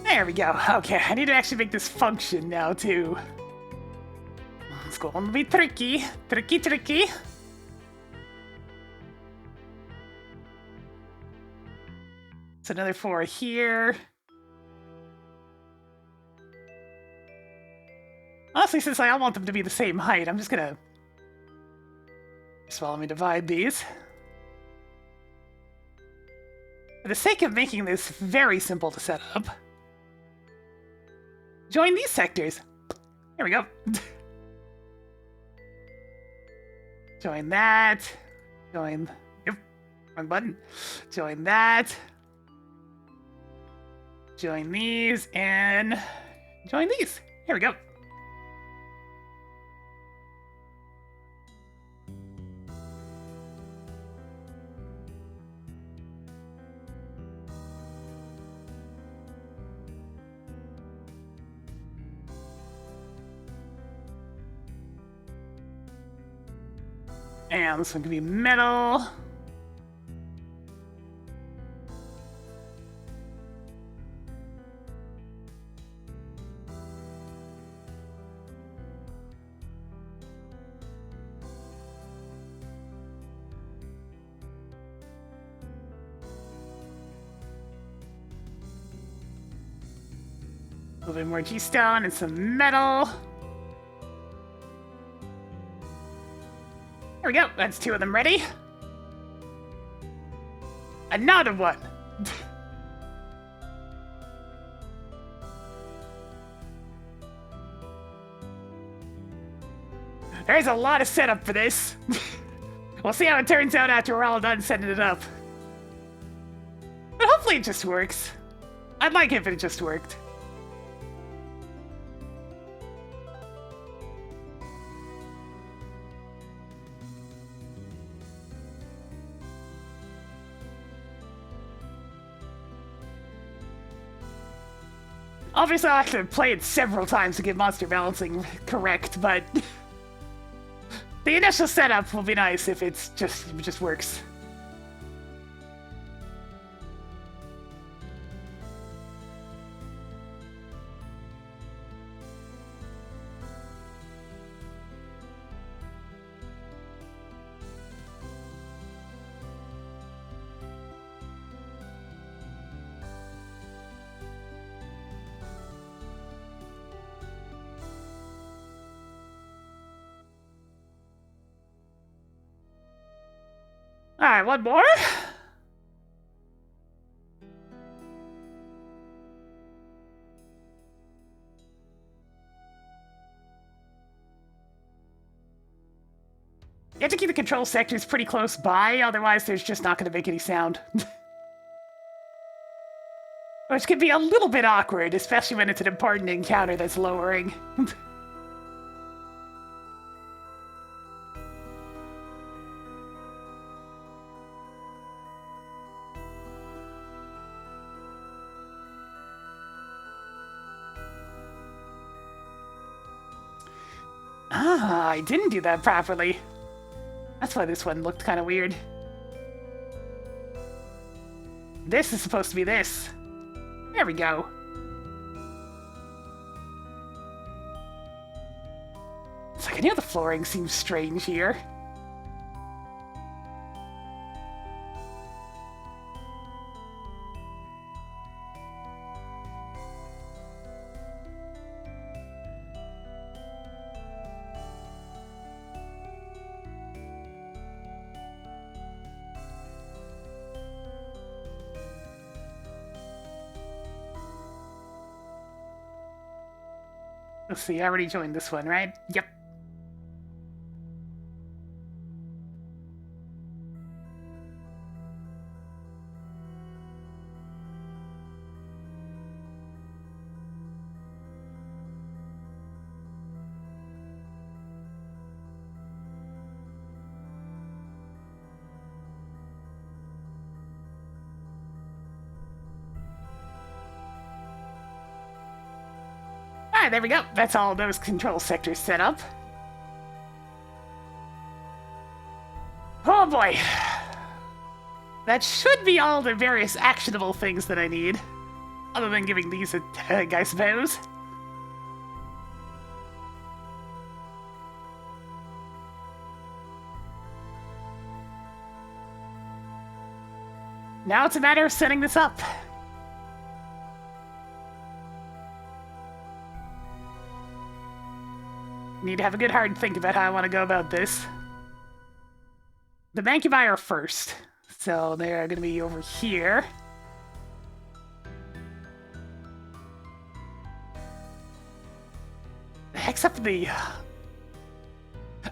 There we go. Okay, I need to actually make this function now, too. It's going to be tricky. Tricky. It's another 4 here. Honestly, since I all want them to be the same height, I'm just gonna... let me divide these. For the sake of making this very simple to set up, join these sectors. There we go. Join that. Join... Yep. Wrong button. Join that. Join these. And join these. Here we go. And this one could be metal. A little bit more G-stone and some metal. There we go. That's 2 of them ready. Another one. There's a lot of setup for this. We'll see how it turns out after we're all done setting it up. But hopefully it just works. I'd like it if it just worked. Obviously, I'll have to play it several times to get monster balancing correct, but the initial setup will be nice if it just works. Alright, one more. You have to keep the control sectors pretty close by, otherwise there's just not going to make any sound. Which can be a little bit awkward, especially when it's an important encounter that's lowering. Ah, I didn't do that properly. That's why this one looked kind of weird. This is supposed to be this. There we go. It's like I know the flooring seems strange here. Let's see, I already joined this one, right? Yep. Alright, there we go. That's all those control sectors set up. Oh boy. That should be all the various actionable things that I need. Other than giving these a tag, I suppose. Now it's a matter of setting this up. Need to have a good hard think about how I want to go about this. The Mancubi are first, so they're going to be over here. The heck's up the...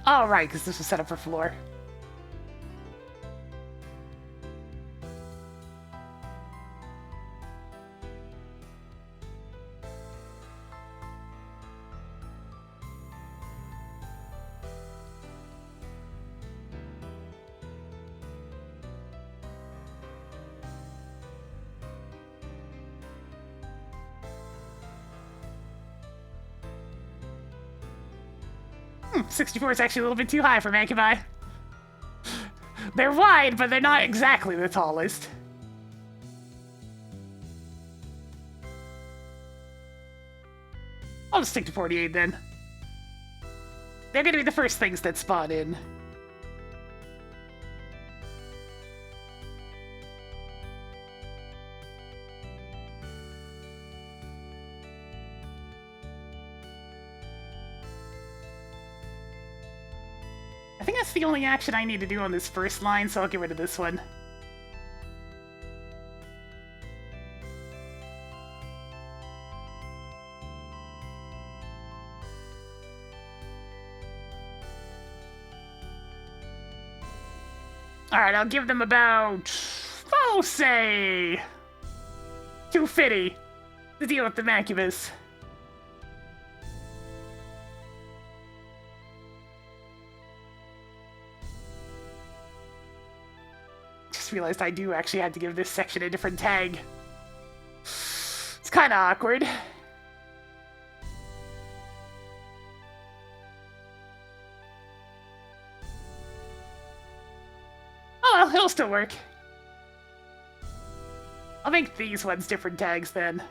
Oh, right, because this was set up for floor. Hmm, 64 is actually a little bit too high for Mancubi. They're wide, but they're not exactly the tallest. I'll just stick to 48 then. They're gonna be the first things that spawn in. I think that's the only action I need to do on this first line, so I'll get rid of this one. Alright, I'll give them about, oh, say, 250 to deal with the Mancubus. Just realized I do actually have to give this section a different tag. It's kind of awkward. Oh well, it'll still work. I'll make these ones different tags then.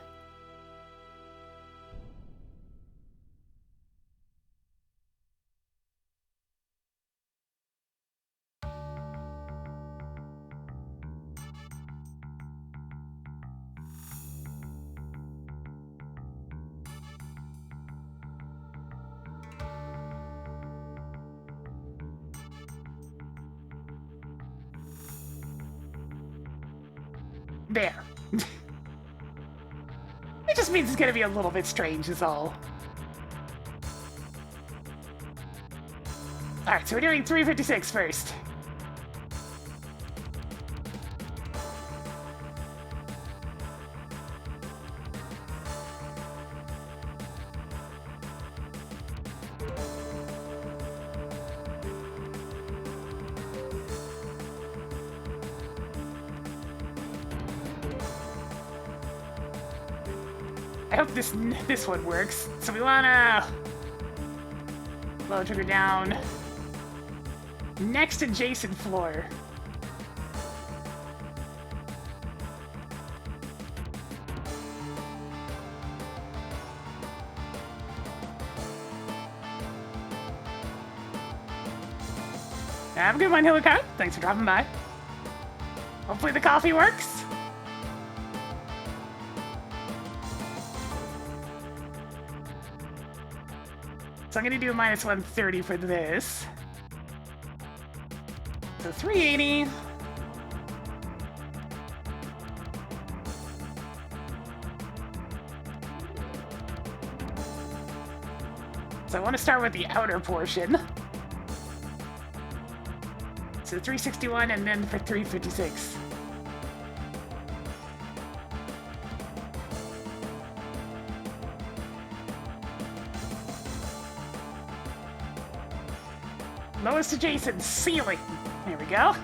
There. It just means it's gonna be a little bit strange is all. Alright, so we're doing 356 first. I hope this one works. So we wanna low trigger down. Next adjacent floor. Have a good one, Hillicoat. Thanks for dropping by. Hopefully the coffee works. So I'm gonna do a minus 130 for this. So 380. So I want to start with the outer portion. So 361 and then for 356. Lowest adjacent ceiling. There we go.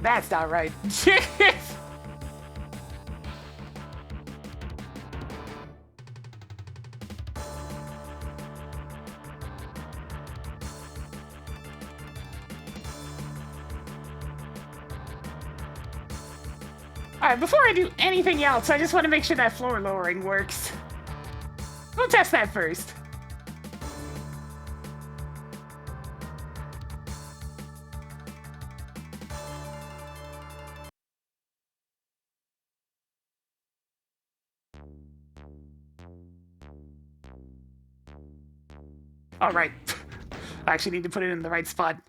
That's not right. Alright, before I do anything else, I just want to make sure that floor lowering works. We'll test that first. Alright. I actually need to put it in the right spot.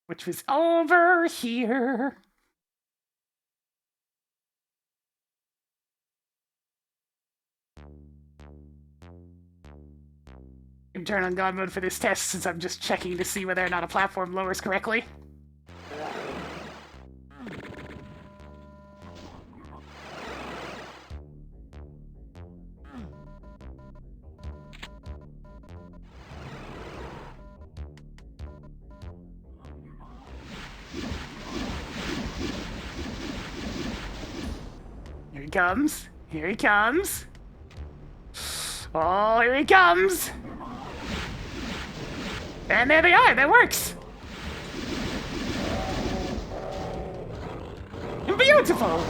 Which was over here. I'm turn on God mode for this test since I'm just checking to see whether or not a platform lowers correctly. Here he comes. Here he comes. Oh, here he comes. And there they are. That works. Beautiful.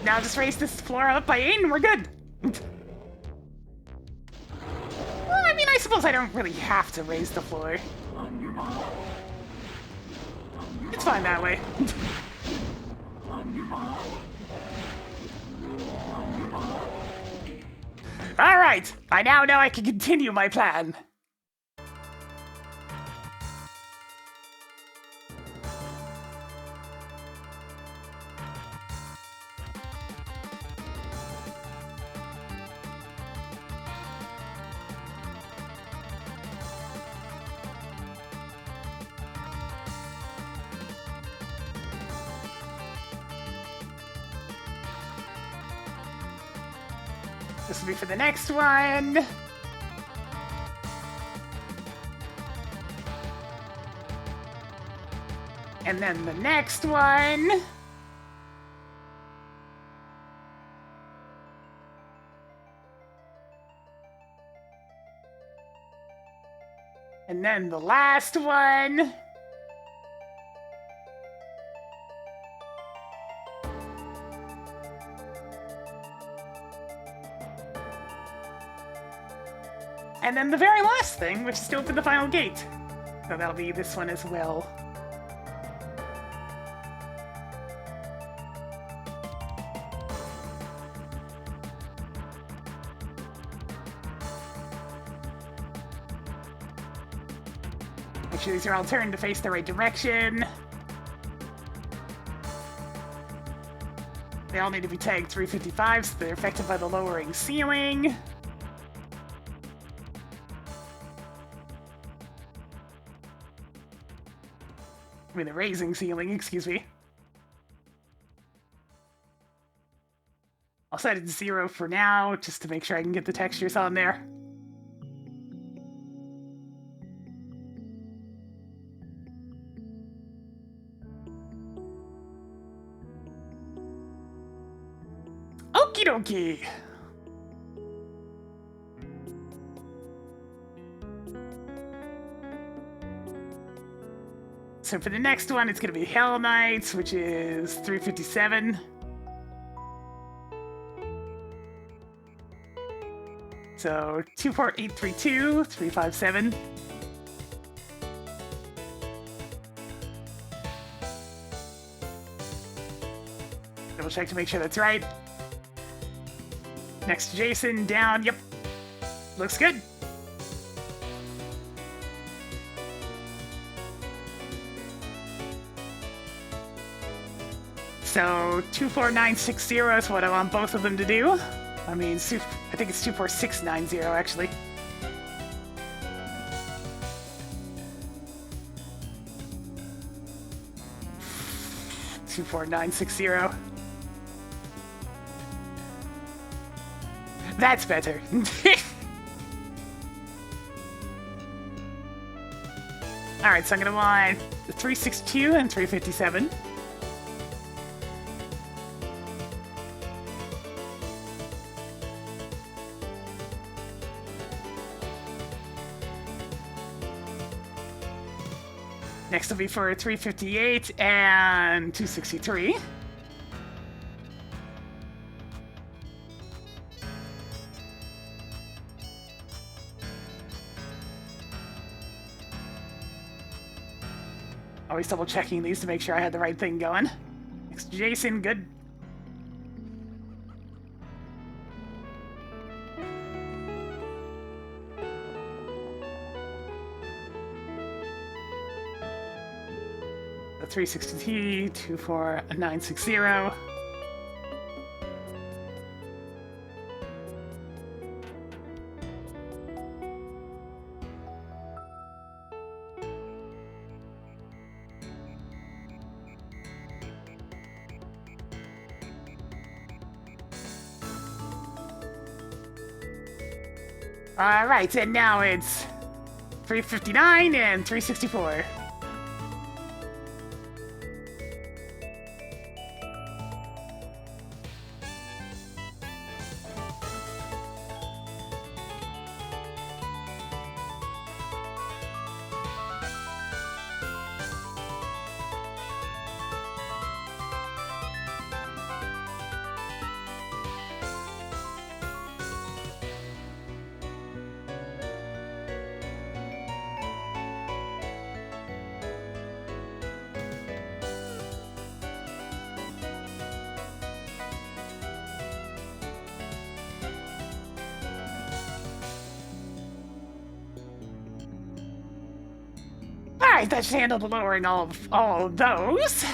Now just raise this floor up by 8 and we're good. Well, I mean, I suppose I don't really have to raise the floor. It's fine that way. Alright, I now know I can continue my plan. This will be for the next one. And then the next one. And then the last one. And then the very last thing, which is to open the final gate. So that'll be this one as well. Make sure these are all turned to face the right direction. They all need to be tagged 355, so they're affected by the lowering ceiling. I mean, the raising ceiling, excuse me. I'll set it to 0 for now, just to make sure I can get the textures on there. Okie dokie! So for the next one, it's going to be Hell Knights, which is 357. So 24832, 357. Double check to make sure that's right. Next to Jason, down, yep. Looks good. So 24960 is what I want both of them to do. I mean, I think it's 24690 actually. Two, 4, 9, 6, 0. That's better. Alright, so I'm gonna want 362 and 357. Next will be for 358 and 263. Always double checking these to make sure I had the right thing going. Next, Jason, good. The 360T, 24960. Alright, and now it's 359 and 364. Alright, that should handle the lowering all of those.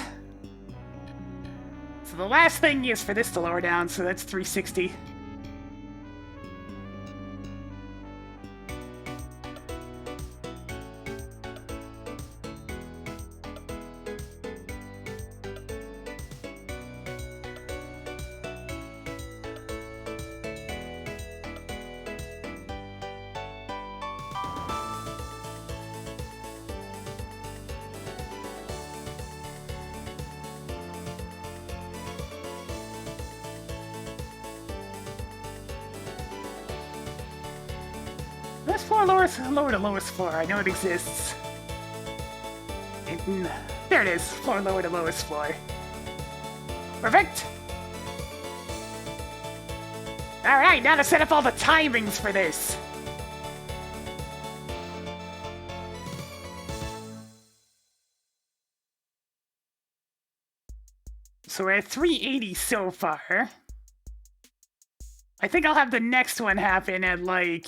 So the last thing is for this to lower down, so that's 360. This floor lower the lowest floor. I know it exists. There it is. Floor lower to lowest floor. Perfect. Alright, now to set up all the timings for this. So we're at 380 so far. I think I'll have the next one happen at like...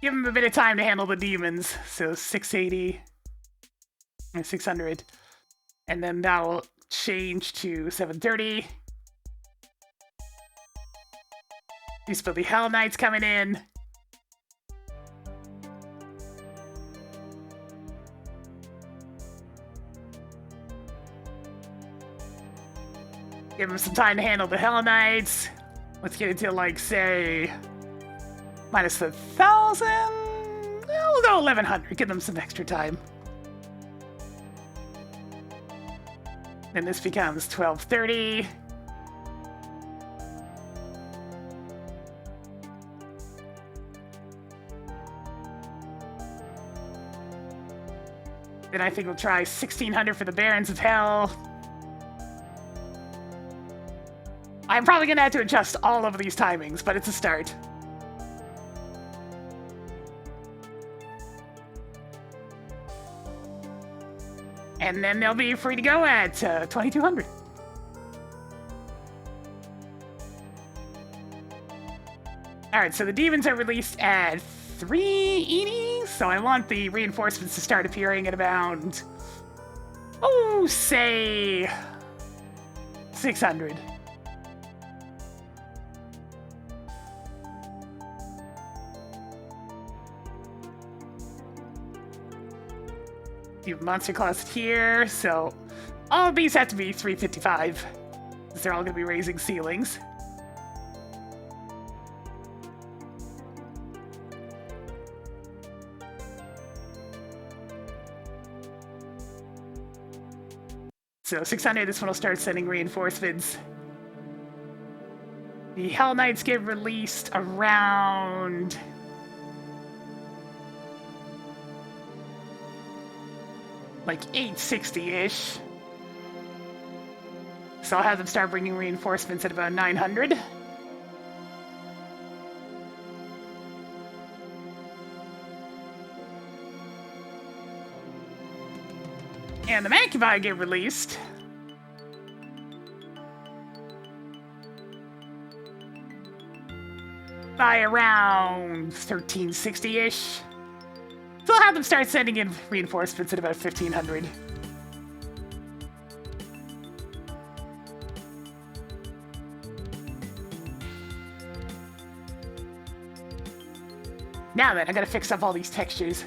Give him a bit of time to handle the demons. So 680 and 600. And then that'll change to 730. These will be Hell Knights coming in. Give him some time to handle the Hell Knights. Let's get into, like, say... minus 1,000? We'll go 1,100. Give them some extra time. Then this becomes 1230. Then I think we'll try 1,600 for the Barons of Hell. I'm probably going to have to adjust all of these timings, but it's a start. And then they'll be free to go at 2,200. Alright, so the demons are released at 380, so I want the reinforcements to start appearing at about, oh, say 600. You have monster closet here, so all of these have to be 355, because they're all going to be raising ceilings. So 600, this one will start sending reinforcements. The Hell Knights get released around... like 860-ish. So I'll have them start bringing reinforcements at about 900. And the Mancubi get released by around 1360-ish. So I'll have them start sending in reinforcements at about 1500. Now then, I gotta fix up all these textures.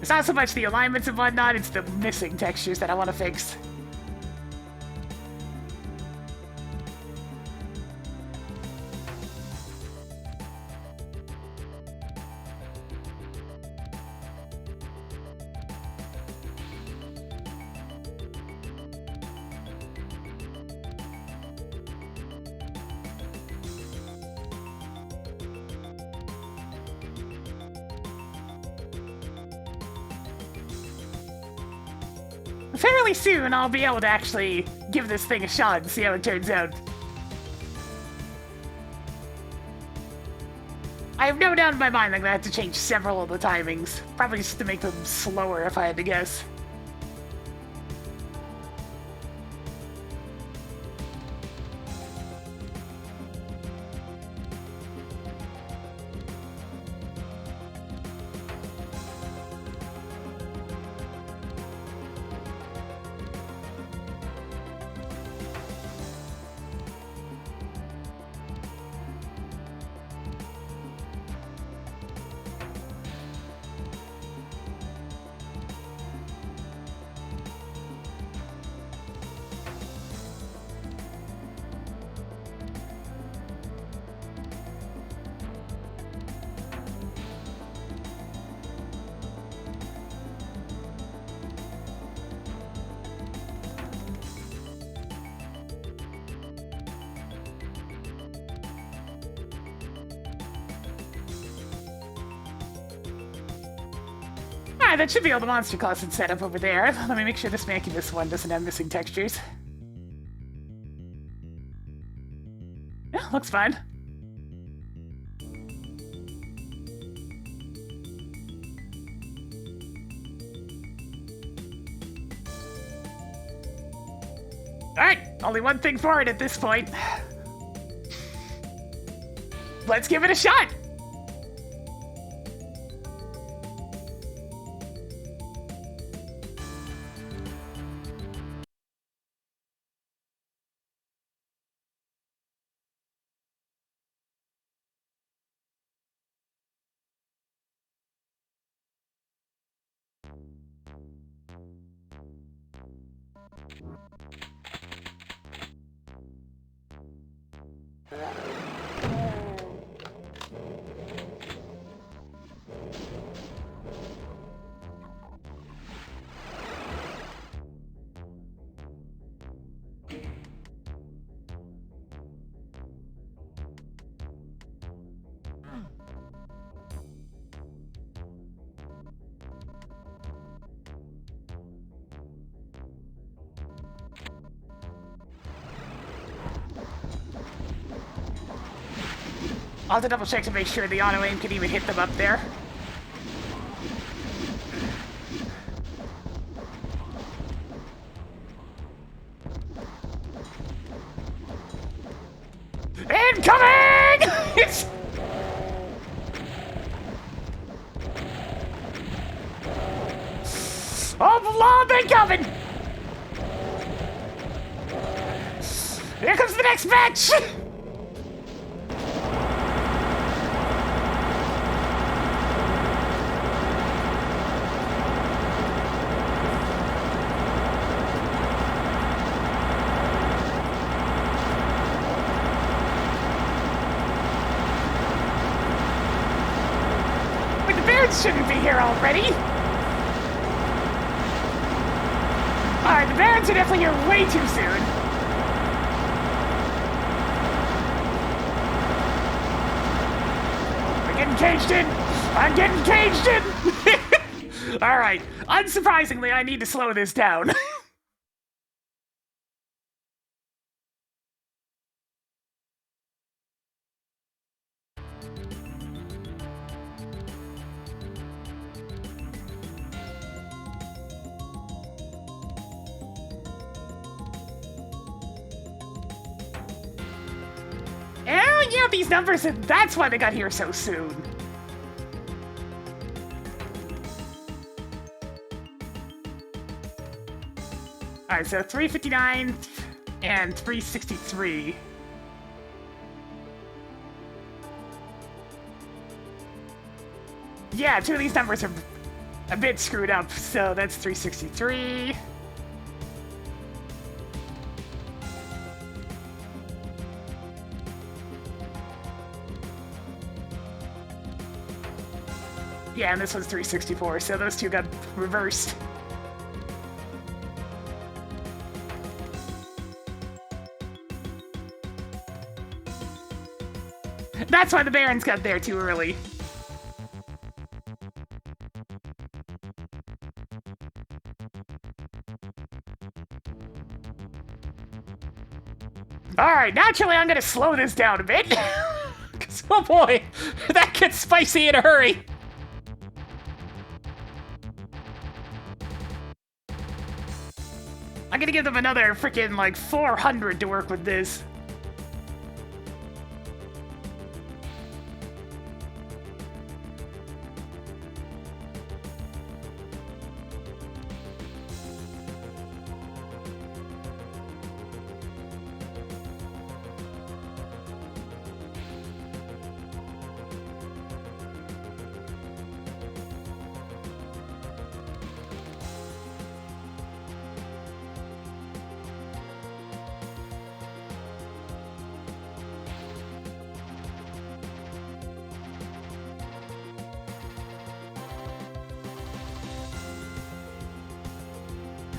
It's not so much the alignments and whatnot, it's the missing textures that I want to fix. Fairly soon, I'll be able to actually give this thing a shot and see how it turns out. I have no doubt in my mind I'm gonna have to change several of the timings. Probably just to make them slower if I had to guess. Alright, that should be all the monster closet set up over there. Let me make sure this Mancubus one doesn't have missing textures. Yeah, looks fine. Alright, only one thing for it at this point. Let's give it a shot! I'll have to double check to make sure the auto aim can even hit them up there. Incoming! It's... Oh, blob incoming! Here comes the next match! Wait, the Barons shouldn't be here already! Alright, the Barons are definitely here way too soon. I'm getting caged in! I'm getting caged in! Alright, unsurprisingly, I need to slow this down. Oh, yeah, these numbers, that's why they got here so soon. Alright, so 359 and 363. Yeah, two of these numbers are a bit screwed up, so that's 363. Yeah, and this one's 364, so those two got reversed. That's why the Barons got there too early. Alright, naturally I'm gonna slow this down a bit. Oh boy, that gets spicy in a hurry. I'm gonna give them another freaking like 400 to work with this.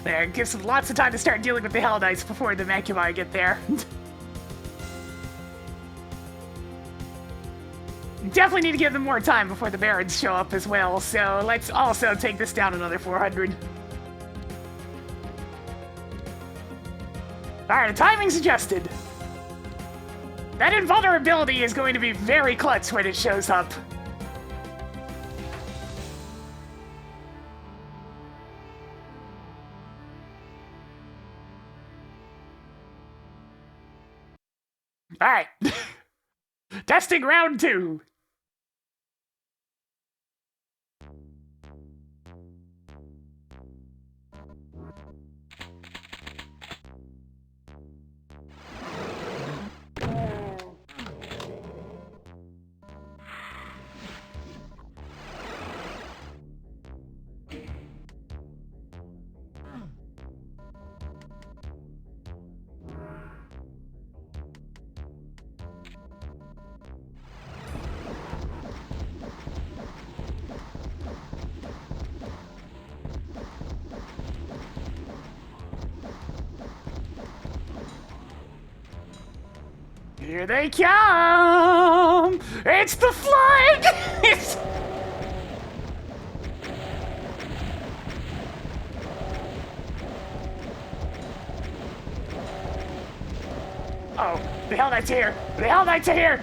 There, it gives them lots of time to start dealing with the Hell Knights before the Macubi get there. Definitely need to give them more time before the Barons show up as well, so let's also take this down another 400. Alright, the timing's adjusted. That invulnerability is going to be very clutch when it shows up. Alright. Testing round 2. Here they come! It's the flood! It's... Oh, the Hell Knights are here! The Hell Knights are here!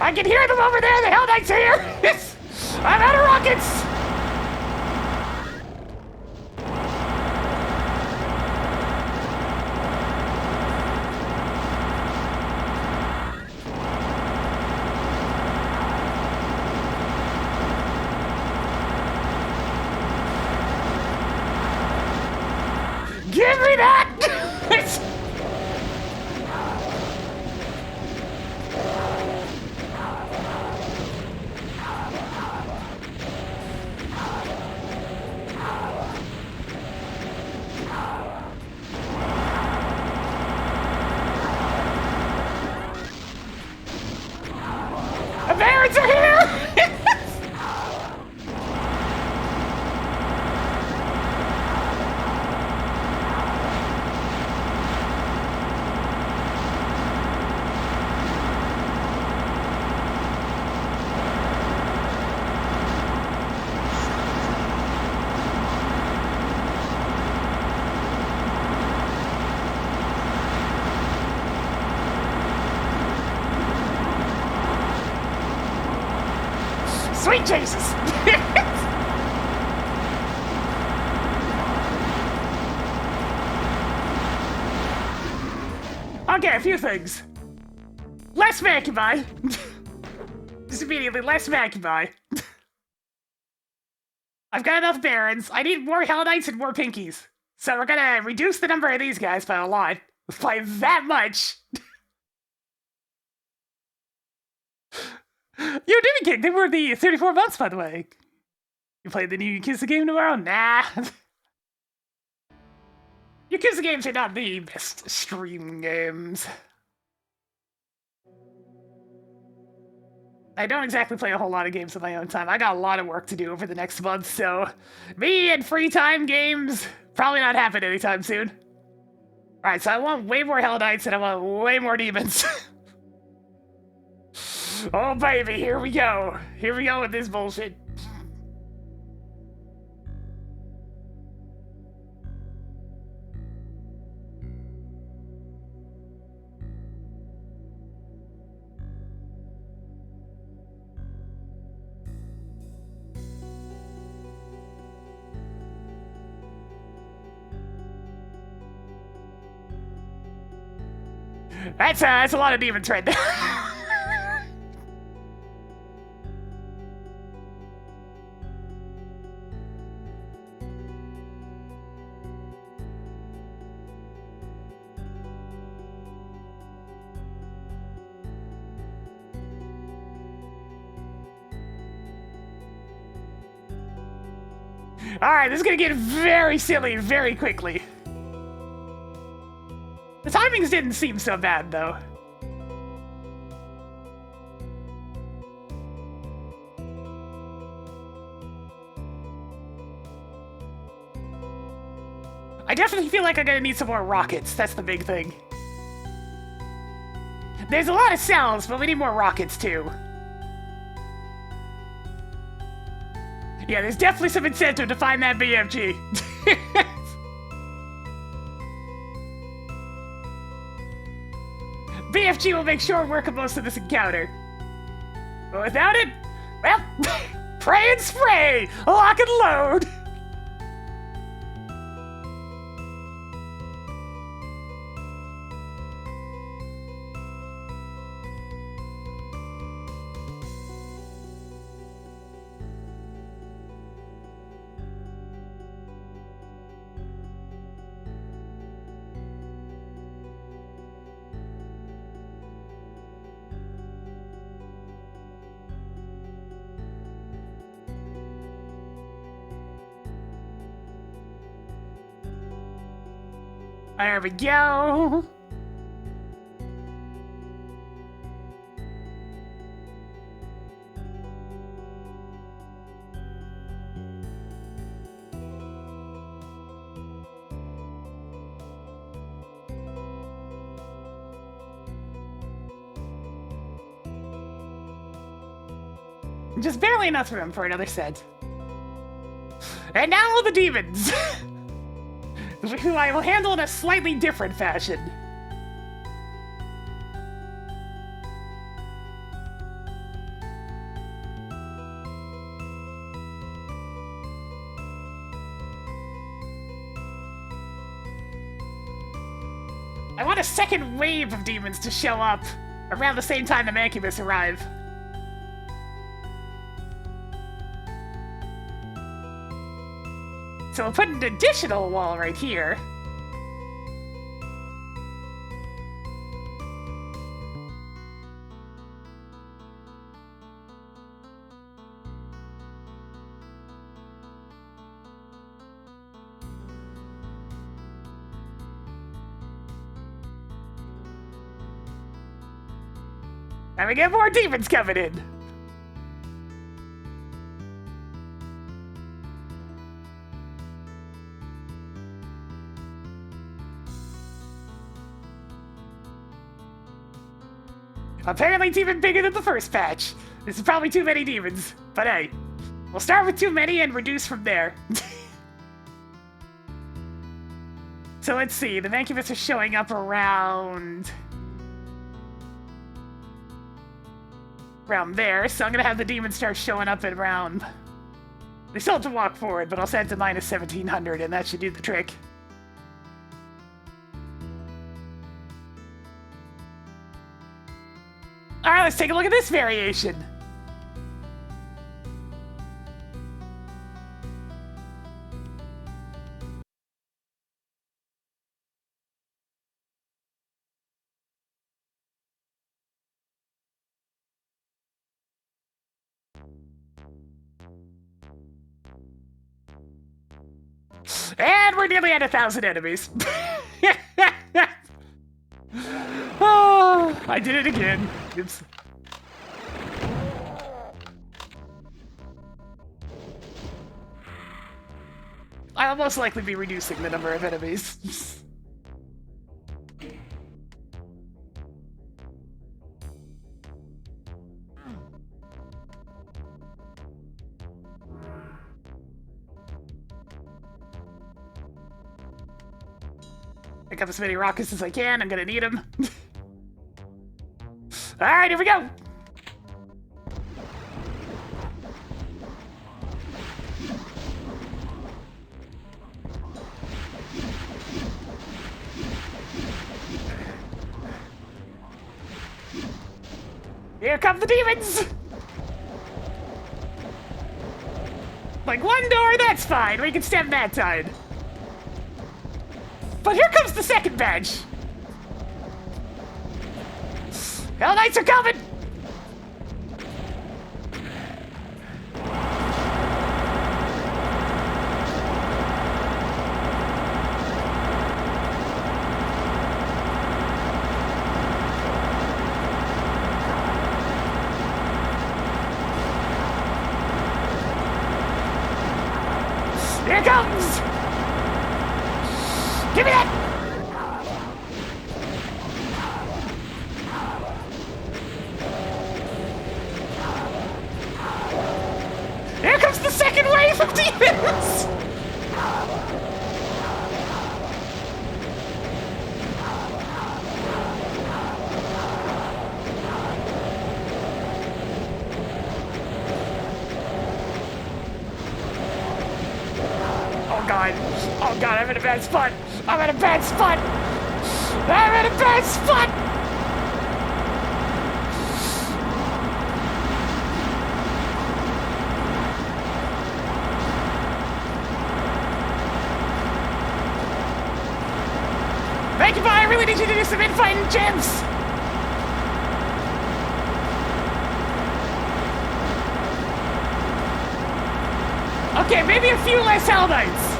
I can hear them over there! The Hell Knights are here! I'm out of rockets! me that! The parents are here! Sweet Jesus! Okay, a few things. Less vacuumi. Just immediately, less vacuumi. I've got enough barons. I need more Hell Knights and more Pinkies. So we're gonna reduce the number of these guys by a lot. By that much. Yo, Dimmy King, they were the 34 months, by the way. You played the new Yakuza game tomorrow? Nah. Yakuza games are not the best stream games. I don't exactly play a whole lot of games in my own time. I got a lot of work to do over the next month, so me and free time games probably not happen anytime soon. Alright, so I want way more Hell Knights and I want way more demons. Oh baby, here we go. Here we go with this bullshit. That's a lot of demons right there. Alright, this is gonna get very silly very quickly. The timings didn't seem so bad, though. I definitely feel like I'm gonna need some more rockets. That's the big thing. There's a lot of cells, but we need more rockets, too. Yeah, there's definitely some incentive to find that BFG. BFG will make short work of most of this encounter. But without it, well, pray and spray! Lock and load! There we go. Just barely enough room for another set. And now the demons! Who I will handle in a slightly different fashion. I want a second wave of demons to show up around the same time the Mancubus arrive. So we'll put an additional wall right here. And we get more demons coming in. Apparently it's even bigger than the first patch. This is probably too many demons. But hey, we'll start with too many and reduce from there. So let's see, the Mancubus are showing up around there, so I'm gonna have the demons start showing up at around... They still have to walk forward, but I'll set it to minus 1700 and that should do the trick. Alright, let's take a look at this variation. And we're nearly at 1,000 enemies. Oh, I did it again. Oops. I'll most likely be reducing the number of enemies. Pick up as many rockets as I can. I'm gonna need them. Alright, here we go! Here come the demons! Like one door, that's fine. We can stem that tide. But here comes the second badge. Hell Knights are coming! Here it comes! Give me that! Here comes the second wave of demons! Oh god, I'm in a bad spot! I'm in a bad spot! I'm in a bad spot! Thank you, bye! I really need you to do some infighting gems! Okay, maybe a few less Hell Knights.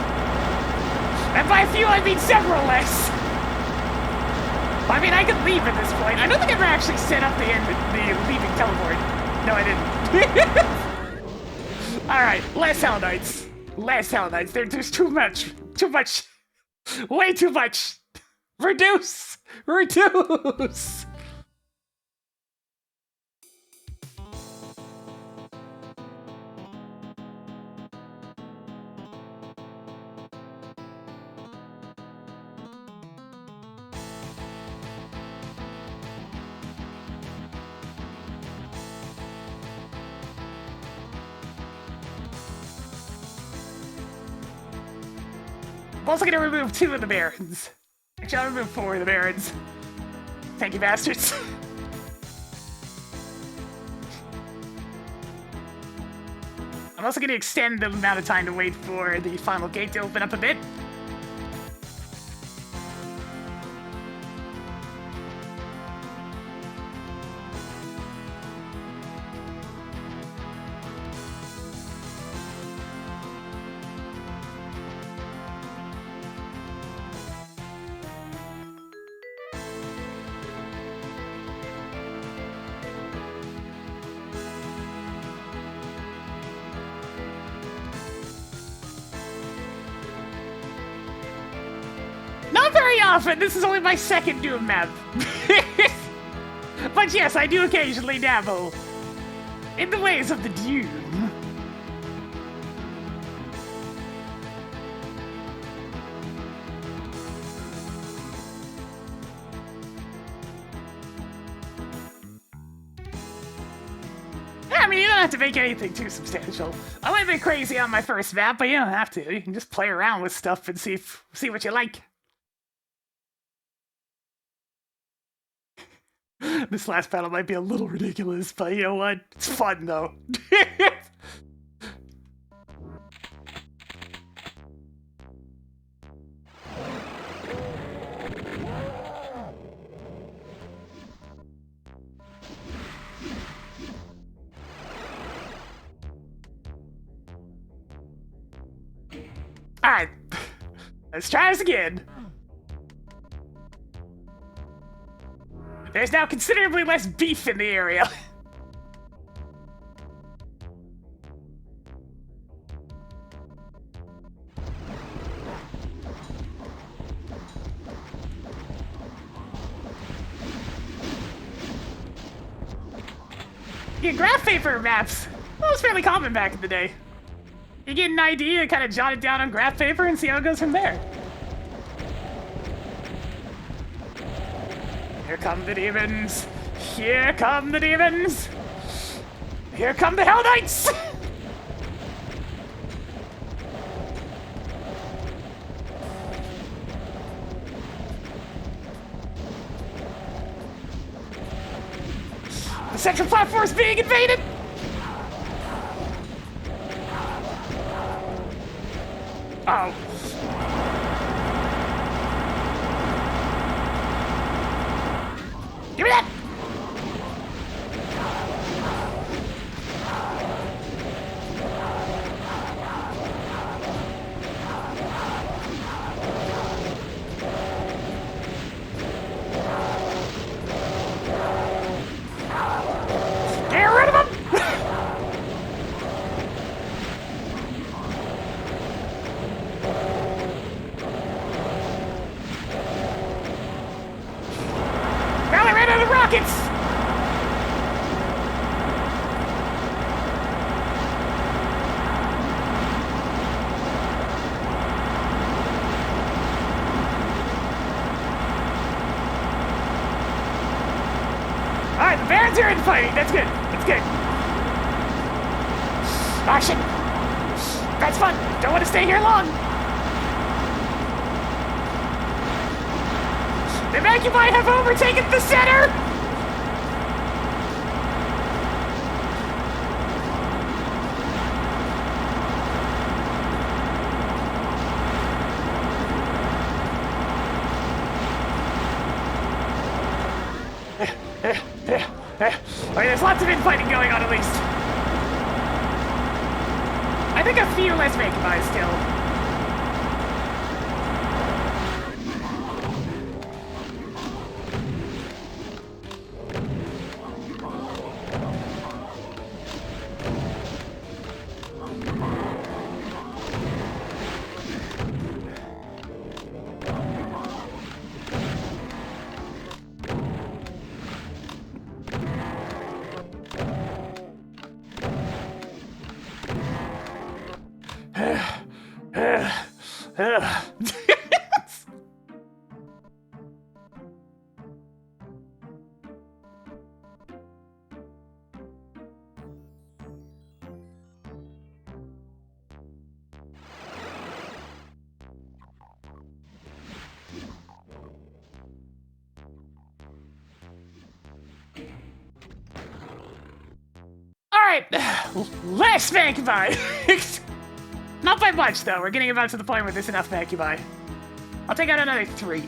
And by a few, I mean several less. I mean, I could leave at this point. I don't think I ever actually set up the leaving teleport. No, I didn't. Alright, less Hell Knights. Less Hell Knights. There's too much. Too much. Way too much. Reduce. Reduce. I'm also gonna remove 2 of the Barons. Actually, I'll remove 4 of the Barons. Thank you, bastards. I'm also gonna extend the amount of time to wait for the final gate to open up a bit. off, and this is only my second Doom map. But yes, I do occasionally dabble in the ways of the Doom. I mean, you don't have to make anything too substantial. I went a bit crazy on my first map, but you don't have to. You can just play around with stuff and see what you like. This last battle might be a little ridiculous, but you know what? It's fun, though. Alright, let's try this again. There's now considerably less beef in the area. Yeah, graph paper maps. That was fairly common back in the day. You get an idea, kind of jot it down on graph paper and see how it goes from there. Here come the demons. Here come the demons. Here come the Hell Knights. The central platform is being invaded. Oh. Give me that! Get rid of him! Rockets! Alright, the Barons are in fighting. That's good. That's good. Ah, shit. That's fun. Don't want to stay here long. The Vacuumi have overtaken the center! Okay, there's lots of infighting going on at least. I think a few less Vacuumi still. Alright, less Vacuumi. Not by much, though. We're getting about to the point where there's enough Vacuumi. I'll take out another 3.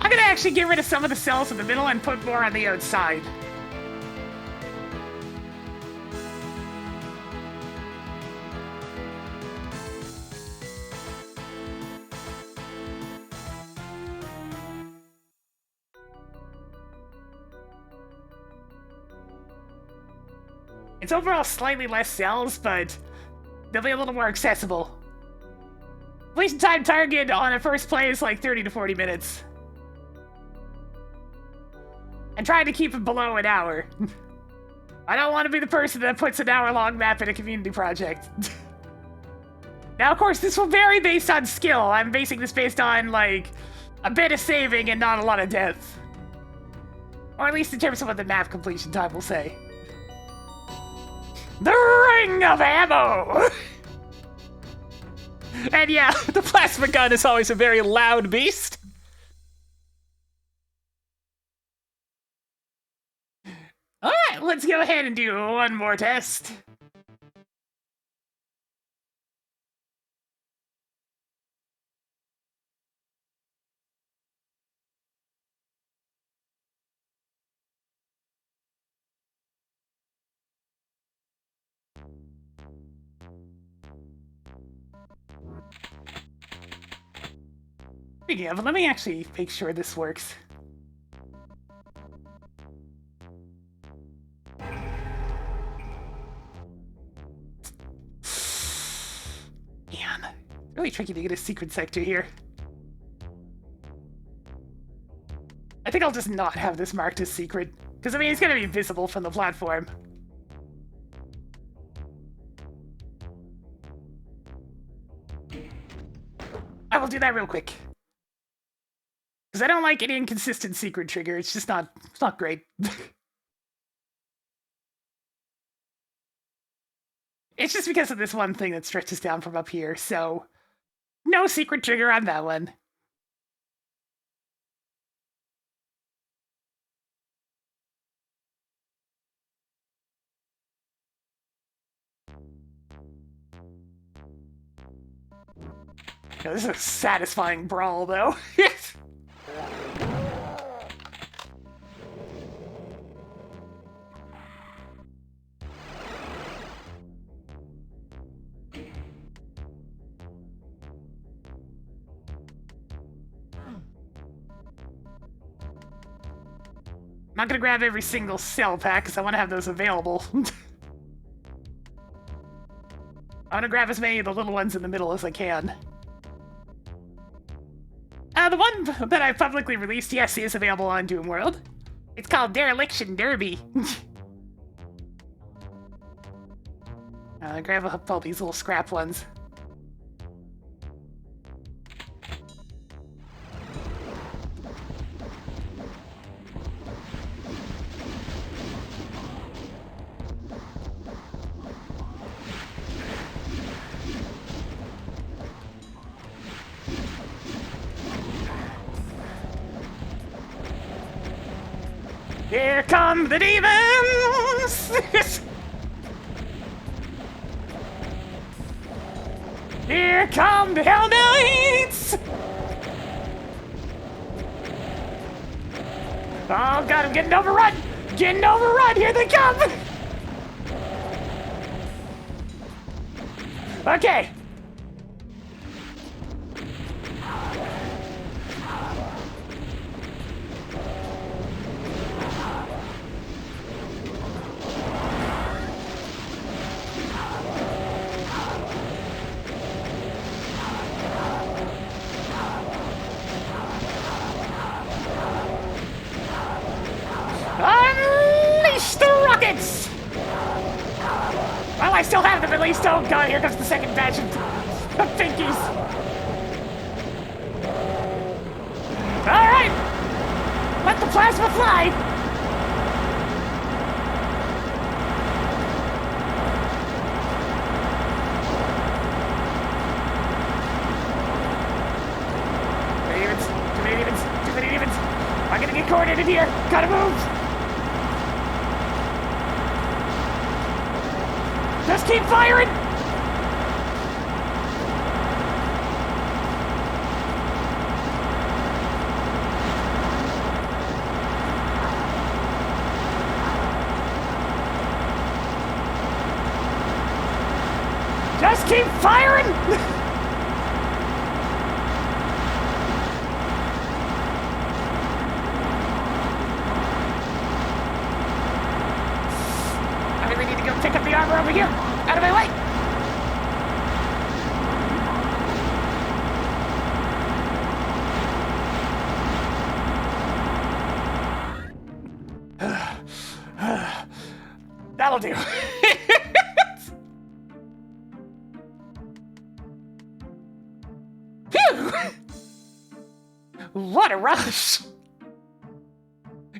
I'm gonna actually get rid of some of the cells in the middle and put more on the outside. It's overall slightly less cells, but they'll be a little more accessible. Completion time target on a first play is like 30 to 40 minutes. And trying to keep it below an hour. I don't want to be the person that puts an hour-long map in a community project. Now, of course, this will vary based on skill. I'm basing this based on, like, a bit of saving and not a lot of death. Or at least in terms of what the map completion time will say. The Ring of Ammo! And yeah, the plasma gun is always a very loud beast. Alright, let's go ahead and do one more test. Yeah, but let me actually make sure this works. Man, really tricky to get a secret sector here. I think I'll just not have this marked as secret, because I mean it's gonna be visible from the platform. I will do that real quick. Because I don't like any inconsistent secret trigger, it's just not great. It's just because of this one thing that stretches down from up here, so no secret trigger on that one. Oh, this is a satisfying brawl, though. I'm not gonna grab every single cell pack, because I want to have those available. I want to grab as many of the little ones in the middle as I can. The one that I publicly released, yes, is available on Doom World. It's called Dereliction Derby. Grab up all these little scrap ones. Here come the demons! Here come the Hell Knights! Oh god, I'm getting overrun! Getting overrun! Here they come! Okay. Unleash the rockets! Well, I still have them at least. Oh god, here comes the second batch of pinkies. Alright! Let the plasma fly! Too many demons. I'm gonna get coordinated here. Gotta move. Just keep firing! keep firing! I really need to go pick up the armor over here. Out of my way! That'll do. Phew! What a rush!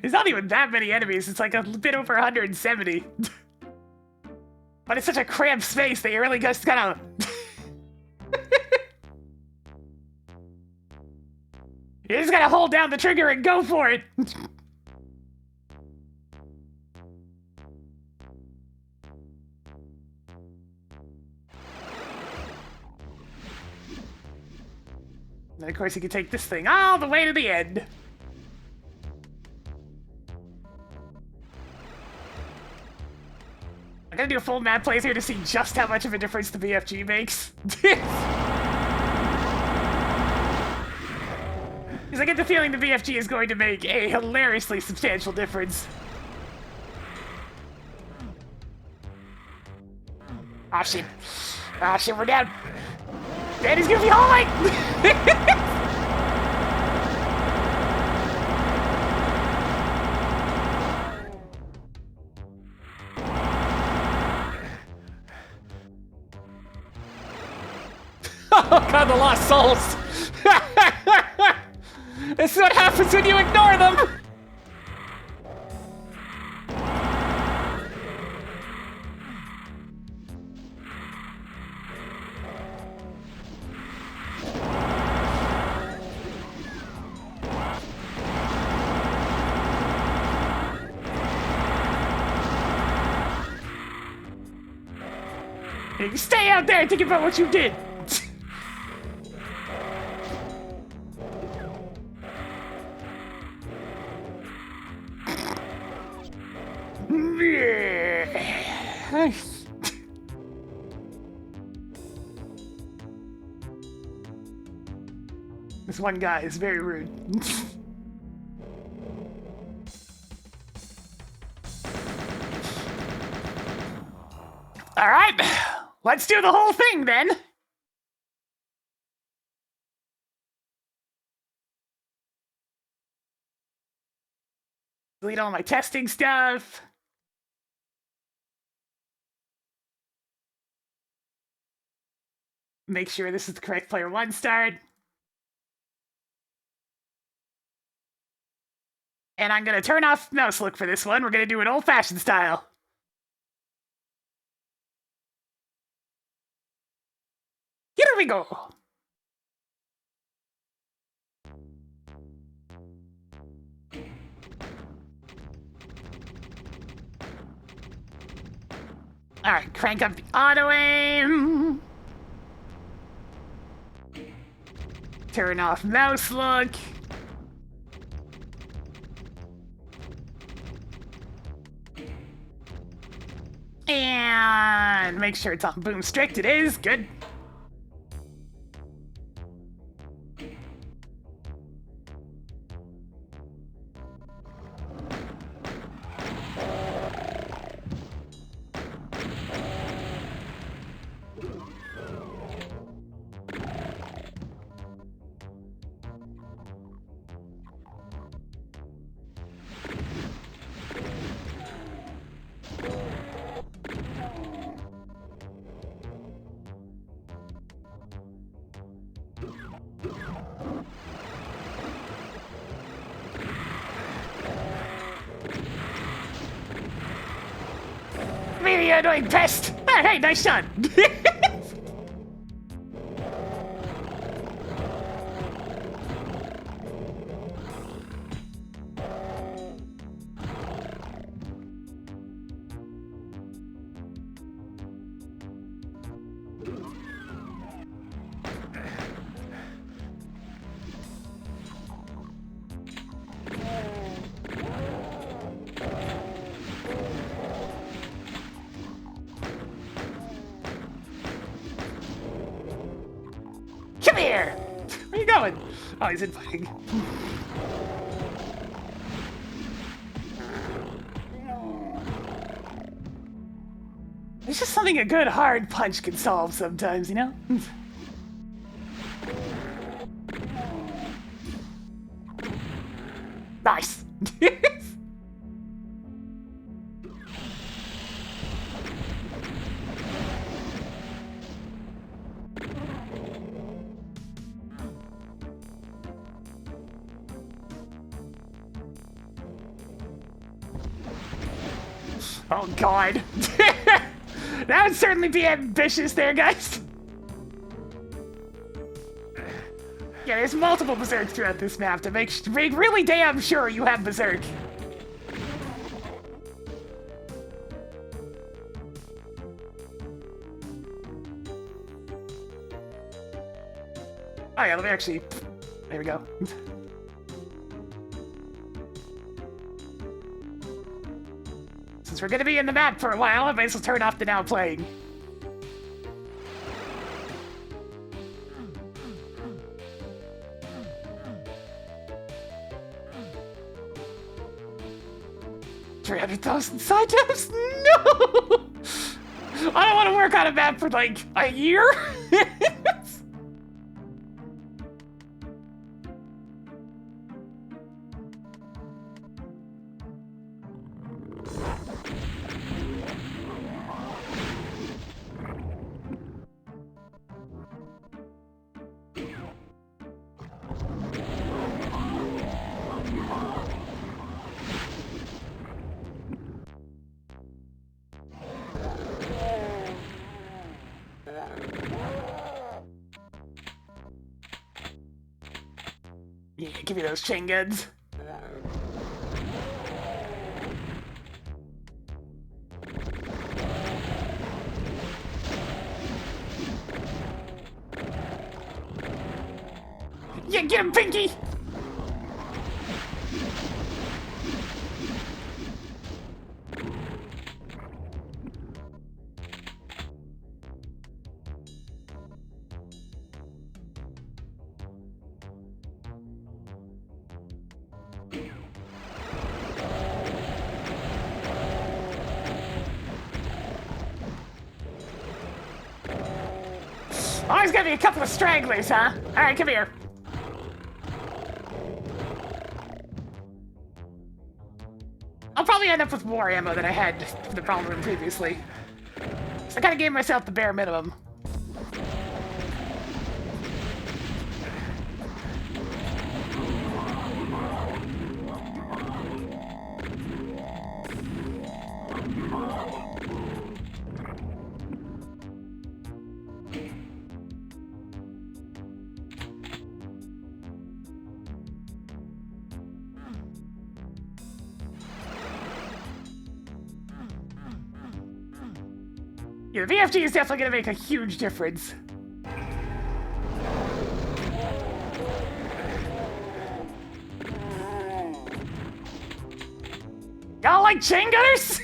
It's not even that many enemies, it's like a bit over 170. But it's such a cramped space that you really just kind of... You just gotta hold down the trigger and go for it! And of course you can take this thing all the way to the end. I'm gonna do a full map playthrough to see just how much of a difference the BFG makes. Because I get the feeling the BFG is going to make a hilariously substantial difference. Ah shit. Ah shit, we're down. Daddy's gonna be hauling! Oh god, the lost souls! This is what happens when you ignore them! You stay out there and think about what you did! This one guy is very rude. Alright, let's do the whole thing then! Delete all my testing stuff. Make sure this is the correct player one start. And I'm gonna turn off mouse look for this one. We're gonna do it old-fashioned style. Here we go. Alright, crank up the auto-aim. Turn off mouse look. And make sure it's on boom strict. It is. Good. Me, you annoying pest! Oh, hey, nice shot! Where you going? Oh, he's inviting. There's just something a good hard punch can solve sometimes, you know? Nice! Oh god. That would certainly be ambitious there, guys. Yeah, there's multiple berserks throughout this map to make really damn sure you have berserk. Oh yeah, let me actually... There we go. Since we're gonna be in the map for a while, I might as well turn off the now playing. $300,000 side tabs? No! I don't want to work on a map for like a year. Yeah, give me those chain guns. Yeah, get him, Pinky! Oh, there's gonna be a couple of stragglers, huh? Alright, come here. I'll probably end up with more ammo than I had for the problem room previously. So I kinda gave myself the bare minimum. Yeah, the VFG is definitely gonna make a huge difference. Y'all like chain gunners?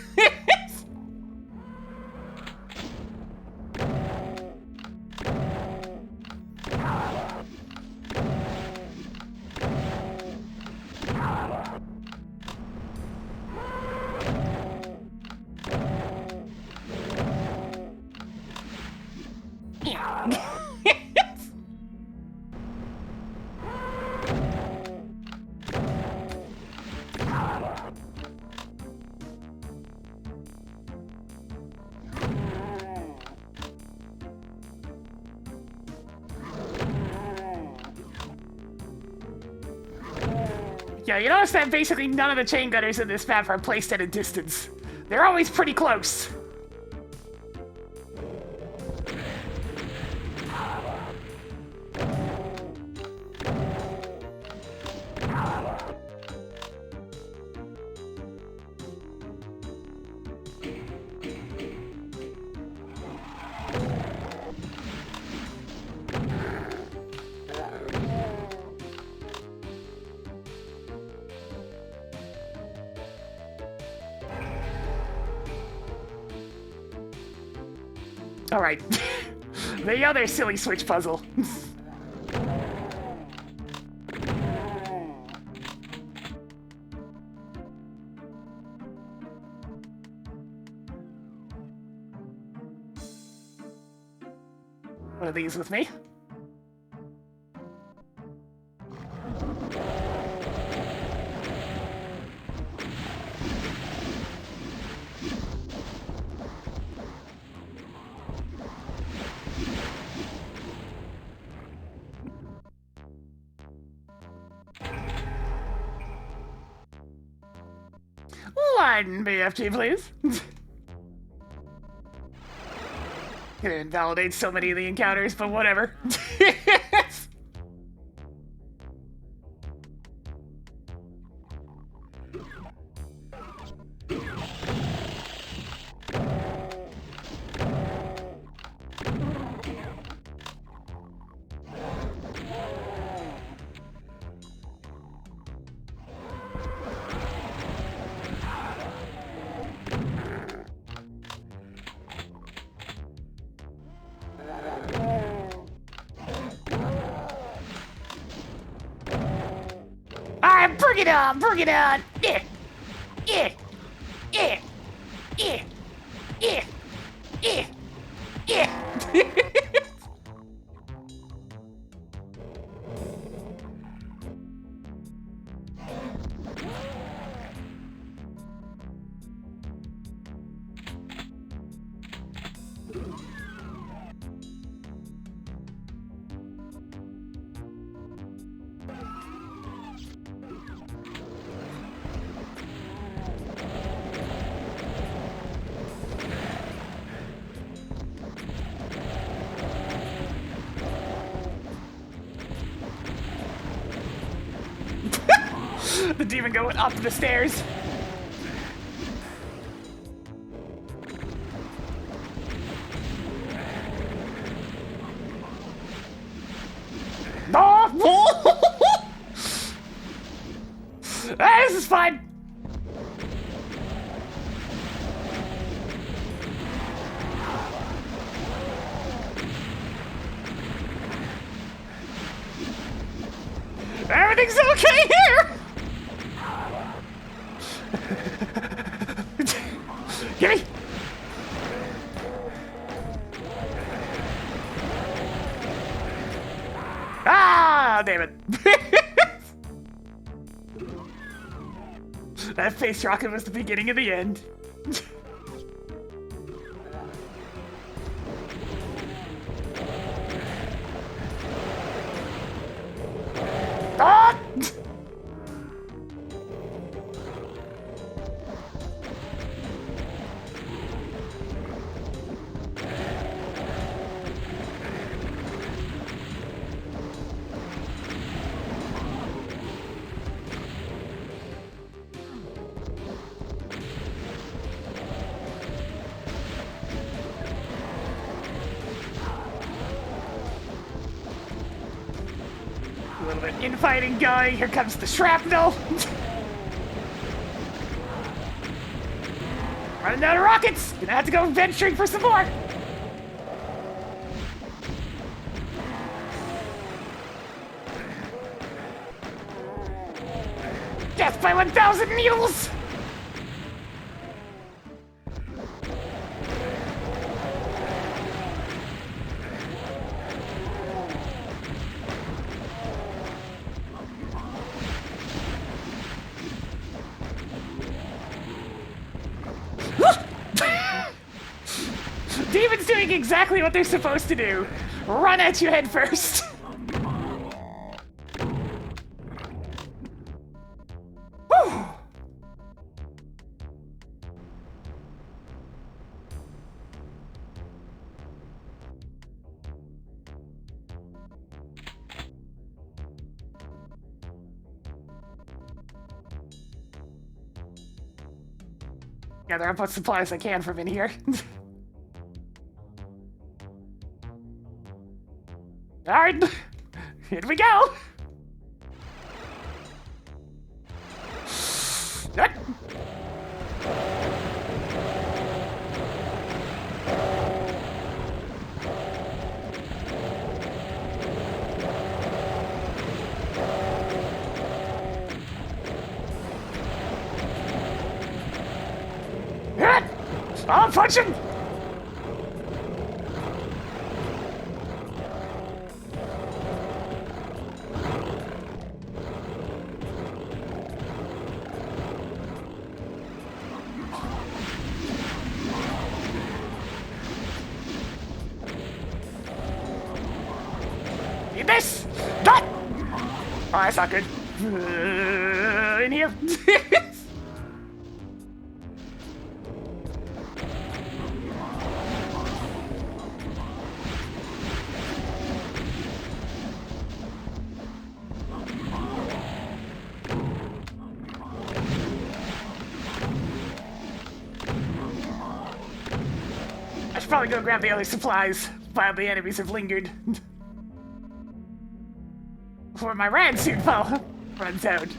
Yeah, you notice that basically none of the chain gunners in this map are placed at a distance. They're always pretty close. Alright. The other silly switch puzzle. one of these with me. One BFG, please. Gonna invalidate so many of the encounters, but whatever. Alright, bring it on, bring it on! Yeah! Yeah! Yeah! Yeah! Yeah! Yeah! Yeah! The demon going up the stairs. No! This is fine. Everything's okay here. Gimme! Ah, damn it. That face rocket was the beginning of the end. Ah! A little bit infighting going. Here comes the shrapnel. Running out of rockets. Gonna have to go venturing for some more. Death by 1,000 needles. Demons doing exactly what they're supposed to do. Run at you head first. Whew. Gather up what supplies I can from in here. Alright, here we go! I'll punch him! This! That! Oh, that's not good. In here. I should probably go grab the other supplies while the enemies have lingered. Before my rad suit runs out.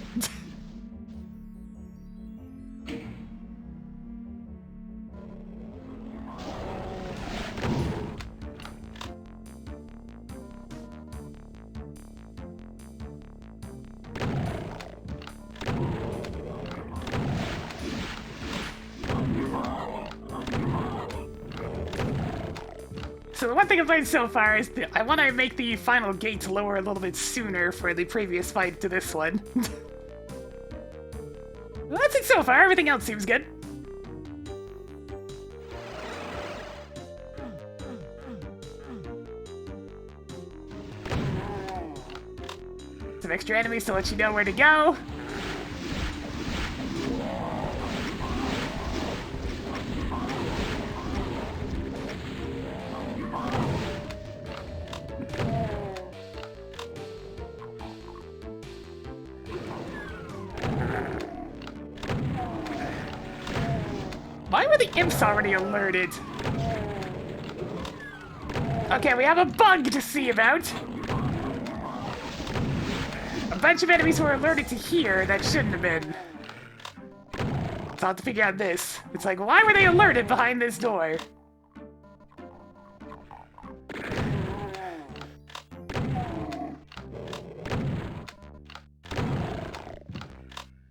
So the one thing I've learned so far is that I want to make the final gate lower a little bit sooner for the previous fight to this one. Well, that's it so far. Everything else seems good. Some extra enemies to let you know where to go. Why were the imps already alerted? Okay, we have a bug to see about. A bunch of enemies were alerted to here that shouldn't have been. So I'll have to figure out this. It's like, why were they alerted behind this door?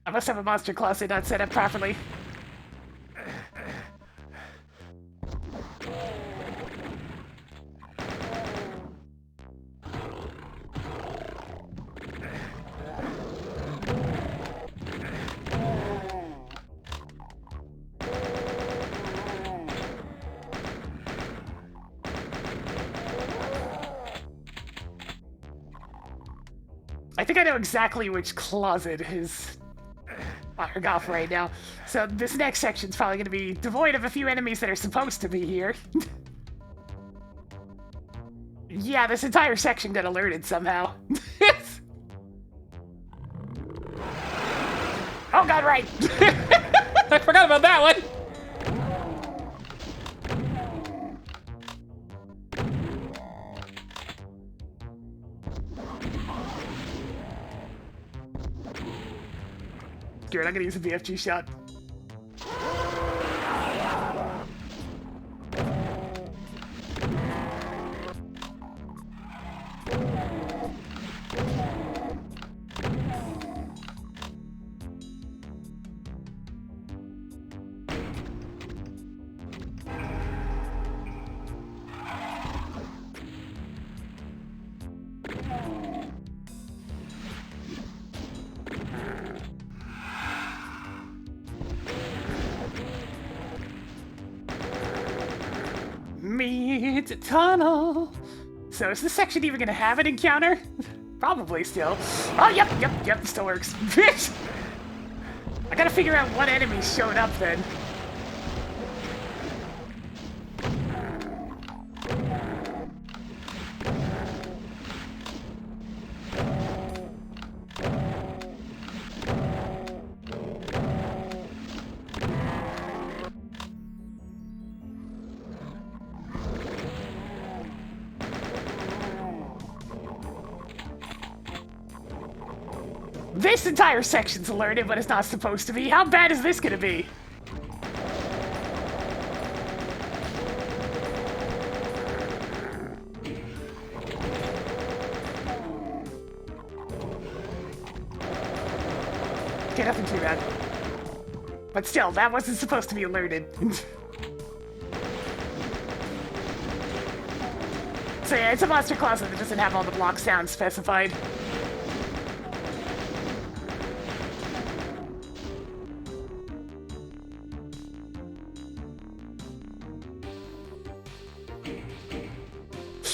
I must have a monster closet not set up properly. I think I know exactly which closet is firing off right now. So this next section's probably going to be devoid of a few enemies that are supposed to be here. Yeah, this entire section got alerted somehow. Oh god, right! I forgot about that one. I'm gonna use a BFG shot. Meet tunnel. So is this section even gonna have an encounter? Probably still. Oh, yep, still works. I gotta figure out what enemies showed up then. This entire section's alerted, but it's not supposed to be. How bad is this gonna be? Okay, nothing too bad. But still, that wasn't supposed to be alerted. So yeah, it's a monster closet that doesn't have all the block sounds specified.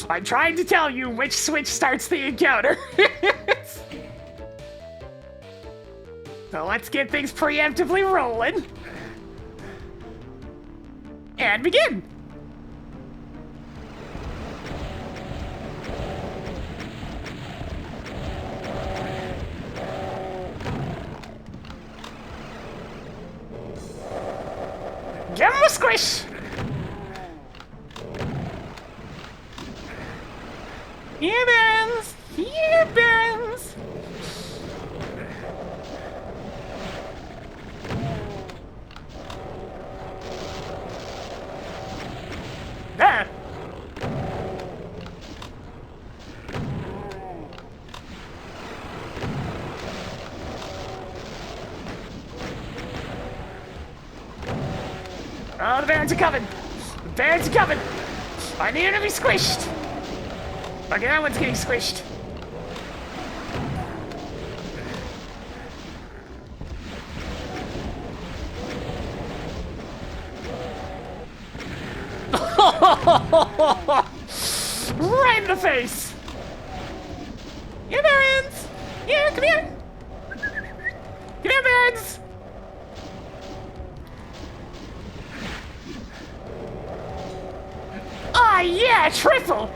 I'm trying to tell you which switch starts the encounter. So let's get things preemptively rolling. And begin. Give him a squish. Here burns. Here burns. Ah. Oh, the Barons are coming! The Barons are coming! I need him to be squished! Okay, that one's getting squished. Right in the face! Here, Barons! Here, come here! Come here, Barons! Ah, yeah, triple!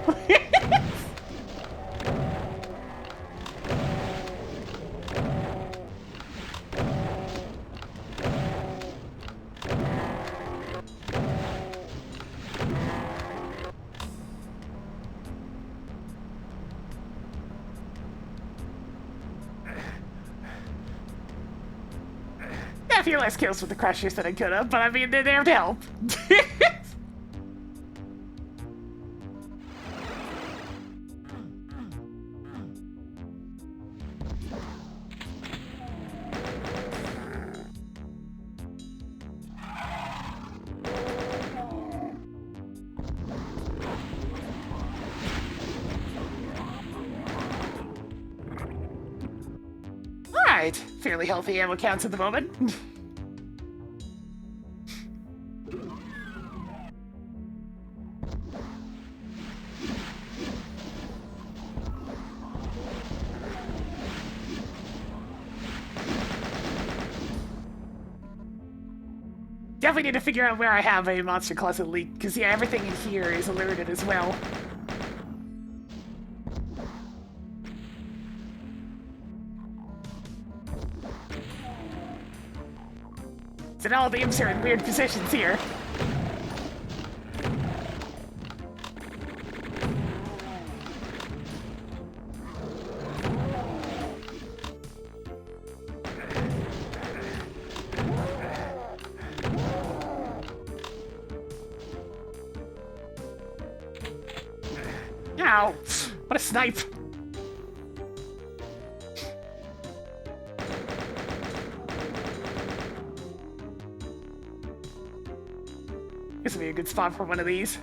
A few less kills with the crushers than I could have, but I mean, they're there to help. Alright, fairly healthy ammo counts at the moment. Definitely need to figure out where I have a monster closet leak, because yeah, everything in here is alerted as well. So now all the imps are in weird positions here. Ow! What a snipe! This would be a good spot for one of these.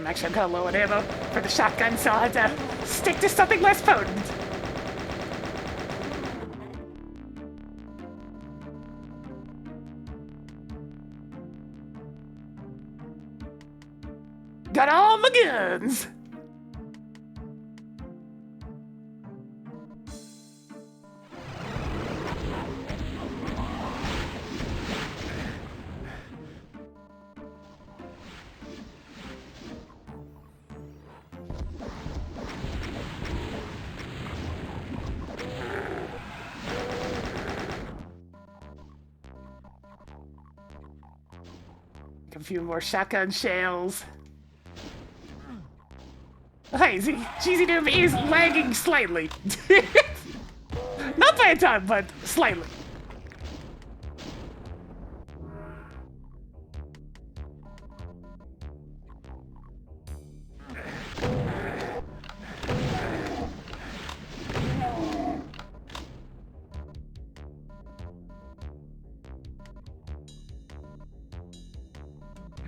Actually, I'm kind of low on ammo for the shotgun, so I'll have to stick to something less potent. Got all my guns! A few more shotgun shells. Hey, Cheesy Doom is lagging slightly. Not by a ton, but slightly.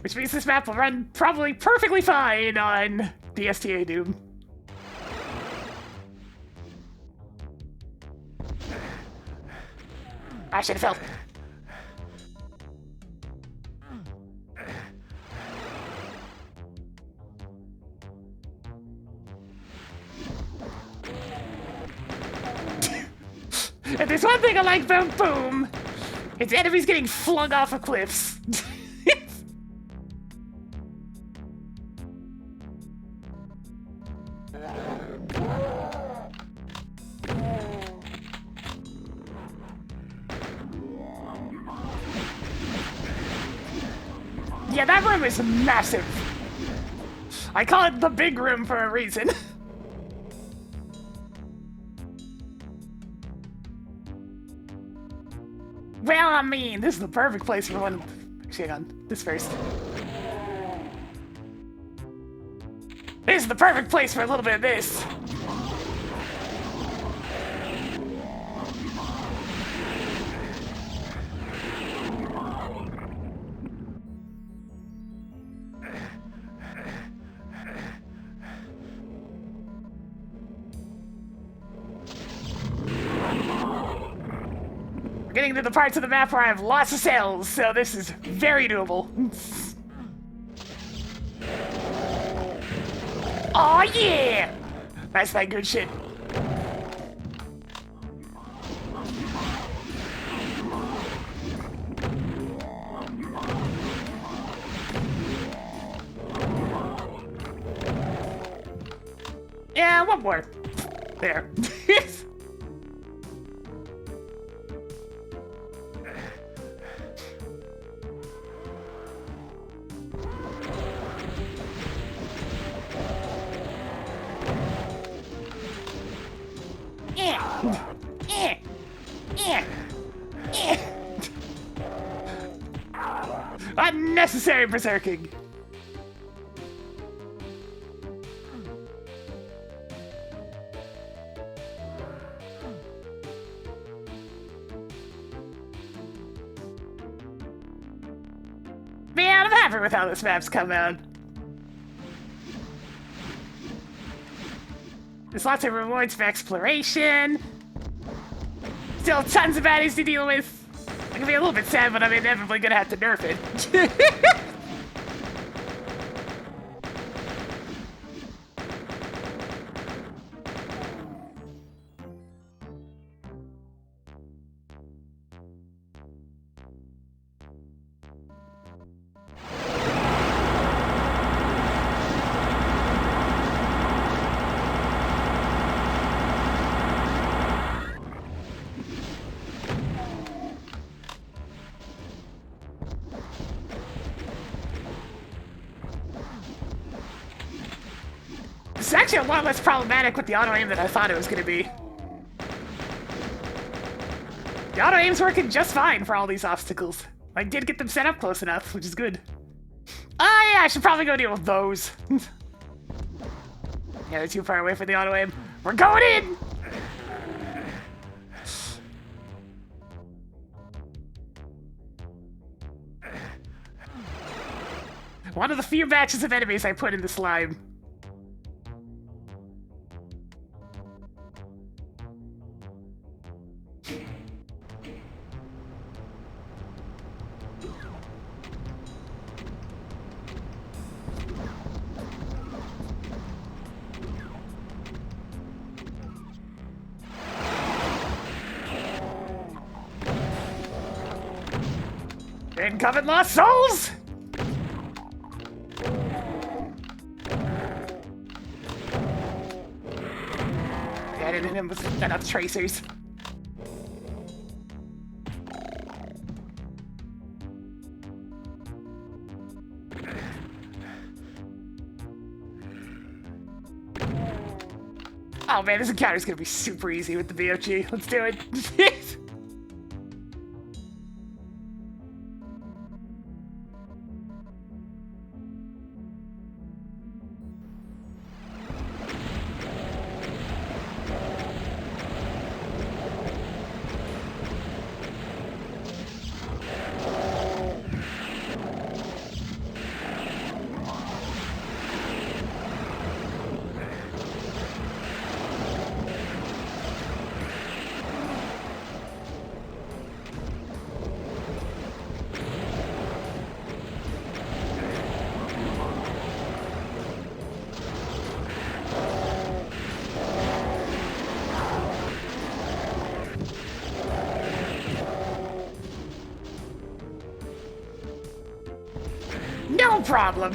Which means this map will run probably perfectly fine on the STA Doom. I should have felt. If there's one thing I like about Boom, it's enemies getting flung off of cliffs. Yeah, that room is massive. I call it the big room for a reason. Well, I mean, this is the perfect place for one. Actually, hang on. This first. This is the perfect place for a little bit of this. We're getting to the parts of the map where I have lots of cells, so this is very doable. Oh yeah! That's that good shit. Yeah, one more. There. Unnecessary berserking. Man, I'm happy with how this map's come out. There's lots of rewards for exploration. Still tons of baddies to deal with. I'm gonna be a little bit sad, but I'm inevitably gonna have to nerf it. It's actually a lot less problematic with the auto-aim than I thought it was going to be. The auto-aim's working just fine for all these obstacles. I did get them set up close enough, which is good. Oh yeah, I should probably go deal with those. Yeah, they're too far away for the auto-aim. We're going in! One of the few batches of enemies I put in the slime. Incoming lost souls! Yeah, I didn't hit him with enough tracers. Oh man, this encounter's gonna be super easy with the BOG. Let's do it. problem.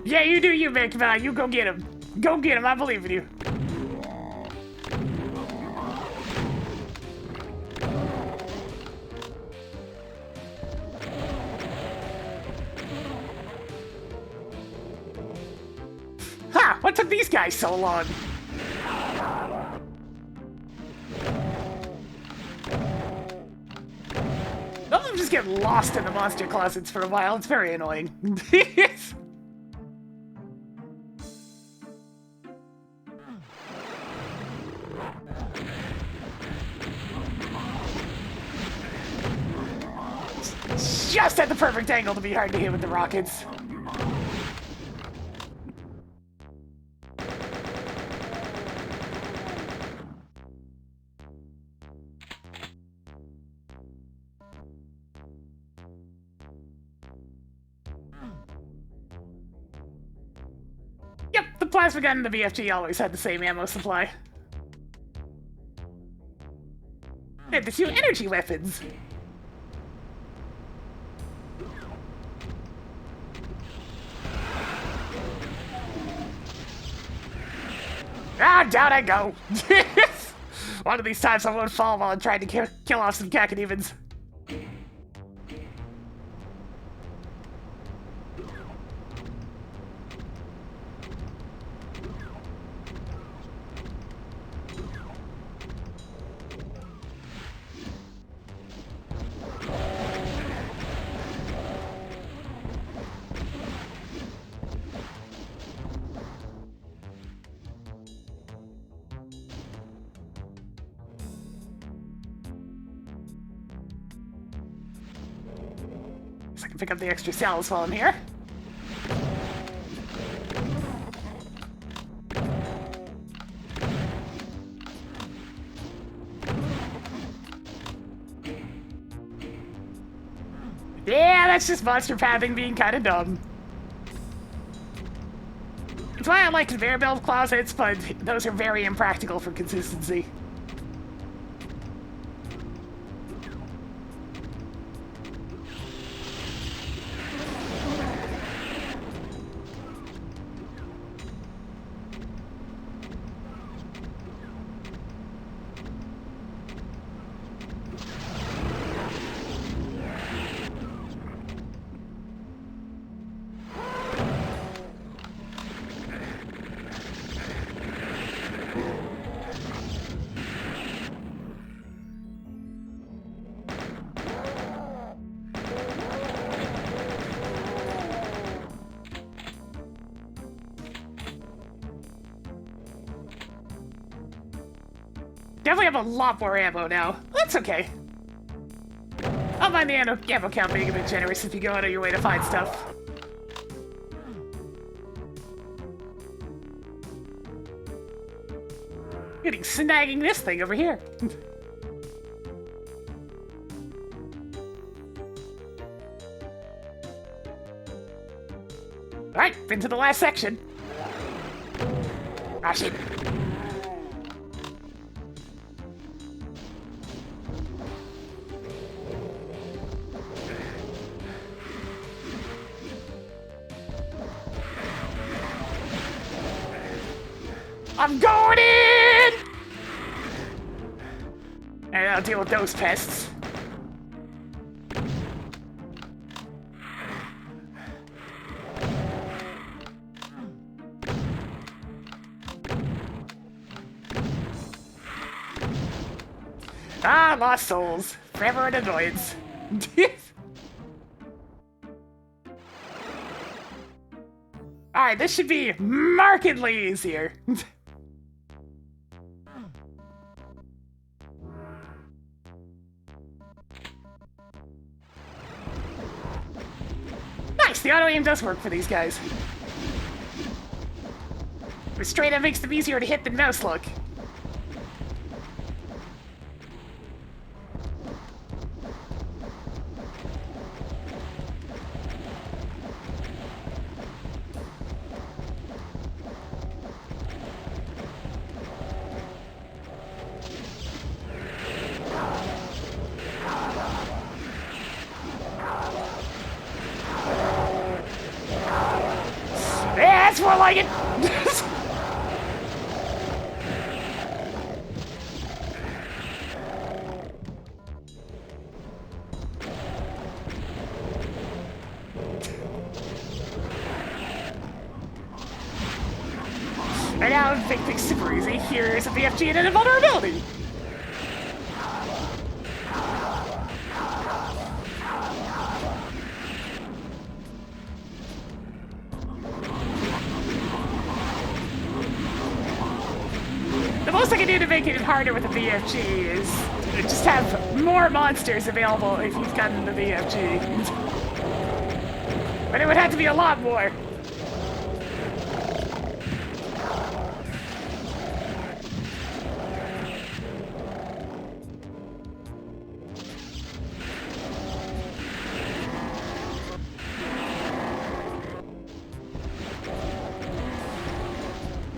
Yeah, you do you, McVal. You go get him. Go get him. I believe in you. Ha! What took these guys so long? Some of them just get lost in the monster closets for a while. It's very annoying. Just at the perfect angle to be hard to hit with the rockets. Yep, the plasma gun and the BFG always had the same ammo supply. They had the two energy weapons. Ah, down I go. One of these times I won't fall while I'm trying to kill off some cacodemons. So I can pick up the extra cells while I'm here. Yeah, that's just monster pathing being kind of dumb. It's why I like conveyor belt closets, but those are very impractical for consistency. Definitely have a lot more ammo now. That's okay. I'll mind the ammo count being a bit generous if you go out of your way to find stuff. Getting snagging this thing over here. Alright, been to the last section. Ah, shit. I'm going in! And I'll deal with those pests. Ah, lost souls. Forever an annoyance. Alright, this should be markedly easier. Nice, the auto-aim does work for these guys. Restraint makes them easier to hit than mouse look. like it! And now, make things super easy. Here's a BFG and an invulnerability. The most I can do to make it harder with the BFG is just have more monsters available if you've gotten the BFG. But it would have to be a lot more.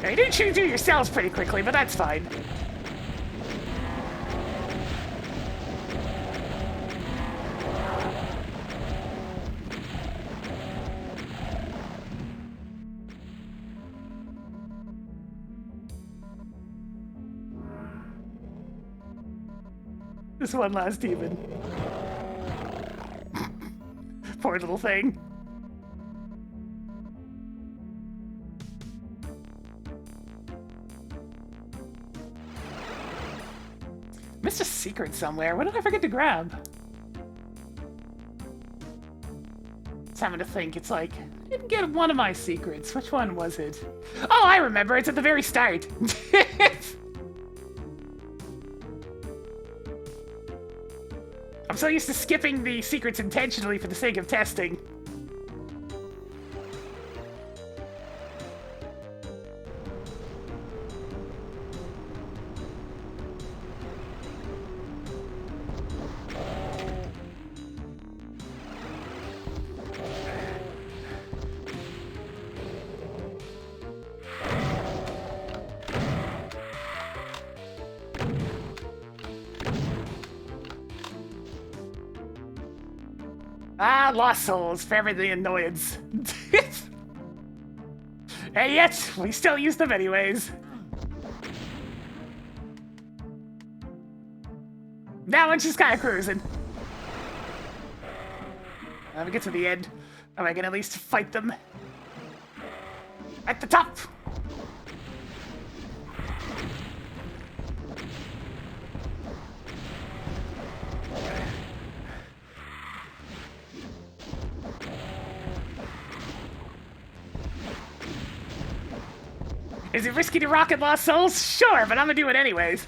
You do chew through your cells pretty quickly, but that's fine. This one last demon. Poor little thing. Missed a secret somewhere. What did I forget to grab? Just having to think. It's like, I didn't get one of my secrets. Which one was it? Oh, I remember. It's at the very start. I'm so used to skipping the secrets intentionally for the sake of testing. Ah, lost souls, forever the annoyance. And yet, we still use them anyways. That one's just kind of cruising. Let me get to the end. Oh, I can at least fight them. At the top! Is it risky to rocket lost souls? Sure, but I'm gonna do it anyways.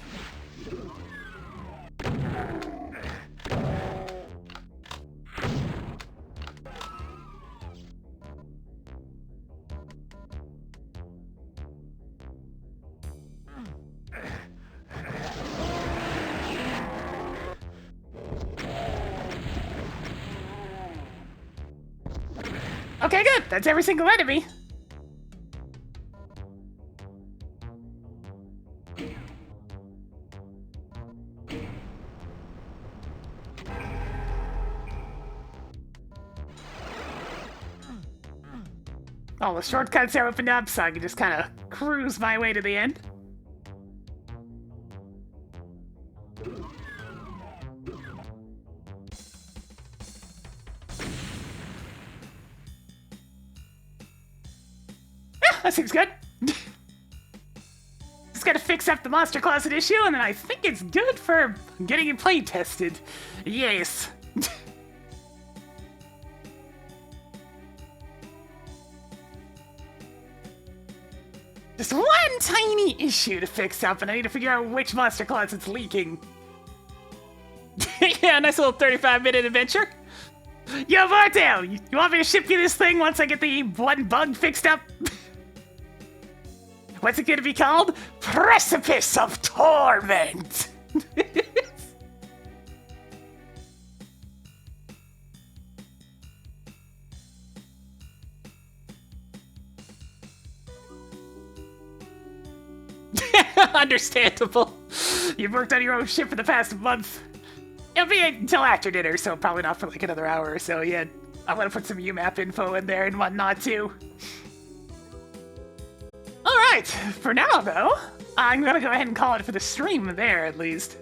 Okay, good. That's every single enemy. All the shortcuts are opened up, so I can just kind of cruise my way to the end. Yeah, that seems good. Just gotta fix up the monster closet issue, and then I think it's good for getting it play tested. Yes. Just one tiny issue to fix up, and I need to figure out which monster closet's leaking. Yeah, nice little 35-minute adventure. Yo, Martel, you want me to ship you this thing once I get the one bug fixed up? What's it gonna be called? Precipice of Torment! Understandable. You've worked on your own ship for the past month. It'll be until after dinner, so probably not for like another hour or so yet. I'm gonna put some UMAP info in there and whatnot too. Alright, for now though, I'm gonna go ahead and call it for the stream there at least.